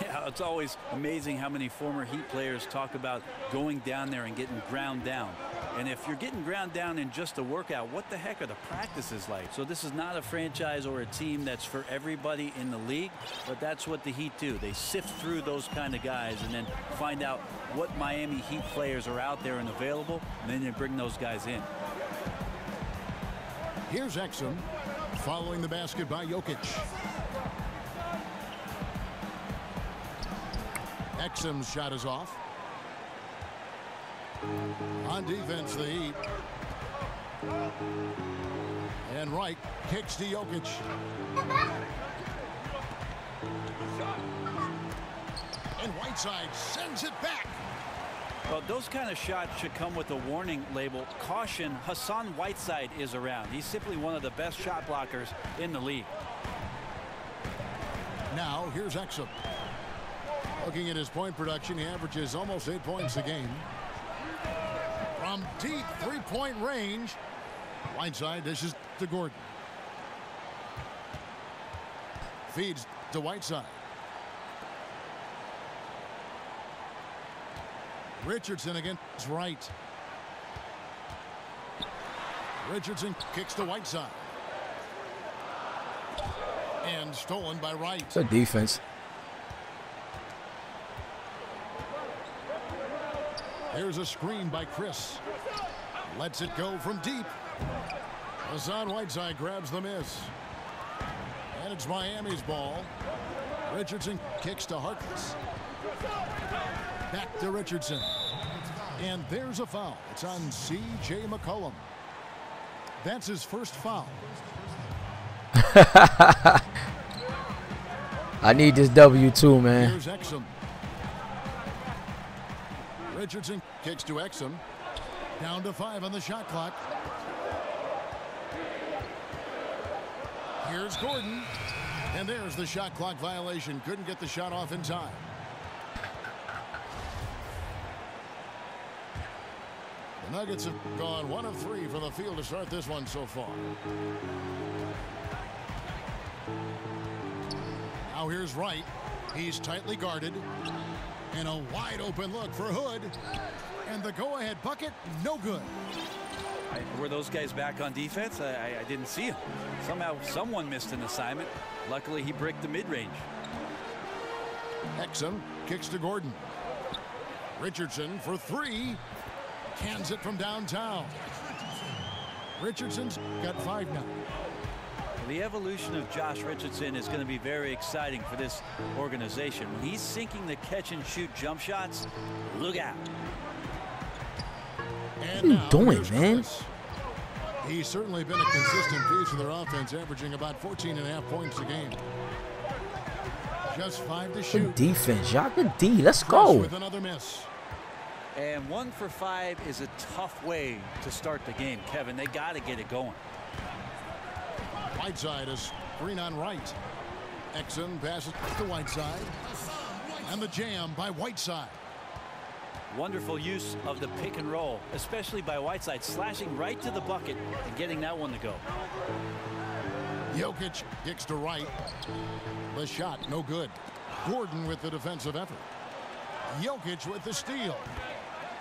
Yeah, it's always amazing how many former Heat players talk about going down there and getting ground down. And if you're getting ground down in just a workout, what the heck are the practices like? So this is not a franchise or a team that's for everybody in the league, but that's what the Heat do. They sift through those kind of guys and then find out what Miami Heat players are out there and available, and then they bring those guys in. Here's Exum following the basket by Jokic. Exum's shot is off. On defense, the Heat. And Wright kicks to Jokic. And Whiteside sends it back. Well, those kind of shots should come with a warning label. Caution, Hassan Whiteside is around. He's simply one of the best shot blockers in the league. Now, here's Exum. Looking at his point production, he averages almost 8 points a game. From deep three-point range, Whiteside dishes to Gordon. Feeds to Whiteside. Richardson against Wright. Richardson kicks to Whiteside. And stolen by Wright. It's a defense. Here's a screen by Chris. Lets it go from deep. Hassan Whiteside grabs the miss. And it's Miami's ball. Richardson kicks to Harkless. Back to Richardson. And there's a foul. It's on C.J. McCollum. That's his first foul. I need this W too, man. Here's Exum. Richardson kicks to Exum. Down to 5 on the shot clock. Here's Gordon. And there's the shot clock violation. Couldn't get the shot off in time. The Nuggets have gone 1 of 3 from the field to start this one so far. Now here's Wright. He's tightly guarded. And a wide open look for Hood. And the go-ahead bucket, no good. Were those guys back on defense? I didn't see him. Somehow someone missed an assignment. Luckily he bricked the mid-range. Exum kicks to Gordon. Richardson for 3. Cans it from downtown. Richardson's got 5 now. The evolution of Josh Richardson is going to be very exciting for this organization. When he's sinking the catch-and-shoot jump shots, look out. What are you doing, man? He's certainly been a consistent piece of their offense, averaging about 14.5 points a game. Just 5 to shoot. Good defense, y'all. Good D. Let's go. With another miss. And 1 for 5 is a tough way to start the game, Kevin. They got to get it going. Whiteside is screen on Wright. Exum passes to Whiteside. And the jam by Whiteside. Wonderful use of the pick and roll, especially by Whiteside, slashing right to the bucket and getting that one to go. Jokic kicks to Wright. The shot, no good. Gordon with the defensive effort. Jokic with the steal.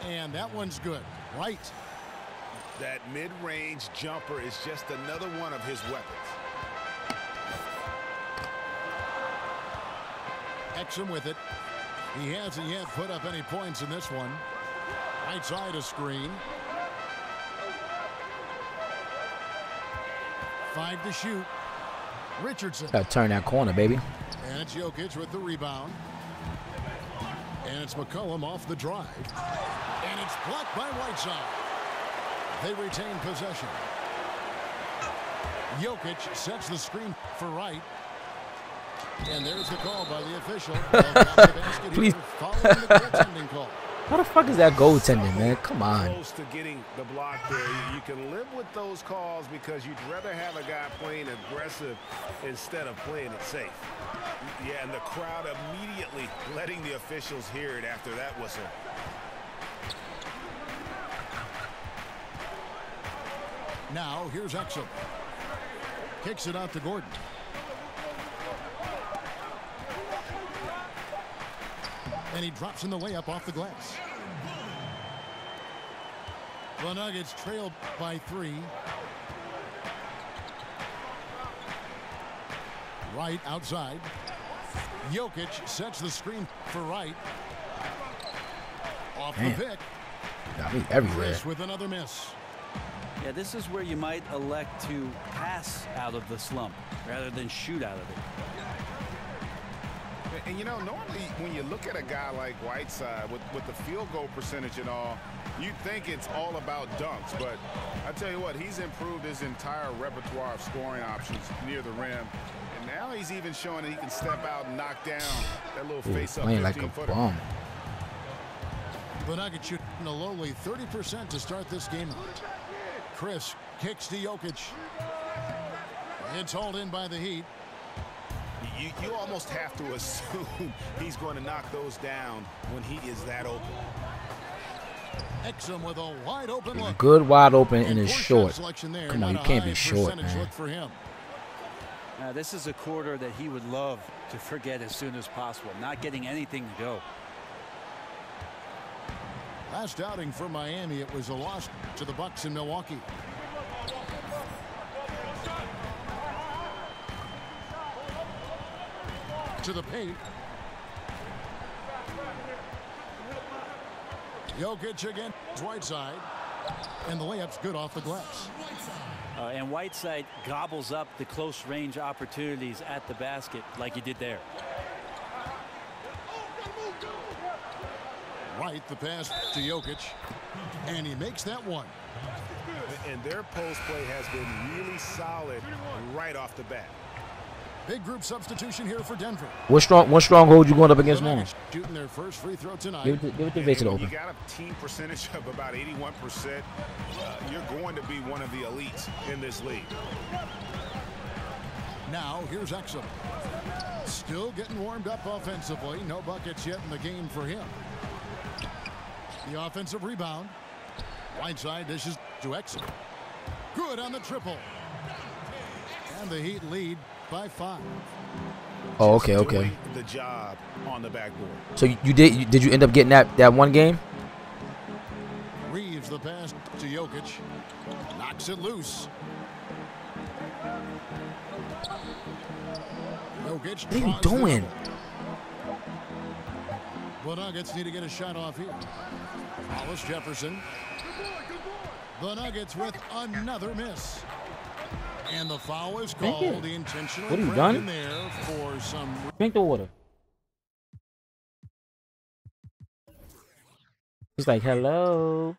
And that one's good. Wright. That mid-range jumper is just another one of his weapons. Exum with it. He hasn't yet put up any points in this one. Right side a screen. 5 to shoot. Richardson. Gotta turn that corner, baby. And it's Jokic with the rebound. And it's McCollum off the drive. And it's blocked by Whiteside. They retain possession. Jokic sets the screen for Wright. And there's the call by the official. Please. How the fuck is that goaltending, man? Come on. Close to getting the block there. You can live with those calls because you'd rather have a guy playing aggressive instead of playing it safe. Yeah, and the crowd immediately letting the officials hear it after that whistle. Now here's Exum. Kicks it out to Gordon. And he drops in the layup off the glass. The Nuggets trailed by 3. Wright outside. Jokic sets the screen for Wright. Off the pick. Got me everywhere. Chris with another miss. Yeah, this is where you might elect to pass out of the slump rather than shoot out of it. And, you know, normally when you look at a guy like Whiteside with the field goal percentage and all, you think it's all about dunks. But I tell you what, he's improved his entire repertoire of scoring options near the rim. And now he's even showing that he can step out and knock down that little face-up 15-footer. Like a bomb. The Nuggets shooting a lowly 30% to start this game out. Chris kicks to Jokic. It's hauled in by the Heat. You almost have to assume he's going to knock those down when he is that open. Exum with a wide open look. Good wide open and it's short. Come on, you can't be short, man. For him. This is a quarter that he would love to forget as soon as possible. Not getting anything to go. Last outing for Miami, it was a loss to the Bucks in Milwaukee. To the paint. Jokic again. Whiteside. And the layup's good off the glass. And Whiteside gobbles up the close range opportunities at the basket like he did there. Right, the pass to Jokic. And he makes that one. And their post play has been really solid right off the bat. Big group substitution here for Denver. What stronghold you going up against now? Shooting their first free throw tonight. Give it the Victor open. You got a team percentage of about 81%. You're going to be one of the elites in this league. Now here's Exum. Still getting warmed up offensively. No buckets yet in the game for him. The offensive rebound. Whiteside dishes to Exum. Good on the triple. And the Heat lead by 5. Oh, okay. The job on the backboard. So did you end up getting that one game? Reeves the pass to Jokic. Knocks it loose. Jokic. What are you doing? The Nuggets need to get a shot off here. Hollis Jefferson. The Nuggets with another miss. And the foul is called. The intentional what are you done? In there for some. Drink the water. He's like, hello.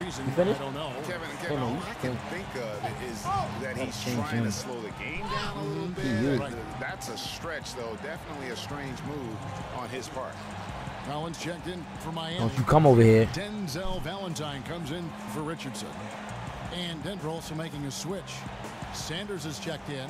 You finished? I don't know. Kevin, all I can think of is that he's trying to slow the game down a little bit. That's a stretch, though. Definitely a strange move on his part. Collins checked in for Miami. Don't you come over here. Denzel Valentine comes in for Richardson. And Denver also making a switch. Sanders is checked in.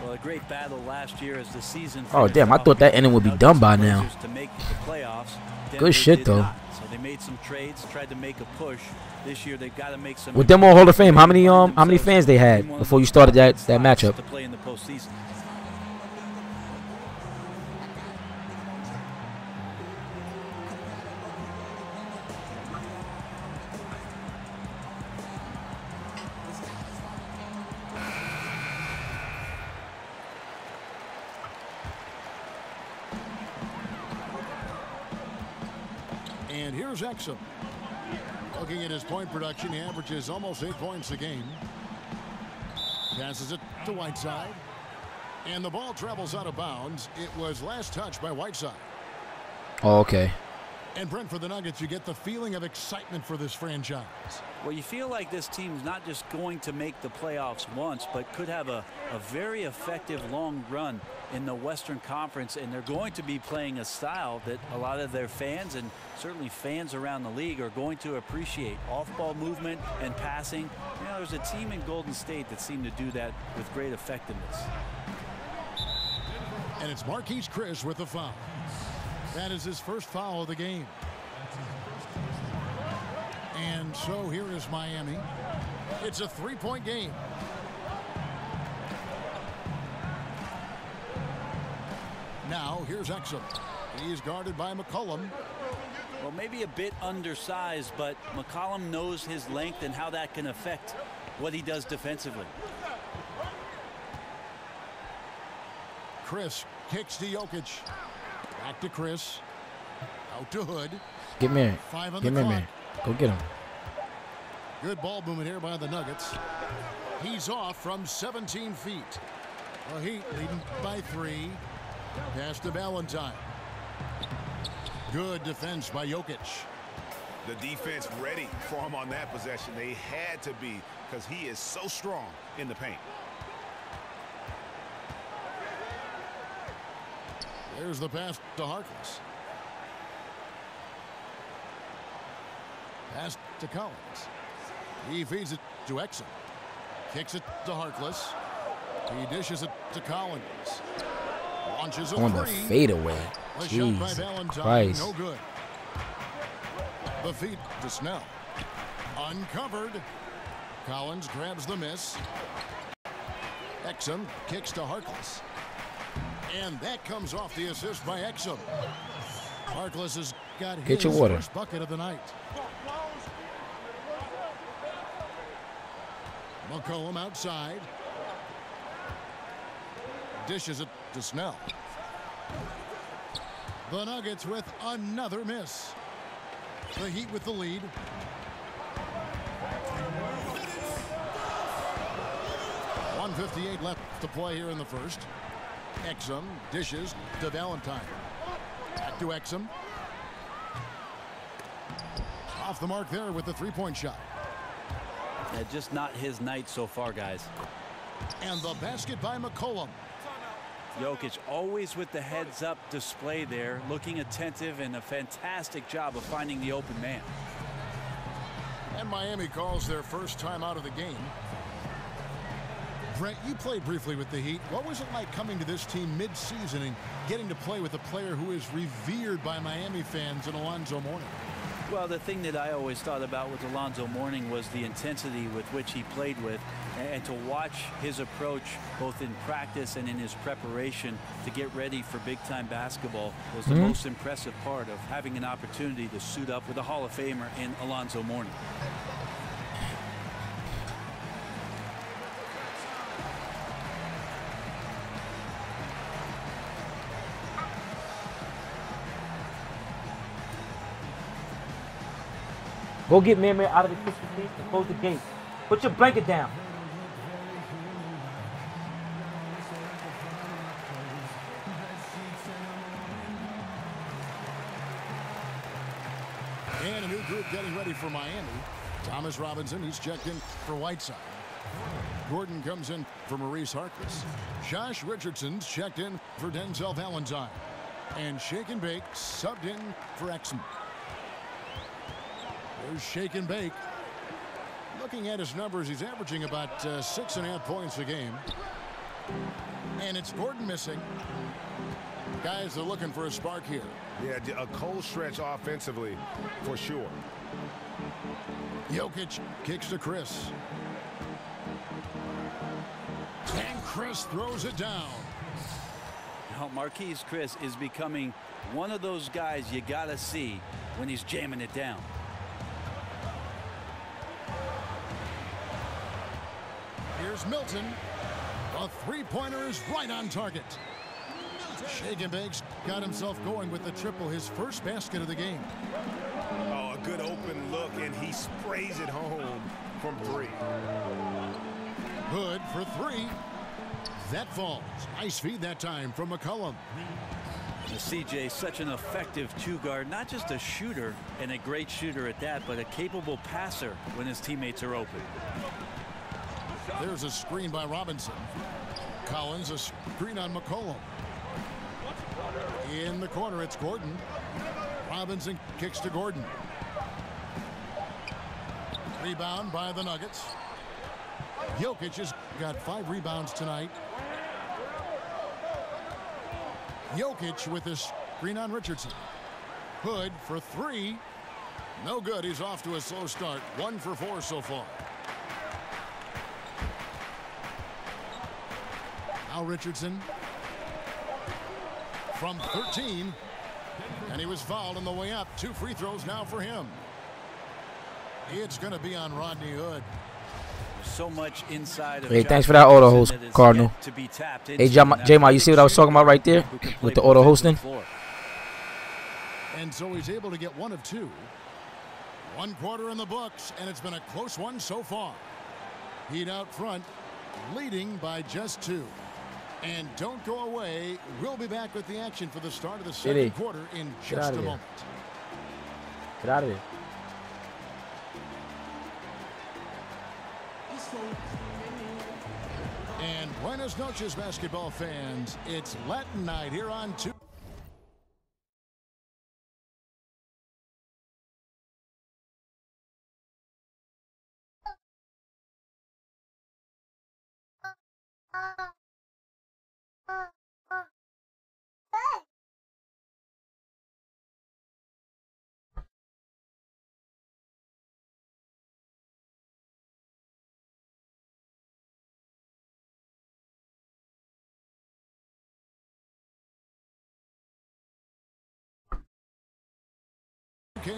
Well, a great battle last year as the season. Oh, damn. I thought that inning would be done by now. To make the playoffs. Good shit, though. So they made some trades, tried to make a push. This year they've got to make some. With them all Hall of Fame, how many fans they had before you started that matchup? To play in the postseason. And here's Exum. Looking at his point production, he averages almost 8 points a game. Passes it to Whiteside. And the ball travels out of bounds. It was last touched by Whiteside. Oh, okay. And Brent, for the Nuggets, you get the feeling of excitement for this franchise. Well, you feel like this team's not just going to make the playoffs once, but could have a very effective long run in the Western Conference, and they're going to be playing a style that a lot of their fans and certainly fans around the league are going to appreciate. Off-ball movement and passing. You know, there's a team in Golden State that seemed to do that with great effectiveness. And it's Marquise Chris with the foul. That is his first foul of the game. And so here is Miami. It's a 3-point game. Now here's Exum. He's guarded by McCollum. Well, maybe a bit undersized, but McCollum knows his length and how that can affect what he does defensively. Chris kicks to Jokic. Back to Chris. Out to Hood. Get me. Get me, man. Go get him. Good ball movement here by the Nuggets. He's off from 17 feet. The Heat leading by 3. Pass to Valentine. Good defense by Jokic. The defense ready for him on that possession. They had to be, because he is so strong in the paint. There's the pass to Harkless. Pass to Collins. He feeds it to Exum. Kicks it to Harkless. He dishes it to Collins. Launches a on the fadeaway. Jesus Christ. No good. The feed to Snell. Uncovered. Collins grabs the miss. Exum kicks to Harkless. And that comes off the assist by Exum. Harkless has got his first bucket of the night. McCollum outside. Dishes it to Snell. The Nuggets with another miss. The Heat with the lead. .158 left to play here in the first. Exum dishes to Valentine. Back to Exum. Off the mark there with the 3-point shot. Yeah, just not his night so far, guys. And the basket by McCollum. Jokic always with the heads-up display there, looking attentive, and a fantastic job of finding the open man. And Miami calls their first time out of the game. Brent, you played briefly with the Heat. What was it like coming to this team mid-season and getting to play with a player who is revered by Miami fans in Alonzo Mourning? Well, the thing that I always thought about with Alonzo Mourning was the intensity with which he played with, and to watch his approach both in practice and in his preparation to get ready for big-time basketball was the most impressive part of having an opportunity to suit up with a Hall of Famer in Alonzo Mourning. Go get Mary out of the kitchen, please, and close the gate. Put your blanket down. And a new group getting ready for Miami. Thomas Robinson, he's checked in for Whiteside. Gordon comes in for Maurice Harkless. Josh Richardson's checked in for Denzel Valentine. And Shake and Bake subbed in for Exum. There's Shake and Bake. Looking at his numbers, he's averaging about 6.5 points a game. And it's Gordon missing. Guys are looking for a spark here. Yeah, a cold stretch offensively, for sure. Jokic kicks to Chris. And Chris throws it down. Now, Marquise Chris is becoming one of those guys you got to see when he's jamming it down. Here's Milton. A three-pointer is right on target. Shake and Bake's got himself going with the triple, his first basket of the game. Oh, a good open look, and he sprays it home from three. Hood for three. That falls. Nice feed that time from McCollum. CJ, such an effective two-guard, not just a shooter, and a great shooter at that, but a capable passer when his teammates are open. There's a screen by Robinson. Collins, a screen on McCollum. In the corner, it's Gordon. Robinson kicks to Gordon. Rebound by the Nuggets. Jokic has got 5 rebounds tonight. Jokic with a screen on Richardson. Hood for 3. No good. He's off to a slow start. 1 for 4 so far. Now Richardson from 13. And he was fouled on the way up. 2 free throws now for him. It's going to be on Rodney Hood. So much inside of hey, thanks for that auto host, Cardinal. Hey, J-Ma, you see what I was talking about right there with the auto hosting? And so he's able to get 1 of 2. 1 quarter in the books, and it's been a close one so far. Heat out front, leading by just 2. And don't go away. We'll be back with the action for the start of the second quarter in just a moment. Get out of here. And buenas noches, basketball fans. It's Latin night here on 2.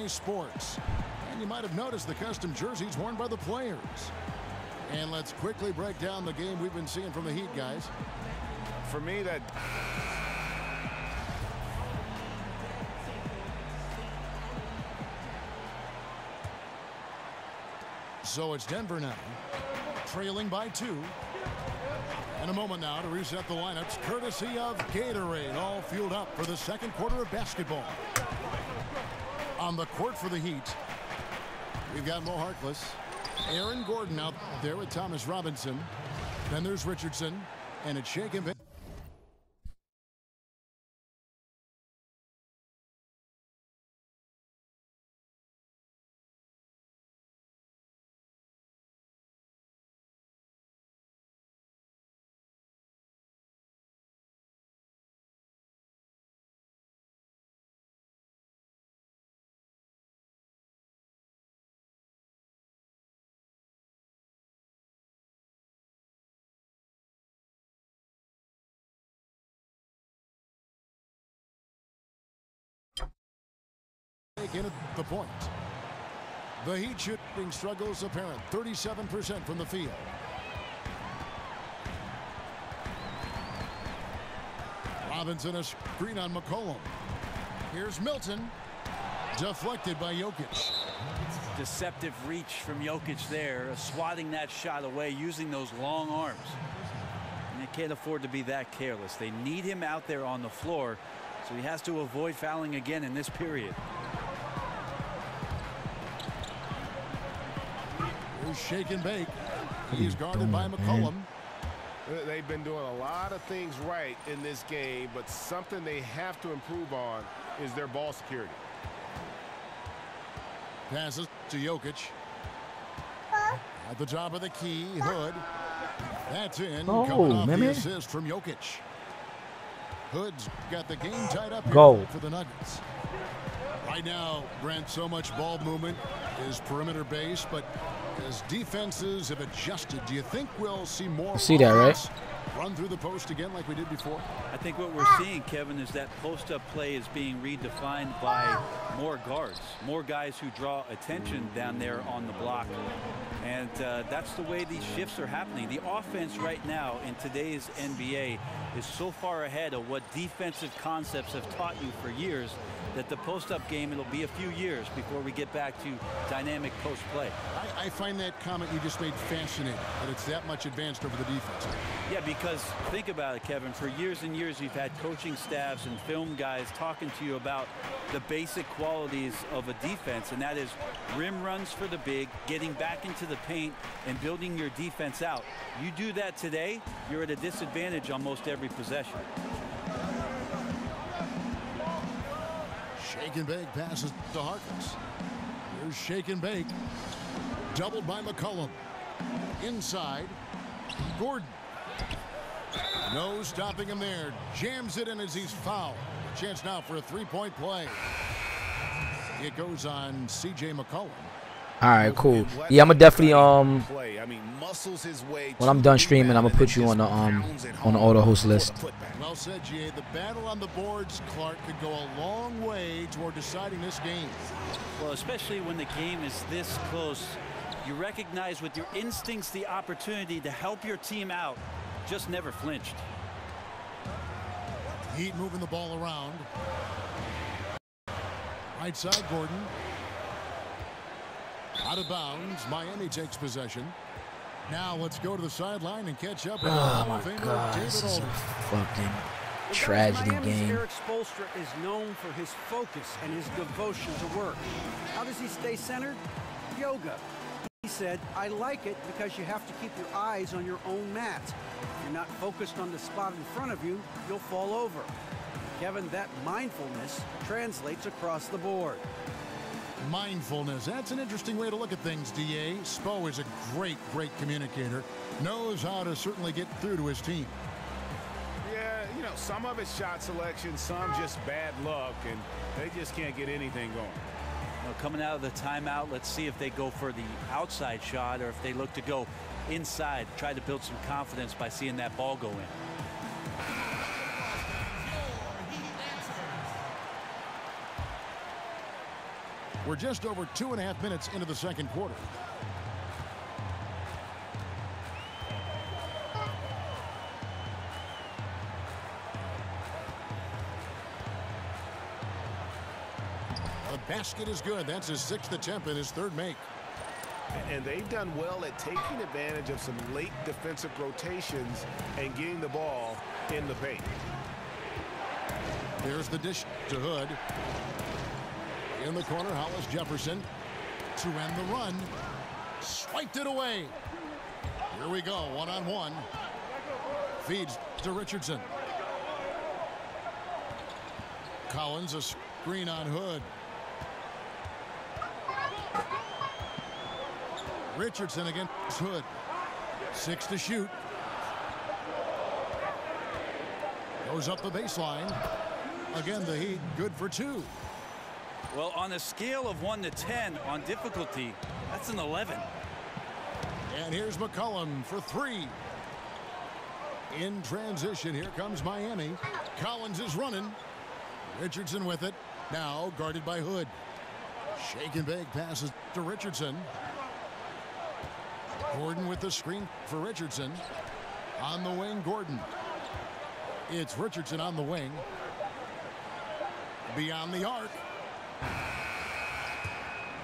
Sports. And you might have noticed the custom jerseys worn by the players. And let's quickly break down the game we've been seeing from the Heat, guys. For me, that... So it's Denver now, trailing by 2. And a moment now to reset the lineups, courtesy of Gatorade, all fueled up for the second quarter of basketball. On the court for the Heat, we've got Mo Harkless. Aaron Gordon out there with Thomas Robinson. Then there's Richardson, and it's shaken. In at the point. The Heat shooting struggles apparent. 37% from the field. Robinson a screen on McCollum. Here's Milton. Deflected by Jokic. Deceptive reach from Jokic there, swatting that shot away using those long arms. And they can't afford to be that careless. They need him out there on the floor, so he has to avoid fouling again in this period. Shake and bake. He's guarded by McCollum. They've been doing a lot of things right in this game, but something they have to improve on is their ball security. Passes to Jokic. At the top of the key, Hood. That's in. Coming off the assist from Jokic. Hood's got the game tied up here for the Nuggets. Right now, Brent, so much ball movement is perimeter based, but as defenses have adjusted, do you think we'll see more run through the post again like we did before? I think what we're seeing, Kevin, is that post-up play is being redefined by more guards, more guys who draw attention down there on the block. And that's the way these shifts are happening. The offense right now in today's NBA is so far ahead of what defensive concepts have taught you for years that the post-up game, it'll be a few years before we get back to dynamic post-play. I find that comment you just made fascinating, that it's that much advanced over the defense. Yeah, because think about it, Kevin. For years and years, we've had coaching staffs and film guys talking to you about the basic qualities of a defense, and that is rim runs for the big, getting back into the paint, and building your defense out. You do that today, you're at a disadvantage almost every possession. Shake and bake passes to Harkins. Here's shake and bake. Doubled by McCollum. Inside. Gordon. No stopping him there. Jams it in as he's fouled. Chance now for a three-point play. It goes on C.J. McCollum. All right, cool. Yeah, I'm gonna definitely when I'm done streaming, I'm gonna put you on the auto host list. Well said, GA. The battle on the boards, Clark, could go a long way toward deciding this game. Well, especially when the game is this close, you recognize with your instincts the opportunity to help your team out. Just never flinched. Heat moving the ball around. Right side, Gordon. Out of bounds. Miami takes possession. Now let's go to the sideline and catch up with my God, this is a fucking tragedy game. Eric Spoelstra is known for his focus and his devotion to work. How does he stay centered? Yoga. He said, I like it because you have to keep your eyes on your own mat. If you're not focused on the spot in front of you, you'll fall over. Kevin, that mindfulness translates across the board. Mindfulness. That's an interesting way to look at things, D.A. Spo is a great communicator. Knows how to certainly get through to his team. Yeah, you know, some of it's shot selection, some just bad luck, and they just can't get anything going. Well, coming out of the timeout, let's see if they go for the outside shot or if they look to go inside, try to build some confidence by seeing that ball go in. We're just over 2.5 minutes into the second quarter. The basket is good. That's his 6th attempt and his 3rd make. And they've done well at taking advantage of some late defensive rotations and getting the ball in the paint. There's the dish to Hood. In the corner, Hollis Jefferson to end the run. Swiped it away. Here we go, one-on-one. Feeds to Richardson. Collins, a screen on Hood. Richardson against Hood. 6 to shoot. Goes up the baseline. Again, the Heat good for 2. Well, on a scale of 1 to 10 on difficulty, that's an 11. And here's McCollum for 3. In transition, here comes Miami. Collins is running. Richardson with it. Now guarded by Hood. Shake and bake passes to Richardson. Gordon with the screen for Richardson. On the wing, Gordon. It's Richardson on the wing. Beyond the arc.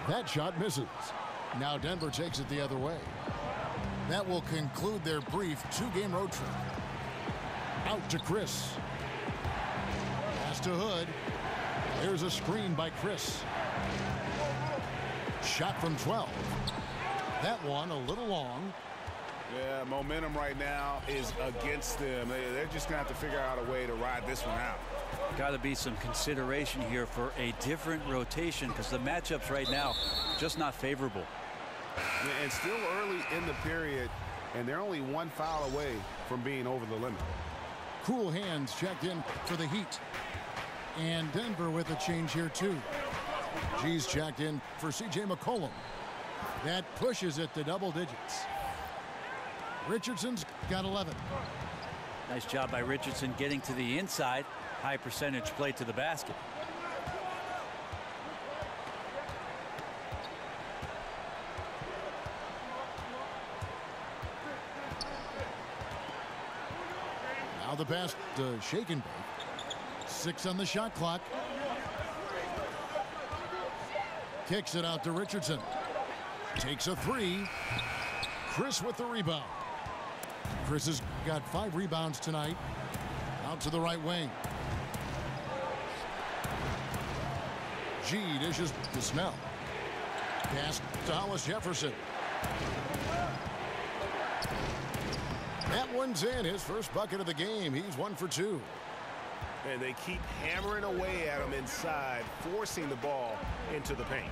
That shot misses. Now Denver takes it the other way. That will conclude their brief 2-game road trip. Out to Chris. Pass to Hood. There's a screen by Chris. Shot from 12. That one a little long. Yeah, momentum right now is against them. They're just going to have to figure out a way to ride this one out. Got to be some consideration here for a different rotation because the matchups right now just not favorable. And still early in the period, and they're only 1 foul away from being over the limit. Cool hands checked in for the Heat. And Denver with a change here too. G's checked in for C.J. McCollum. That pushes it to double digits. Richardson's got 11. Nice job by Richardson getting to the inside. High percentage play to the basket. Now the pass to Shake and Bake. 6 on the shot clock. Kicks it out to Richardson. Takes a 3. Chris with the rebound. Chris has got 5 rebounds tonight. Out to the right wing. G dishes to Snell. Pass to Hollis Jefferson. That one's in. His first bucket of the game. He's 1 for 2. And they keep hammering away at him inside, forcing the ball into the paint.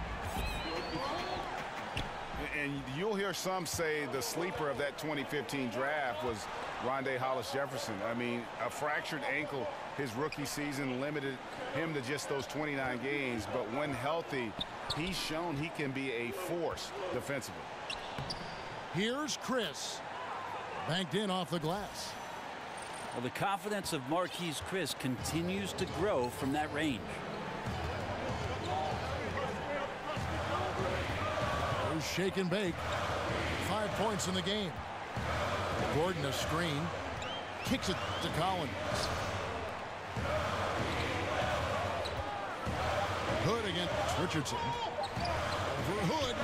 And you'll hear some say the sleeper of that 2015 draft was Rondé Hollis Jefferson. I mean, a fractured ankle his rookie season limited him to just those 29 games. But when healthy, he's shown he can be a force defensively. Here's Chris. Banked in off the glass. Well, the confidence of Marquise Chris continues to grow from that range. There's Shake and Bake. 5 points in the game. Gordon a screen. Kicks it to Collins. Hood against Richardson. For Hood.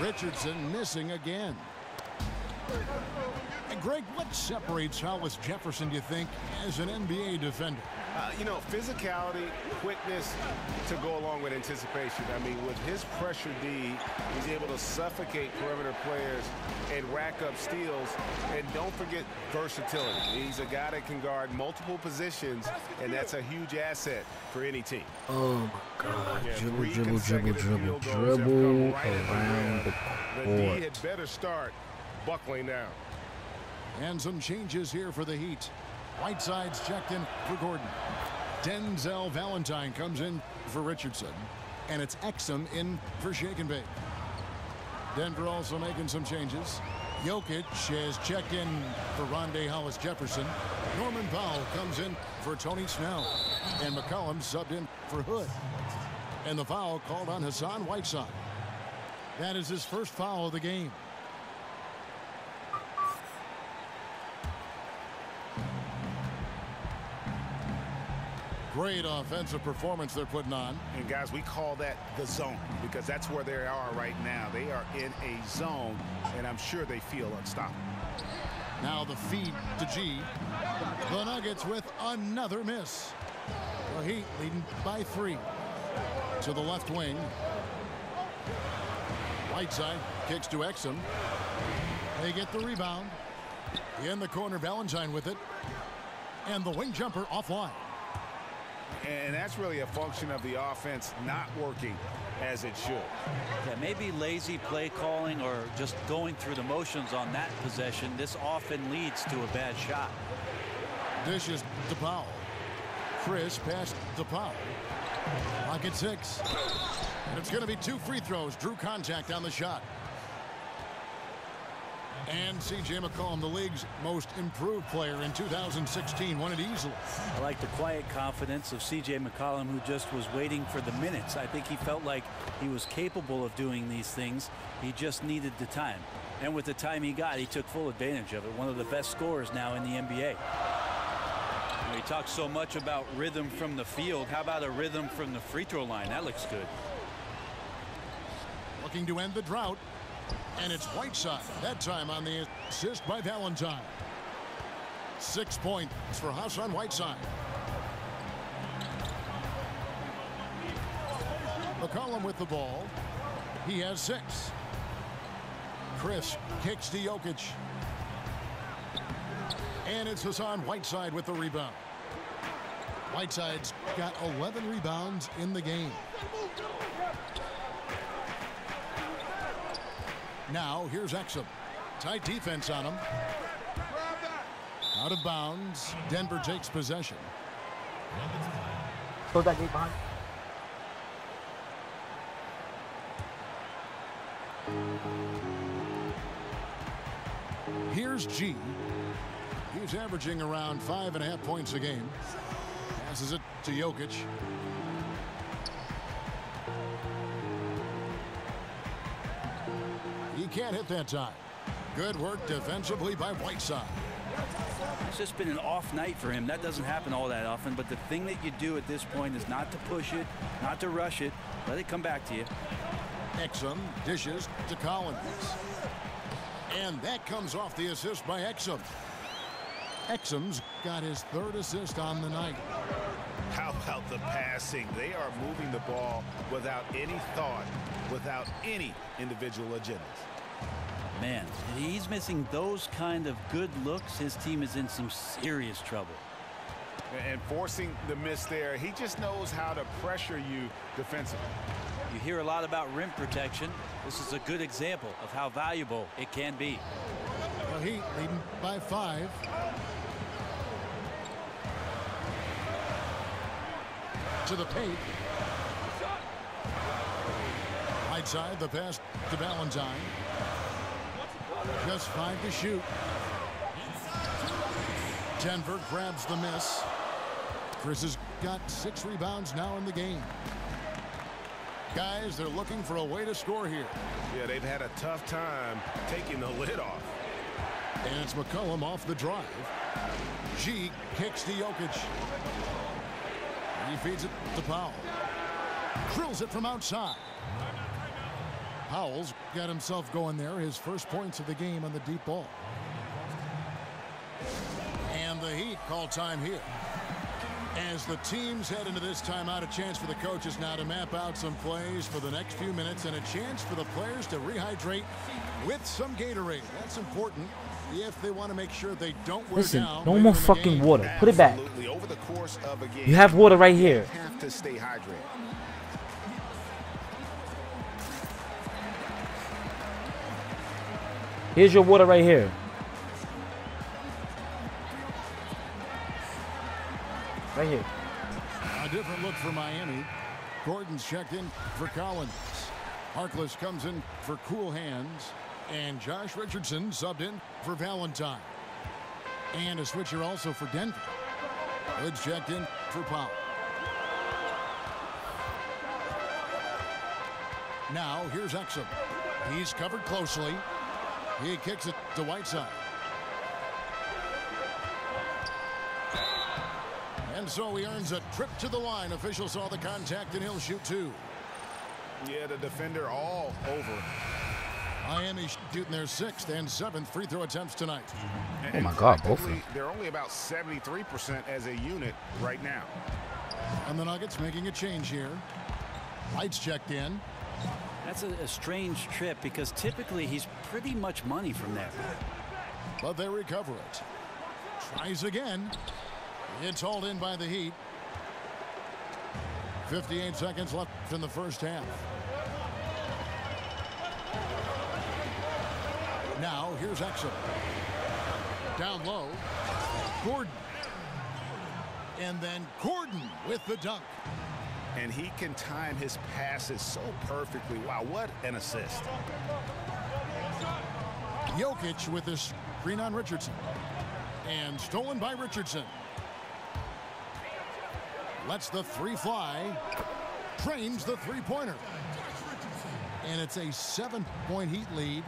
Richardson missing again. And Greg, what separates Hollis Jefferson, do you think, as an NBA defender? You know, physicality, quickness to go along with anticipation. I mean, with his pressure D, he's able to suffocate perimeter players and rack up steals. And don't forget versatility. He's a guy that can guard multiple positions, and that's a huge asset for any team. Oh my God. Yeah, Dribble right around the court. The D had better start buckling down. And some changes here for the Heat. Whiteside's checked in for Gordon. Denzel Valentine comes in for Richardson. And it's Exum in for Shake and Bake. Denver also making some changes. Jokic has checked in for Rondé Hollis Jefferson. Norman Powell comes in for Tony Snell. And McCollum subbed in for Hood. And the foul called on Hassan Whiteside. That is his first foul of the game. Great offensive performance they're putting on. And guys, we call that the zone because that's where they are right now. They are in a zone, and I'm sure they feel unstoppable. Now the feed to G. The Nuggets with another miss. The Heat leading by 3. To the left wing. Whiteside kicks to Exum. They get the rebound. In the corner, Valentine with it. And the wing jumper offline. And that's really a function of the offense not working as it should. Yeah, maybe lazy play calling or just going through the motions on that possession. This often leads to a bad shot. Dishes to Powell. Chris passed to Powell. Lock at 6. And it's going to be 2 free throws. Drew contact on the shot. And C.J. McCollum, the league's most improved player in 2016, won it easily. I like the quiet confidence of C.J. McCollum, who just was waiting for the minutes. I think he felt like he was capable of doing these things. He just needed the time. And with the time he got, he took full advantage of it. One of the best scorers now in the NBA. He talks so much about rhythm from the field. How about a rhythm from the free throw line? That looks good. Looking to end the drought. And it's Whiteside, that time on the assist by Valentine. 6 points for Hassan Whiteside. McCollum with the ball. He has 6. Chris kicks to Jokic. And it's Hassan Whiteside with the rebound. Whiteside's got 11 rebounds in the game. Now, here's Exum. Tight defense on him. Out of bounds. Denver takes possession. Close that gate behind. Here's G. He's averaging around 5.5 points a game. Passes it to Jokic. He can't hit that time. Good work defensively by Whiteside. It's just been an off night for him. That doesn't happen all that often, but the thing that you do at this point is not to push it, not to rush it. Let it come back to you. Exum dishes to Collins. And that comes off the assist by Exum. Exum's got his 3rd assist on the night. How about the passing? They are moving the ball without any thought, without any individual agendas. Man, he's missing those kind of good looks. His team is in some serious trouble. And forcing the miss there, he just knows how to pressure you defensively. You hear a lot about rim protection. This is a good example of how valuable it can be. Well, Heat leading by 5. To the paint. Whiteside, the pass to Valentine. Just 5 to shoot. Denver grabs the miss. Chris has got 6 rebounds now in the game. Guys, they're looking for a way to score here. Yeah, they've had a tough time taking the lid off. And it's McCollum off the drive. G kicks to Jokic. He feeds it to Powell. Drills it from outside. Powell's got himself going there. His first points of the game on the deep ball. And the Heat call time here. As the teams head into this timeout, a chance for the coaches now to map out some plays for the next few minutes and a chance for the players to rehydrate with some Gatorade. That's important if they want to make sure they don't wear Listen, down. no more fucking water. Put it back. Over the course of a game, You have water right here. You have to stay hydrated. Here's your water right here. Right here. A different look for Miami. Gordon's checked in for Collins. Harkless comes in for cool hands. And Josh Richardson subbed in for Valentine. And a switcher also for Denver. Hood's checked in for Powell. Now here's Exum. He's covered closely. He kicks it to Whiteside. And so he earns a trip to the line. Officials saw the contact and he'll shoot 2. Yeah, the defender all over. Miami shooting their 6th and 7th free throw attempts tonight. Oh my God, both of them. They're only about 73% as a unit right now. And the Nuggets making a change here. Lights checked in. That's a strange trip because typically he's pretty much money from there. But they recover it. Tries again. It's hauled in by the Heat. 58 seconds left in the first half. Now here's Exum. Down low. Gordon. And then Gordon with the dunk. And he can time his passes so perfectly. Wow, what an assist. Jokic with this screen on Richardson. And stolen by Richardson. Lets the three fly. Trains the three-pointer. And it's a 7-point Heat lead.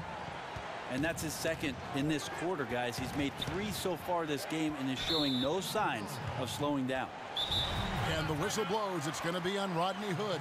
And that's his second in this quarter, guys. He's made 3 so far this game and is showing no signs of slowing down. And the whistle blows. It's going to be on Rodney Hood.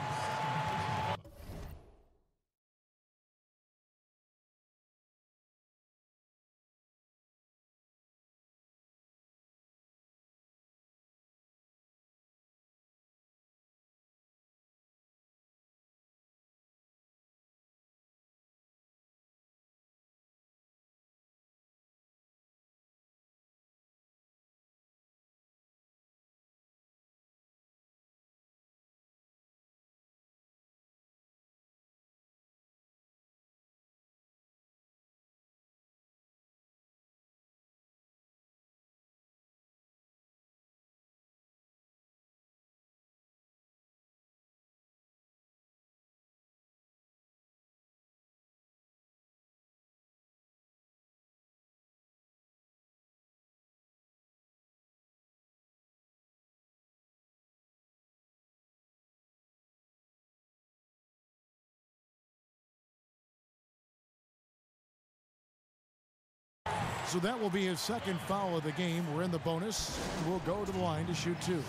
So that will be his second foul of the game. We're in the bonus. We'll go to the line to shoot 2.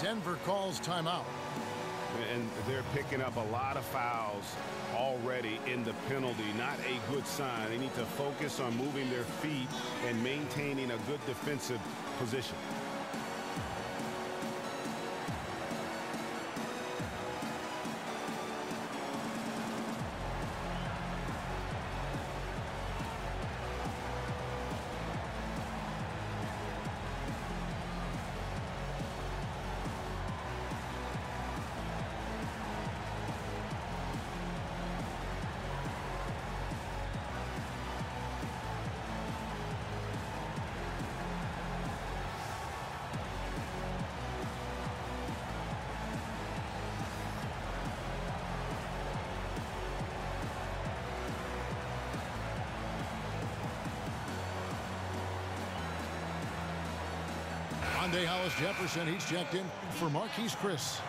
Denver calls timeout. And they're picking up a lot of fouls already in the penalty. Not a good sign. They need to focus on moving their feet and maintaining a good defensive position. Monday Hollis Jefferson, he's checked in for Marquise Chris.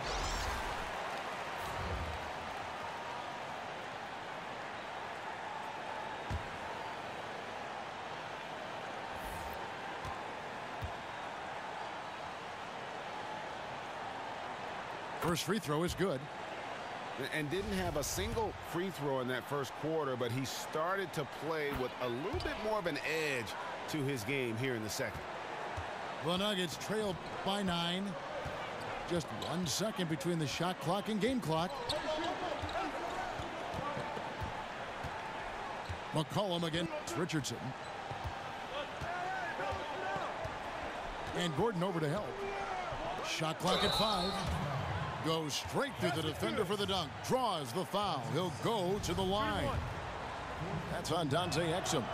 First free throw is good. And didn't have a single free throw in that first quarter, but he started to play with a little bit more of an edge to his game here in the second. The Nuggets trailed by 9. Just 1 second between the shot clock and game clock. McCollum against Richardson. And Gordon over to help. Shot clock at 5. Goes straight through the defender for the dunk. Draws the foul. He'll go to the line. That's on Dante Exum.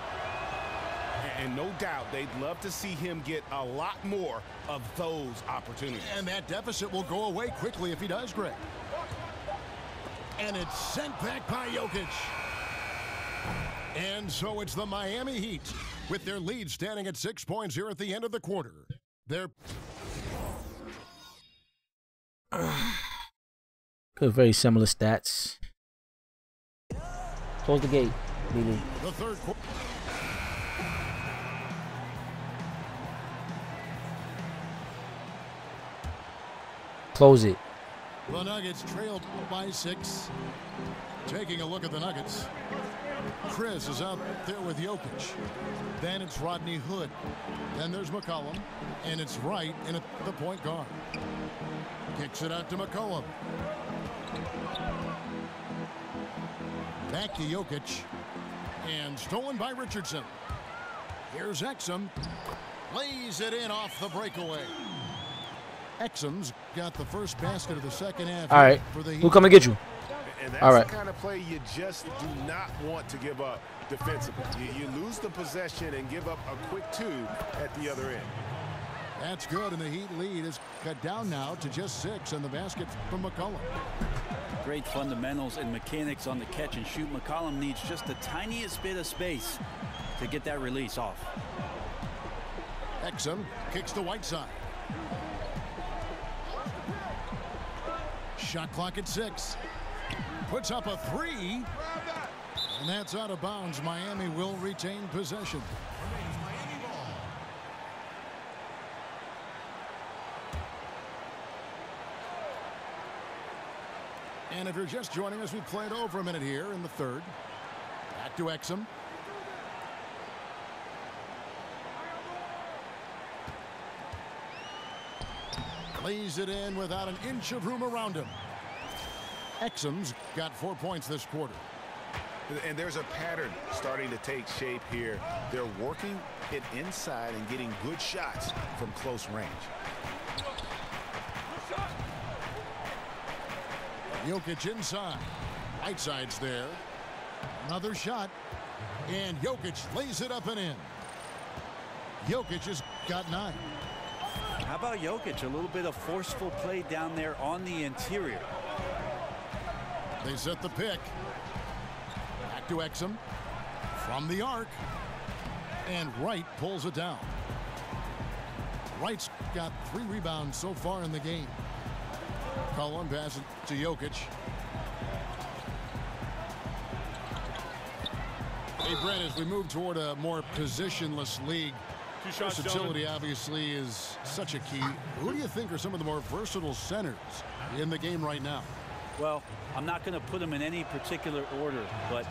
And no doubt they'd love to see him get a lot more of those opportunities. And that deficit will go away quickly if he does, Greg. And it's sent back by Jokic. And so it's the Miami Heat with their lead standing at 6 points here at the end of the quarter. They're very similar stats. Close the gate, Lily. The third quarter. Close it. The Nuggets trailed by 6. Taking a look at the Nuggets. Chris is out there with Jokic. Then it's Rodney Hood. Then there's McCollum. And it's Wright in at the point guard. Kicks it out to McCollum. Back to Jokic. And stolen by Richardson. Here's Exum. Lays it in off the breakaway. Exum's got the first basket of the second half. All right. For the Heat. Who come and get you? And that's All right. the kind of play you just do not want to give up defensively. You lose the possession and give up a quick 2 at the other end. That's good, and the Heat lead is cut down now to just 6, and the basket from McCollum. Great fundamentals and mechanics on the catch and shoot. McCollum needs just the tiniest bit of space to get that release off. Exum kicks to Whiteside. Shot clock at 6. Puts up a 3. And that's out of bounds. Miami will retain possession. And if you're just joining us, we played over a minute here in the third. Back to Exum. Lays it in without an inch of room around him. Exum's got 4 points this quarter. And there's a pattern starting to take shape here. They're working it inside and getting good shots from close range. Jokic inside. Whiteside's there. Another shot. And Jokic lays it up and in. Jokic has got 9. How about Jokic? A little bit of forceful play down there on the interior. They set the pick. Back to Exum. From the arc. And Wright pulls it down. Wright's got 3 rebounds so far in the game. Cullen passes to Jokic. Hey, Brent, as we move toward a more positionless league, versatility obviously is such a key. Who do you think are some of the more versatile centers in the game right now? Well, I'm not going to put them in any particular order, but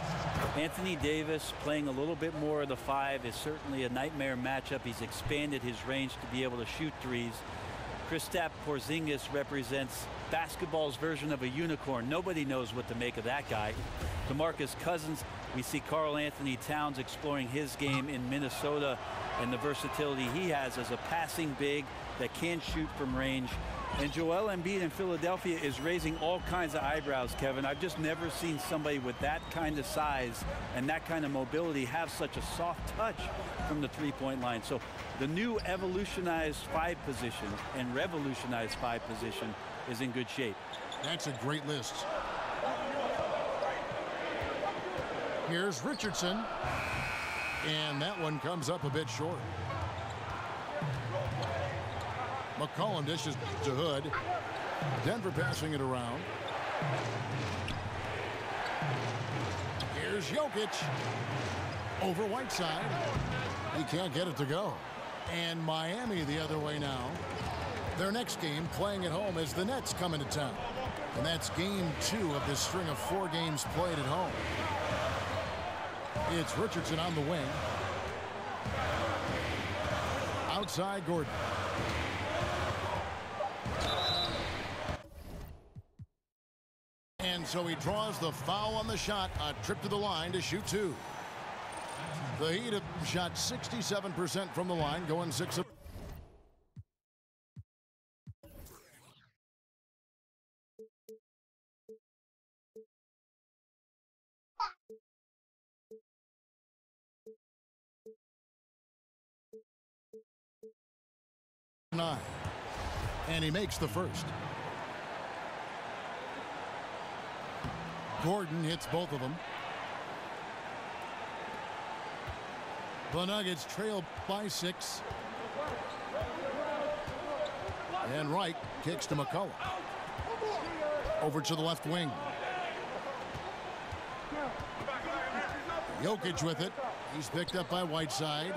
Anthony Davis playing a little bit more of the 5 is certainly a nightmare matchup. He's expanded his range to be able to shoot threes. Kristaps Porzingis represents basketball's version of a unicorn. Nobody knows what to make of that guy. DeMarcus Cousins, we see Karl Anthony Towns exploring his game in Minnesota and the versatility he has as a passing big that can shoot from range. And Joel Embiid in Philadelphia is raising all kinds of eyebrows, Kevin. I've just never seen somebody with that kind of size and that kind of mobility have such a soft touch from the three-point line. So the new evolutionized 5 position and revolutionized 5 position is in good shape. That's a great list. Here's Richardson. And that one comes up a bit short. McCollum dishes to Hood. Denver passing it around. Here's Jokic. Over Whiteside. He can't get it to go. And Miami the other way now. Their next game playing at home as the Nets come into town. And that's game 2 of this string of 4 games played at home. It's Richardson on the wing. Outside Gordon. And so he draws the foul on the shot. A trip to the line to shoot 2. The Heat have shot 67% from the line, going 6 of. And he makes the first. Gordon hits both of them. The Nuggets trail by 6. And Wright kicks to McCollum. Over to the left wing. Jokic with it. He's picked up by Whiteside.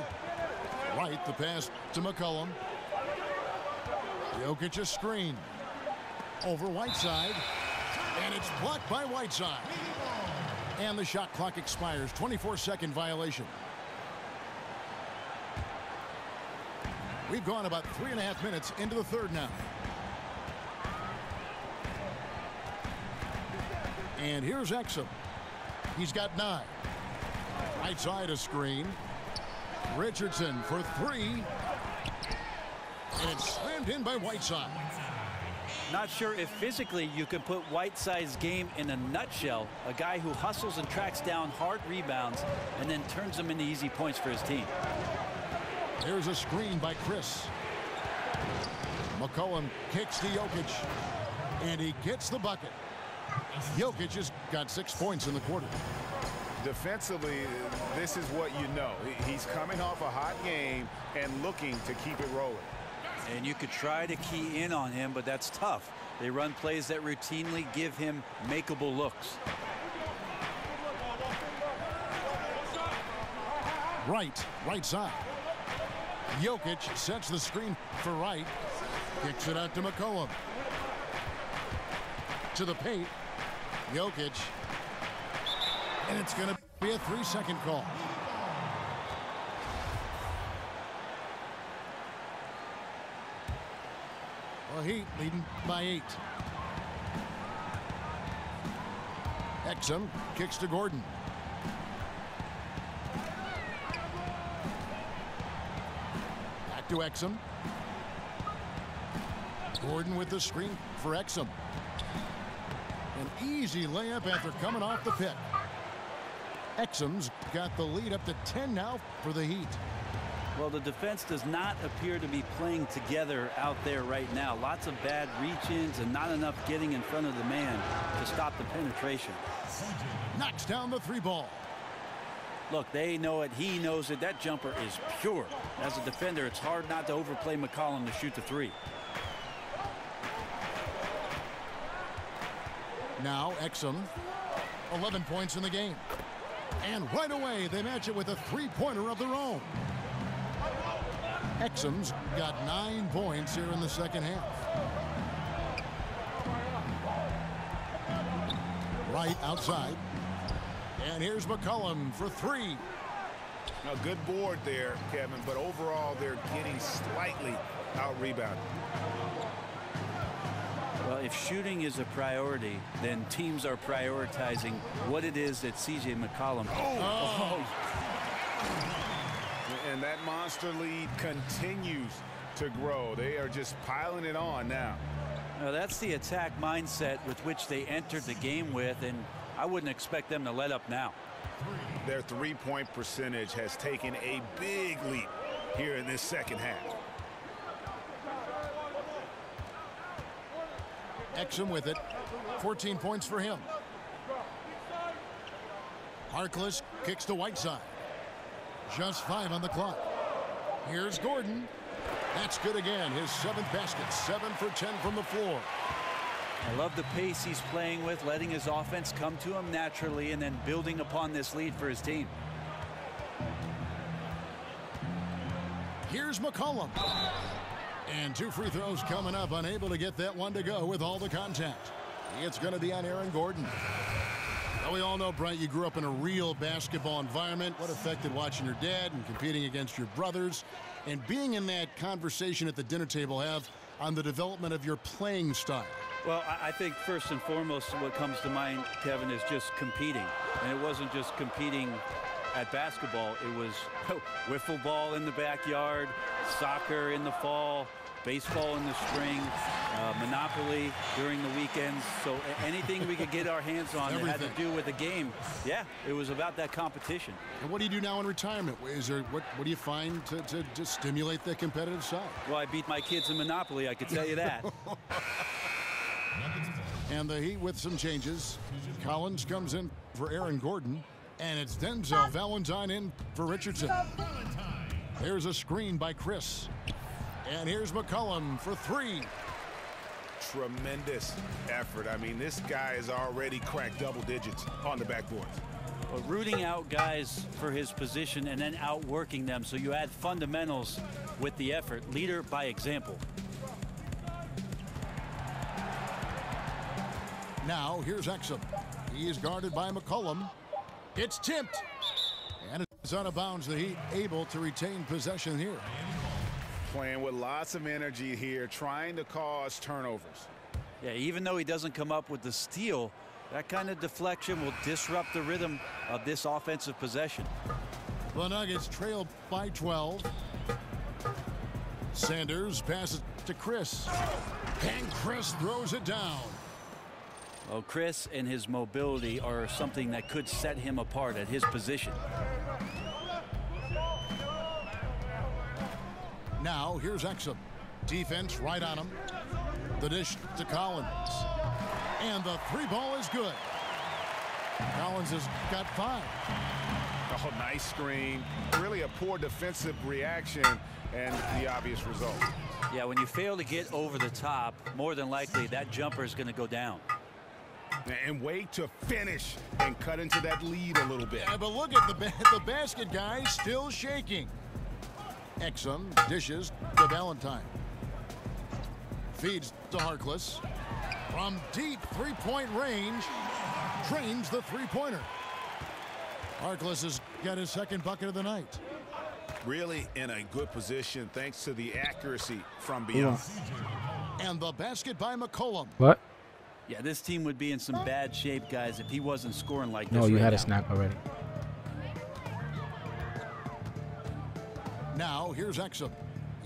Wright the pass to McCollum. Jokic a screen. Over Whiteside. And it's blocked by Whiteside. And the shot clock expires. 24-second violation. We've gone about 3.5 minutes into the third now. And here's Exum. He's got 9. Right side a screen. Richardson for 3. And it's slammed in by Whiteside. Not sure if physically you can put Whiteside's game in a nutshell. A guy who hustles and tracks down hard rebounds and then turns them into easy points for his team. There's a screen by Chris. McCollum kicks to Jokic. And he gets the bucket. Jokic has got 6 points in the quarter. Defensively, this is what you know. He's coming off a hot game and looking to keep it rolling. And you could try to key in on him, but that's tough. They run plays that routinely give him makeable looks. Right side. Jokic sets the screen for Wright. Kicks it out to McCollum. To the paint. Jokic. And it's going to be a 3-second call. Well, Heat leading by 8. Exum kicks to Gordon. Back to Exum. Gordon with the screen for Exum. An easy layup after coming off the pick. Exum's got the lead up to 10 now for the Heat. Well, the defense does not appear to be playing together out there right now. Lots of bad reach-ins and not enough getting in front of the man to stop the penetration. Knocks down the 3 ball. Look, they know it. He knows it. That jumper is pure. As a defender, it's hard not to overplay McCollum to shoot the 3. Now Exum, 11 points in the game. And right away, they match it with a 3-pointer of their own. Exum's got 9 points here in the second half. Right outside. And here's McCollum for 3. A good board there, Kevin, but overall they're getting slightly out-rebounded. Well, if shooting is a priority, then teams are prioritizing what it is that C.J. McCollum. And that monster lead continues to grow. They are just piling it on now. Now, that's the attack mindset with which they entered the game with, and I wouldn't expect them to let up now. Their 3-point percentage has taken a big leap here in this second half. Exum with it. 14 points for him. Harkless kicks to Whiteside. Just 5 on the clock. Here's Gordon. That's good again. His 7th basket. 7 for 10 from the floor. I love the pace he's playing with, letting his offense come to him naturally and then building upon this lead for his team. Here's McCollum. And 2 free throws coming up. Unable to get that one to go with all the contact. It's going to be on Aaron Gordon. Well, we all know, Brent, you grew up in a real basketball environment. What affected watching your dad and competing against your brothers and being in that conversation at the dinner table have on the development of your playing style? Well, I think first and foremost what comes to mind, Kevin, is just competing. And it wasn't just competing at basketball. It was wiffle ball in the backyard, soccer in the fall, baseball in the spring, Monopoly during the weekends. So anything we could get our hands on that had to do with the game, yeah, it was about that competition. And what do you do now in retirement? Is there what do you find to stimulate the competitive side? Well, I beat my kids in Monopoly, I could tell you that. And the Heat with some changes. Collins comes in for Aaron Gordon. And it's Denzel Valentine in for Richardson. There's a screen by Chris. And here's McCollum for 3. Tremendous effort. I mean, this guy has already cracked double digits on the backboard. Well, rooting out guys for his position and then outworking them, so you add fundamentals with the effort. Leader by example. Now here's Exum. He is guarded by McCollum. It's tipped. And it's out of bounds. The Heat able to retain possession here. Playing with lots of energy here, trying to cause turnovers. Yeah, even though he doesn't come up with the steal, That kind of deflection will disrupt the rhythm of this offensive possession. The Nuggets trail by 12. Sanders passes to Chris. And Chris throws it down. Well, Chris and his mobility are something that could set him apart at his position. Now here's Exum. Defense right on him. The dish to Collins. And the three ball is good. Collins has got 5. Oh, nice screen. Really a poor defensive reaction and the obvious result. Yeah, when you fail to get over the top, more than likely that jumper is going to go down. And wait to finish and cut into that lead a little bit. Yeah, but look at the basket guy still shaking. Exum dishes to Valentine. Feeds to Harkless. From deep three-point range, drains the three-pointer. Harkless has got his second bucket of the night. Really in a good position thanks to the accuracy from beyond. And the basket by McCollum. What? Yeah, this team would be in some bad shape, guys, if he wasn't scoring like this. No, you right had now. a snack already. Now here's Exum.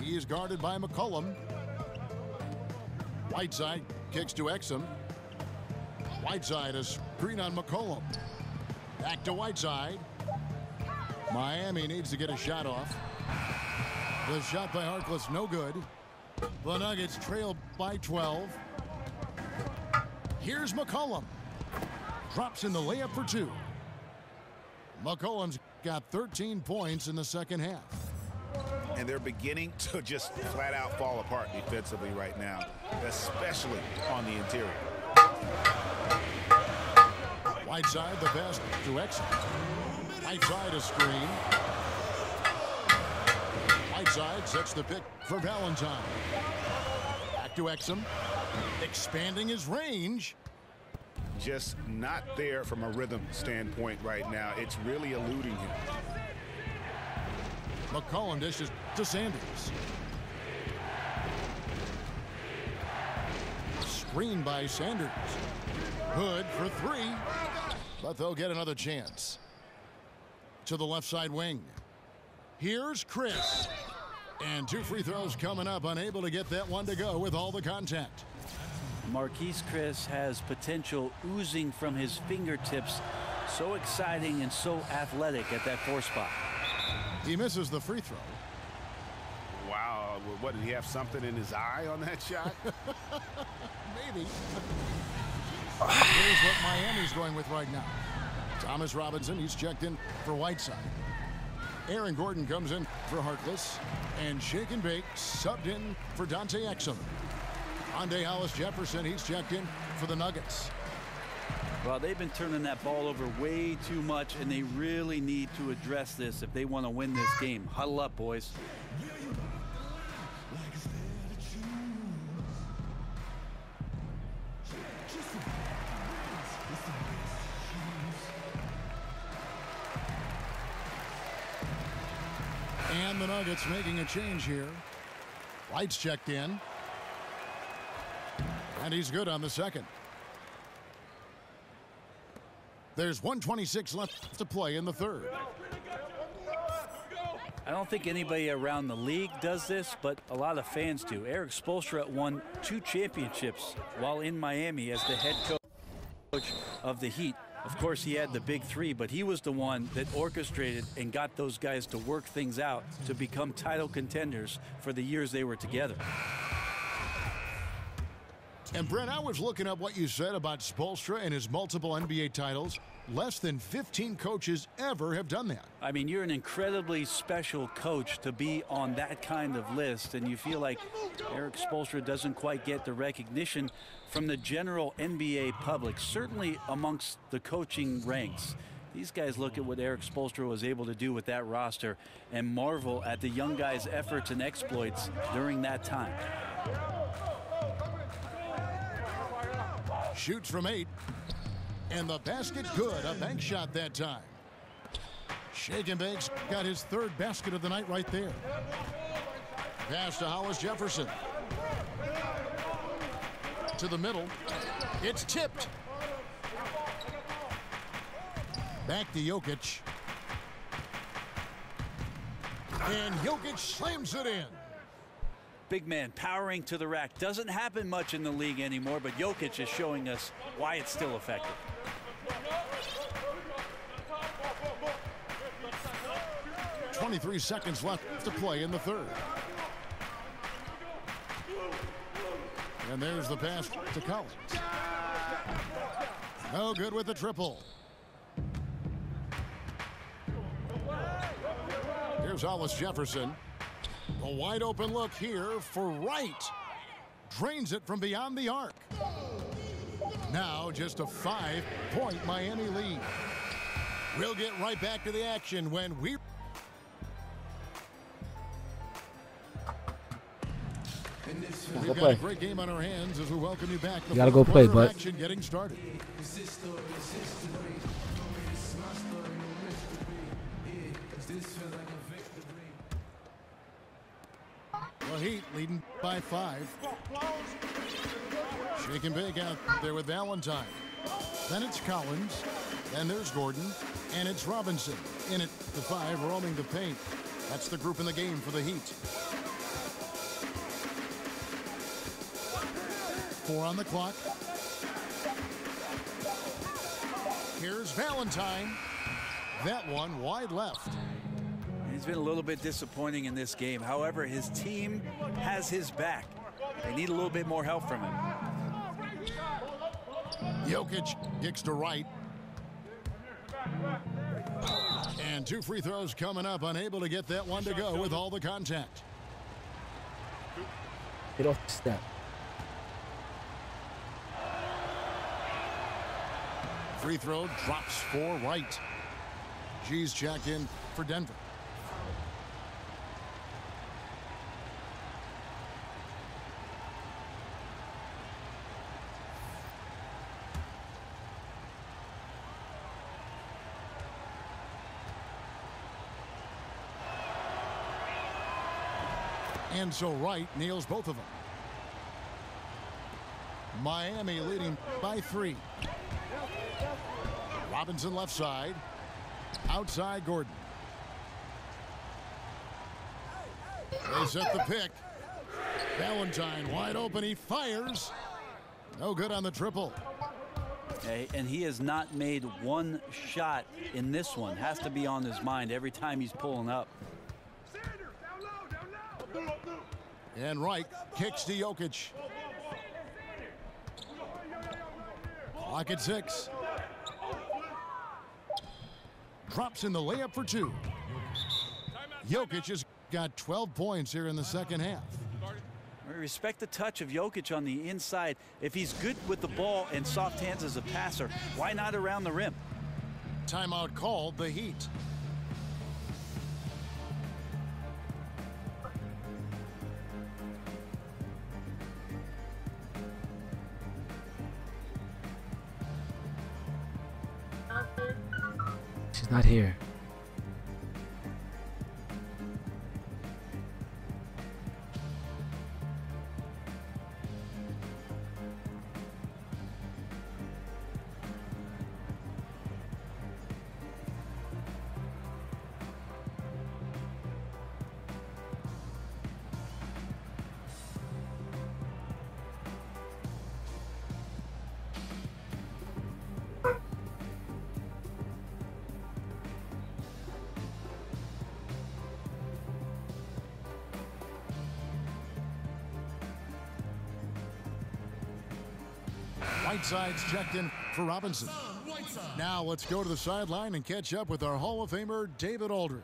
He is guarded by McCollum. Whiteside kicks to Exum. Whiteside a screen on McCollum. Back to Whiteside. Miami needs to get a shot off. The shot by Harkless no good. The Nuggets trail by 12. Here's McCollum. Drops in the layup for 2. McCollum's got 13 points in the second half. And they're beginning to just flat out fall apart defensively right now, especially on the interior. Whiteside the pass to Exum. Whiteside a screen. Whiteside sets the pick for Valentine. Back to Exum. Expanding his range. Just not there from a rhythm standpoint right now. It's really eluding him. McCollum dishes to Sanders. Screen by Sanders. Hood for 3. But they'll get another chance. To the left side wing. Here's Chris. And 2 free throws coming up. Unable to get that one to go with all the contact. Marquise Chris has potential oozing from his fingertips. So exciting and so athletic at that 4 spot. He misses the free throw. Wow. What, did he have something in his eye on that shot? Maybe. Here's what Miami's going with right now. Thomas Robinson, he's checked in for Whiteside. Aaron Gordon comes in for Harkless. And Shake and Bake subbed in for Dante Exum. Andre Hollis Jefferson, he's checked in for the Nuggets. Well, they've been turning that ball over way too much, and they really need to address this if they want to win this game. Huddle up, boys. And the Nuggets making a change here. White's checked in. And he's good on the second. There's 1:26 left to play in the third. I don't think anybody around the league does this, but a lot of fans do. Eric Spoelstra won 2 championships while in Miami as the head coach of the Heat. Of course, he had the big 3, but he was the one that orchestrated and got those guys to work things out to become title contenders for the years they were together. And Brent, I was looking up what you said about Spoelstra and his multiple NBA titles. Less than 15 coaches ever have done that. I mean, you're an incredibly special coach to be on that kind of list, and you feel like Eric Spoelstra doesn't quite get the recognition from the general NBA public, certainly amongst the coaching ranks. These guys look at what Eric Spoelstra was able to do with that roster and marvel at the young guys' efforts and exploits during that time. Shoots from 8. And the basket good. A bank shot that time. Shake and Bake's got his 3rd basket of the night right there. Pass to Hollis Jefferson. To the middle. It's tipped. Back to Jokic. And Jokic slams it in. Big man powering to the rack. Doesn't happen much in the league anymore, but Jokic is showing us why it's still effective. .23 seconds left to play in the third. And there's the pass to Collins. No good with the triple. Here's Hollis Jefferson. A wide open look here for Wright. Drains it from beyond the arc. Now just a 5-point Miami lead. We'll get right back to the action when we... We've got a great game on our hands as we welcome you back. You gotta go play, bud. Action getting started. The Heat leading by 5. Shake and bake out there with Valentine. Then it's Collins. Then there's Gordon. And it's Robinson. In at the 5, roaming the paint. That's the group in the game for the Heat. 4 on the clock. Here's Valentine. That one wide left. He's been a little bit disappointing in this game. However, his team has his back. They need a little bit more help from him. Jokic kicks to Wright. And 2 free throws coming up. Unable to get that one to go with all the contact. Get off the step. Free throw drops for Wright. G's check in for Denver. And so Wright nails both of them. Miami leading by 3. Robinson left side. Outside Gordon. They set the pick. Valentine wide open. He fires. No good on the triple. And he has not made one shot in this one. Has to be on his mind every time he's pulling up. And Wright kicks to Jokic. Clock at 6. Drops in the layup for 2. Jokic has got 12 points here in the second half. We respect the touch of Jokic on the inside. If he's good with the ball and soft hands as a passer, why not around the rim? Timeout called, the Heat. She's not here. Whiteside's checked in for Robinson. Now let's go to the sideline and catch up with our Hall of Famer, David Aldridge.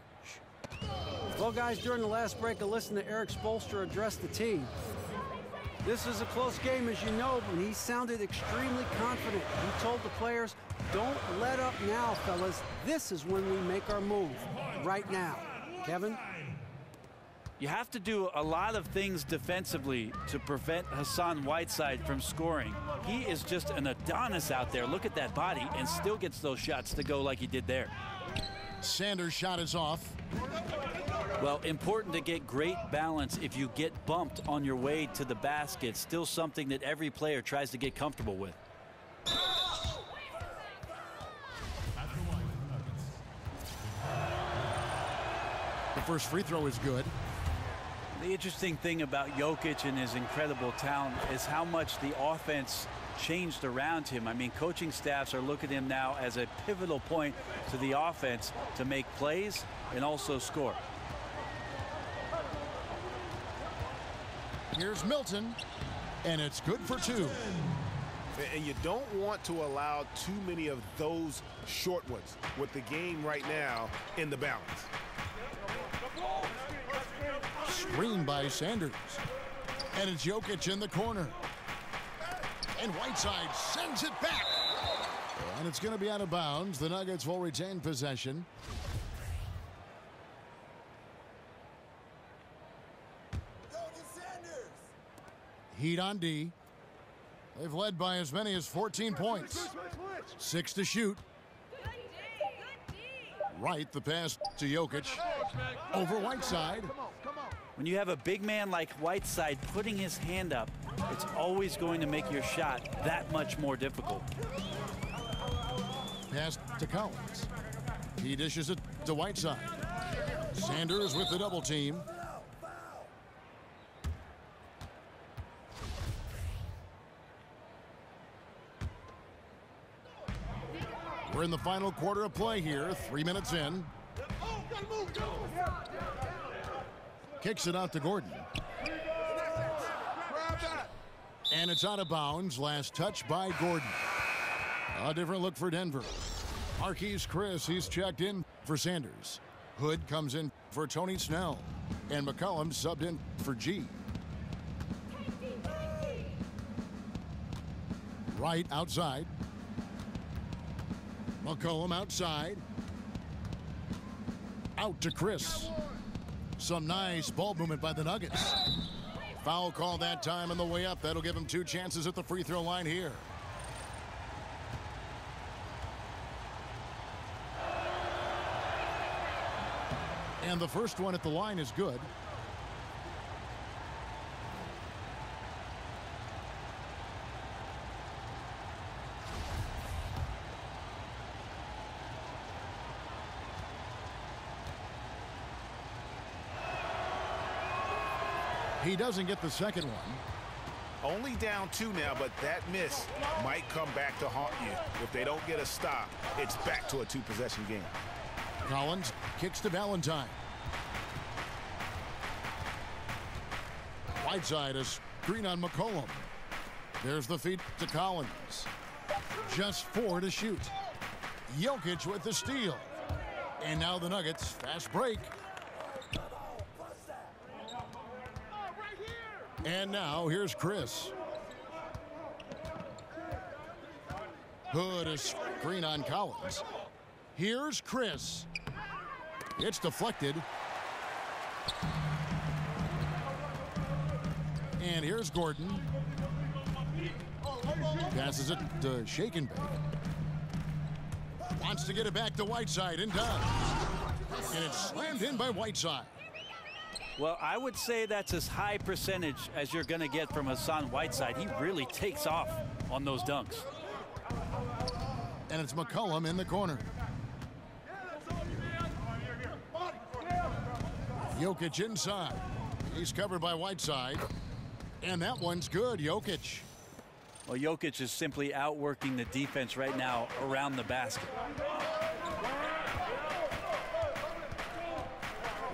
Well, guys, during the last break, I listened to Eric Spoelstra address the team. This is a close game, as you know, and he sounded extremely confident. He told the players, don't let up now, fellas. This is when we make our move, right now. Kevin? You have to do a lot of things defensively to prevent Hassan Whiteside from scoring. He is just an Adonis out there. Look at that body, and still gets those shots to go like he did there. Sanders' shot is off. Well, important to get great balance if you get bumped on your way to the basket. Still something that every player tries to get comfortable with. The first free throw is good. The interesting thing about Jokic and his incredible talent is how much the offense changed around him. I mean, coaching staffs are looking at him now as a pivotal point to the offense to make plays and also score. Here's Milton, and it's good for 2. And you don't want to allow too many of those short ones with the game right now in the balance. Screen by Sanders. And it's Jokic in the corner. And Whiteside sends it back. And it's going to be out of bounds. The Nuggets will retain possession. Heat on D. They've led by as many as 14 points. 6 to shoot. Right, the pass to Jokic. Over Whiteside. When you have a big man like Whiteside putting his hand up, it's always going to make your shot that much more difficult. Pass to Collins. He dishes it to Whiteside. Sanders with the double team. We're in the final quarter of play here. 3 minutes in. Kicks it out to Gordon. And it's out of bounds. Last touch by Gordon. A different look for Denver. Marquise Chris, he's checked in for Sanders. Hood comes in for Tony Snell. And McCollum subbed in for G. Right outside. McCollum outside. Out to Chris. Some nice ball movement by the Nuggets. Foul call that time on the way up. That'll give him 2 chances at the free throw line here. And the first one at the line is good. He doesn't get the second one. Only down 2 now, but that miss might come back to haunt you. If they don't get a stop, it's back to a 2-possession game. Collins kicks to Valentine. Whiteside, a screen on McCollum. There's the feed to Collins. Just 4 to shoot. Jokic with the steal. And now the Nuggets fast break. And now here's Chris. Hood, a screen on Collins. Here's Chris. It's deflected. And here's Gordon. Passes it to Shake and Bake. Wants to get it back to Whiteside and does. And it's slammed in by Whiteside. Well, I would say that's as high percentage as you're going to get from Hassan Whiteside. He really takes off on those dunks. And it's McCollum in the corner. Jokic inside. He's covered by Whiteside. And that one's good, Jokic. Well, Jokic is simply outworking the defense right now around the basket.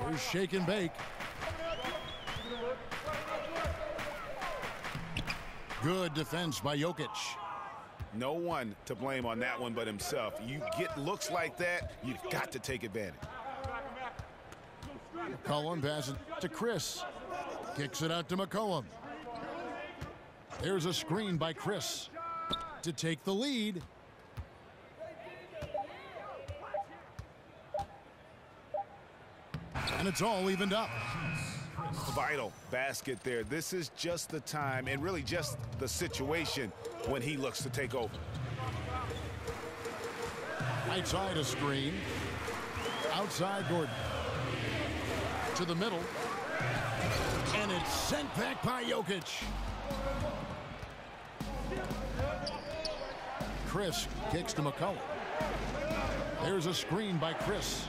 Here's Shake and Bake. Good defense by Jokic. No one to blame on that one but himself. You get looks like that, you've got to take advantage. McCollum passes to Chris. Kicks it out to McCollum. There's a screen by Chris to take the lead. And it's all evened up. Vital basket there. This is just the time and really just the situation when he looks to take over. Right side a screen. Outside Gordon. To the middle. And it's sent back by Jokic. Chris kicks to McCollum. There's a screen by Chris.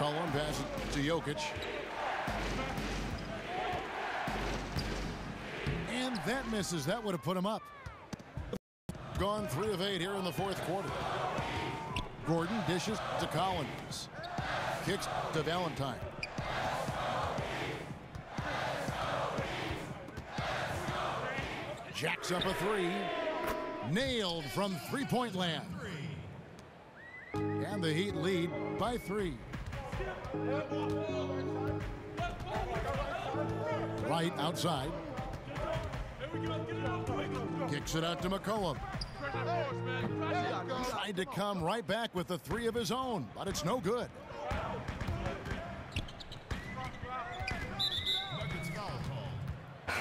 McCollum passes to Jokic. And that misses. That would have put him up. Gone 3 of 8 here in the fourth quarter. Gordon dishes to Collins. Kicks to Valentine. Jacks up a 3. Nailed from three-point land. And the Heat lead by 3. Right outside. Kicks it out to McCollum. Tried to come right back with the 3 of his own, but it's no good.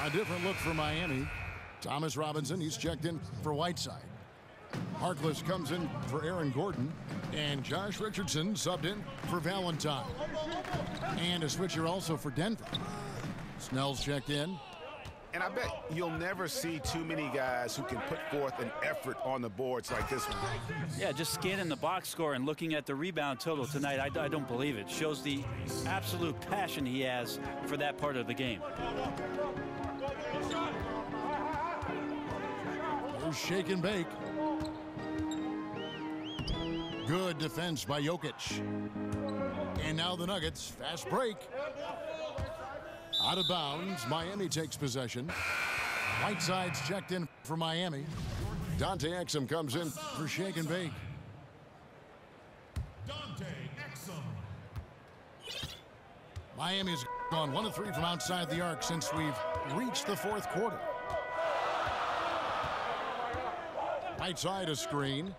A different look for Miami. Thomas Robinson, he's checked in for Whiteside. Harkless comes in for Aaron Gordon. And Josh Richardson subbed in for Valentine. And a switcher also for Denver. Snell's checked in. And I bet you'll never see too many guys who can put forth an effort on the boards like this one. Yeah, just scanning the box score and looking at the rebound total tonight, I don't believe it. Shows the absolute passion he has for that part of the game. There's shake and bake. Good defense by Jokic. And now the Nuggets, fast break. Out of bounds, Miami takes possession. Whiteside's checked in for Miami. Dante Exum comes in for shake and bake. Dante Exum. Miami's gone 1 of 3 from outside the arc since we've reached the fourth quarter. Whiteside a screen.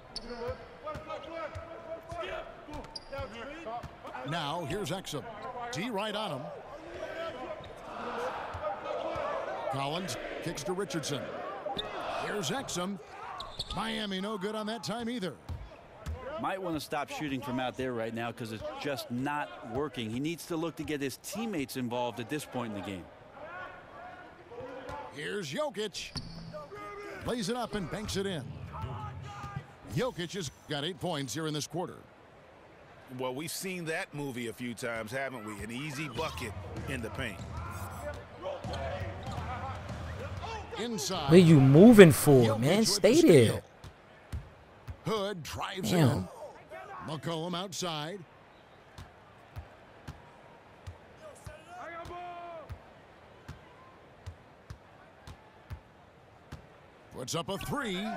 Now here's Exum. T right on him. Collins kicks to Richardson. Here's Exum. Miami no good on that time either. Might want to stop shooting from out there right now because it's just not working. He needs to look to get his teammates involved at this point in the game. Here's Jokic. Lays it up and banks it in. Jokic has got 8 points here in this quarter. Well, we've seen that movie a few times, haven't we? An easy bucket in the paint. Inside. What are you moving for, man? Stay there. Hood drives in. McCollum outside. Puts up a 3.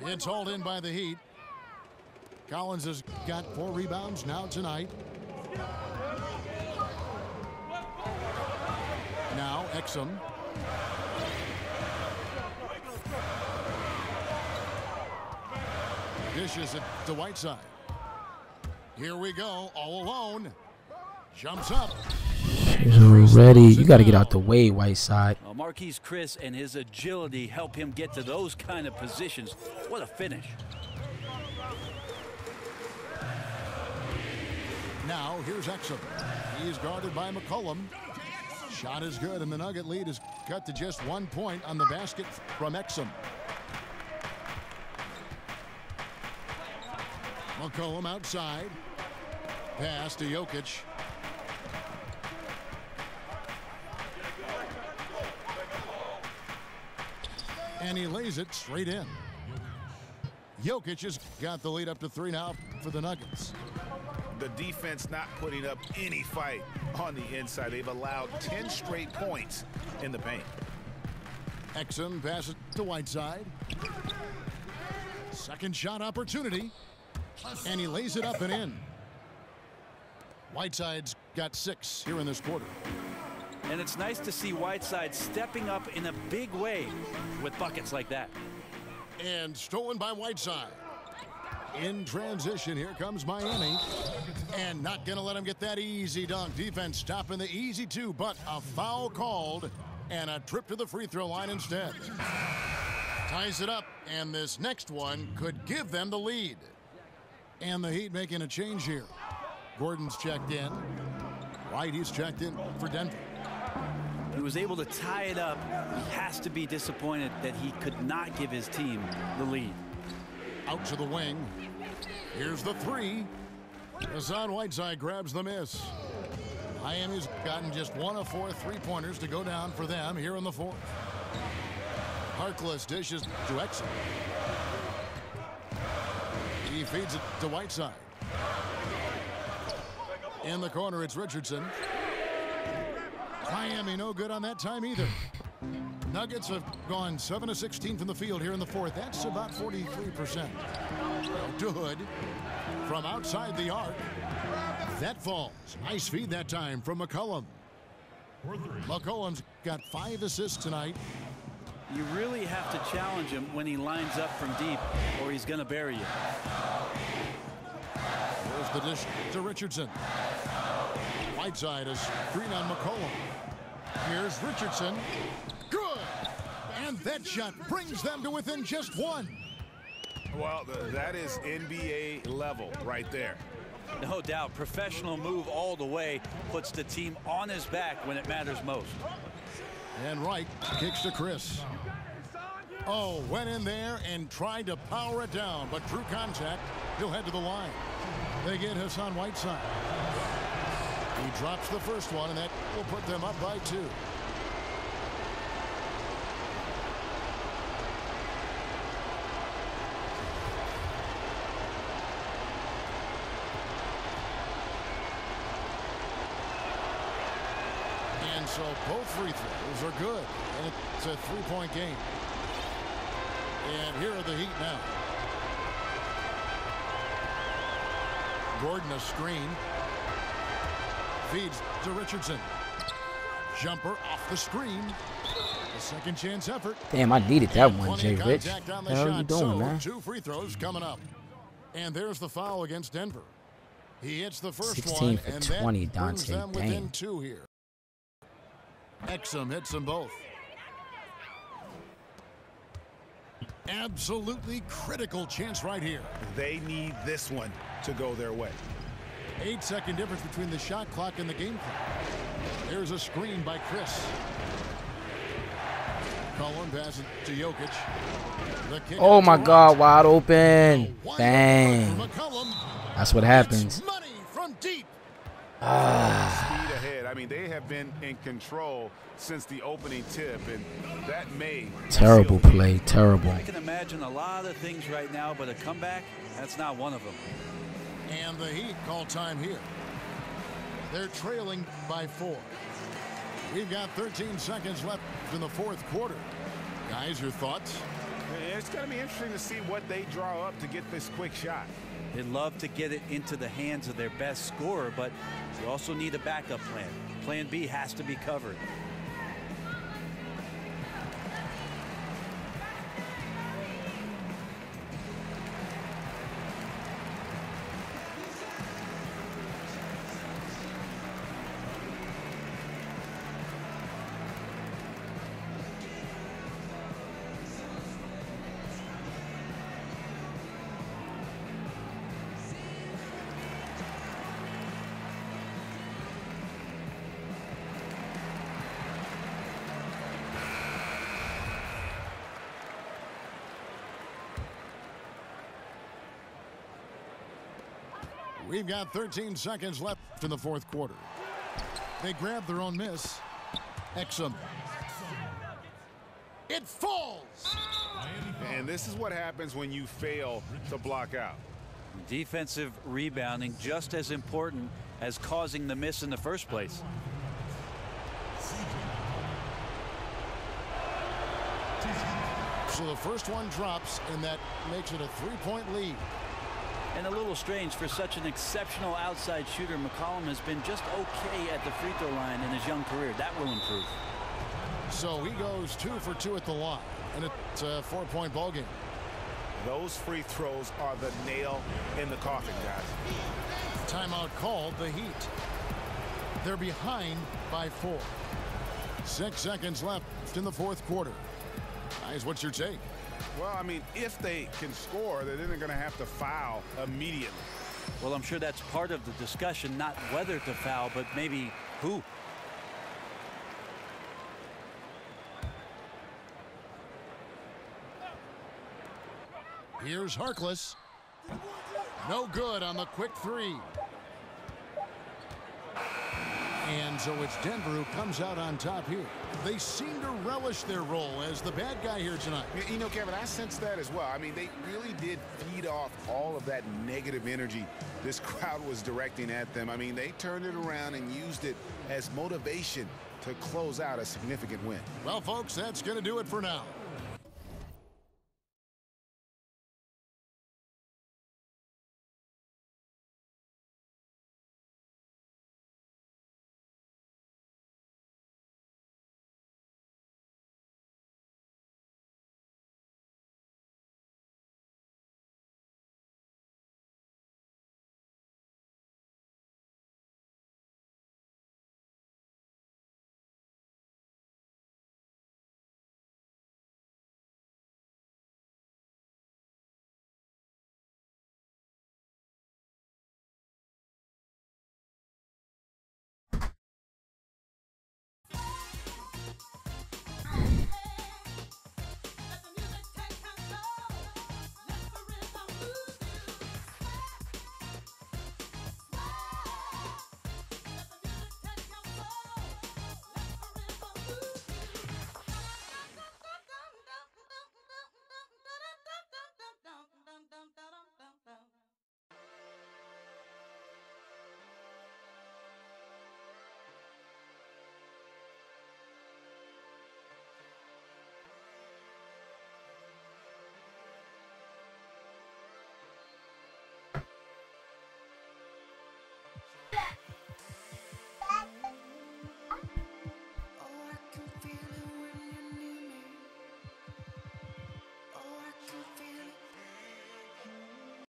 It's hauled in by the Heat. Collins has got 4 rebounds now tonight. Now Exum. Dishes it to Whiteside. Here we go, all alone. Jumps up. He's ready. You got to get out the way, Whiteside. Well, Marquise Chris and his agility help him get to those kind of positions. What a finish. Now here's Exum. He is guarded by McCollum. Shot is good, and the Nugget lead is cut to just 1 point on the basket from Exum. McCollum outside. Pass to Jokic. And he lays it straight in. Jokic has got the lead up to 3 now for the Nuggets. The defense not putting up any fight on the inside. They've allowed 10 straight points in the paint. Exum passes to Whiteside. Second shot opportunity. And he lays it up and in. Whiteside's got 6 here in this quarter. And it's nice to see Whiteside stepping up in a big way with buckets like that. And stolen by Whiteside. In transition, here comes Miami. And not going to let him get that easy dunk. Defense stopping the easy 2, but a foul called and a trip to the free throw line instead. Ties it up, and this next one could give them the lead. And the Heat making a change here. Gordon's checked in. White, he's checked in for Denver. He was able to tie it up. He has to be disappointed that he could not give his team the lead. Out to the wing. Here's the 3. Hassan Whiteside grabs the miss. Miami's gotten just 1 of 4 3-pointers to go down for them here in the fourth. Harkless dishes to Exum. He feeds it to Whiteside. In the corner, it's Richardson. Miami no good on that time either. Nuggets have gone 7 of 16 from the field here in the fourth. That's about 43%. Good from outside the arc. That falls. Nice feed that time from McCollum. McCollum's got 5 assists tonight. You really have to challenge him when he lines up from deep, or he's going to bury you. There's the dish to Richardson. Whiteside is screen on McCollum. Here's Richardson. Good. And that shot brings them to within just 1. Well, that is NBA level right there. No doubt. Professional move all the way. Puts the team on his back when it matters most. And Wright kicks to Chris. Oh, went in there and tried to power it down, but drew contact. He'll head to the line. They get Hassan Whiteside. He drops the first one, and that will put them up by 2. And so both free throws are good, and it's a 3-point game. And here are the Heat now. Gordon a screen. Feeds to Richardson. Jumper off the screen. A second chance effort. Damn, I needed that one, Jay Rich. What the hell are you doing, man? 2 free throws coming up. And there's the foul against Denver. He hits the first 16 one, for and 20, that brings Dante. them within Damn. 2 here. Exum hits them both. Absolutely critical chance right here. They need this one to go their way. 8-second difference between the shot clock and the game clock. There's a screen by Chris. Cullen passes to Jokic. The kick Oh my to God, Wright. wide open. One Bang. from McCollum. That's what happens. It's money from deep. Speed ahead. I mean, they have been in control since the opening tip, and that may Terrible play, terrible. I can imagine a lot of things right now, but a comeback, that's not one of them. And the Heat call time here. They're trailing by 4. We've got 13 seconds left in the fourth quarter. Guys, your thoughts? It's going to be interesting to see what they draw up to get this quick shot. They'd love to get it into the hands of their best scorer, but you also need a backup plan. Plan B has to be covered. We've got 13 seconds left in the fourth quarter. They grab their own miss. Exum. It falls! And this is what happens when you fail to block out. Defensive rebounding just as important as causing the miss in the first place. So the first one drops, and that makes it a 3-point lead. And a little strange for such an exceptional outside shooter. McCollum has been just okay at the free throw line in his young career. That will improve. So he goes 2 for 2 at the line, and it's a 4-point ball game. Those free throws are the nail in the coffin, guys. Timeout called, the Heat. They're behind by 4. 6 seconds left in the fourth quarter. Guys, what's your take? Well, I mean, if they can score, then they're going to have to foul immediately. Well, I'm sure that's part of the discussion, not whether to foul, but maybe who. Here's Harkless. No good on the quick 3. And so it's Denver who comes out on top here. They seem to relish their role as the bad guy here tonight. You know, Kevin, I sense that as well. I mean, they really did feed off all of that negative energy this crowd was directing at them. I mean, they turned it around and used it as motivation to close out a significant win. Well, folks, that's going to do it for now.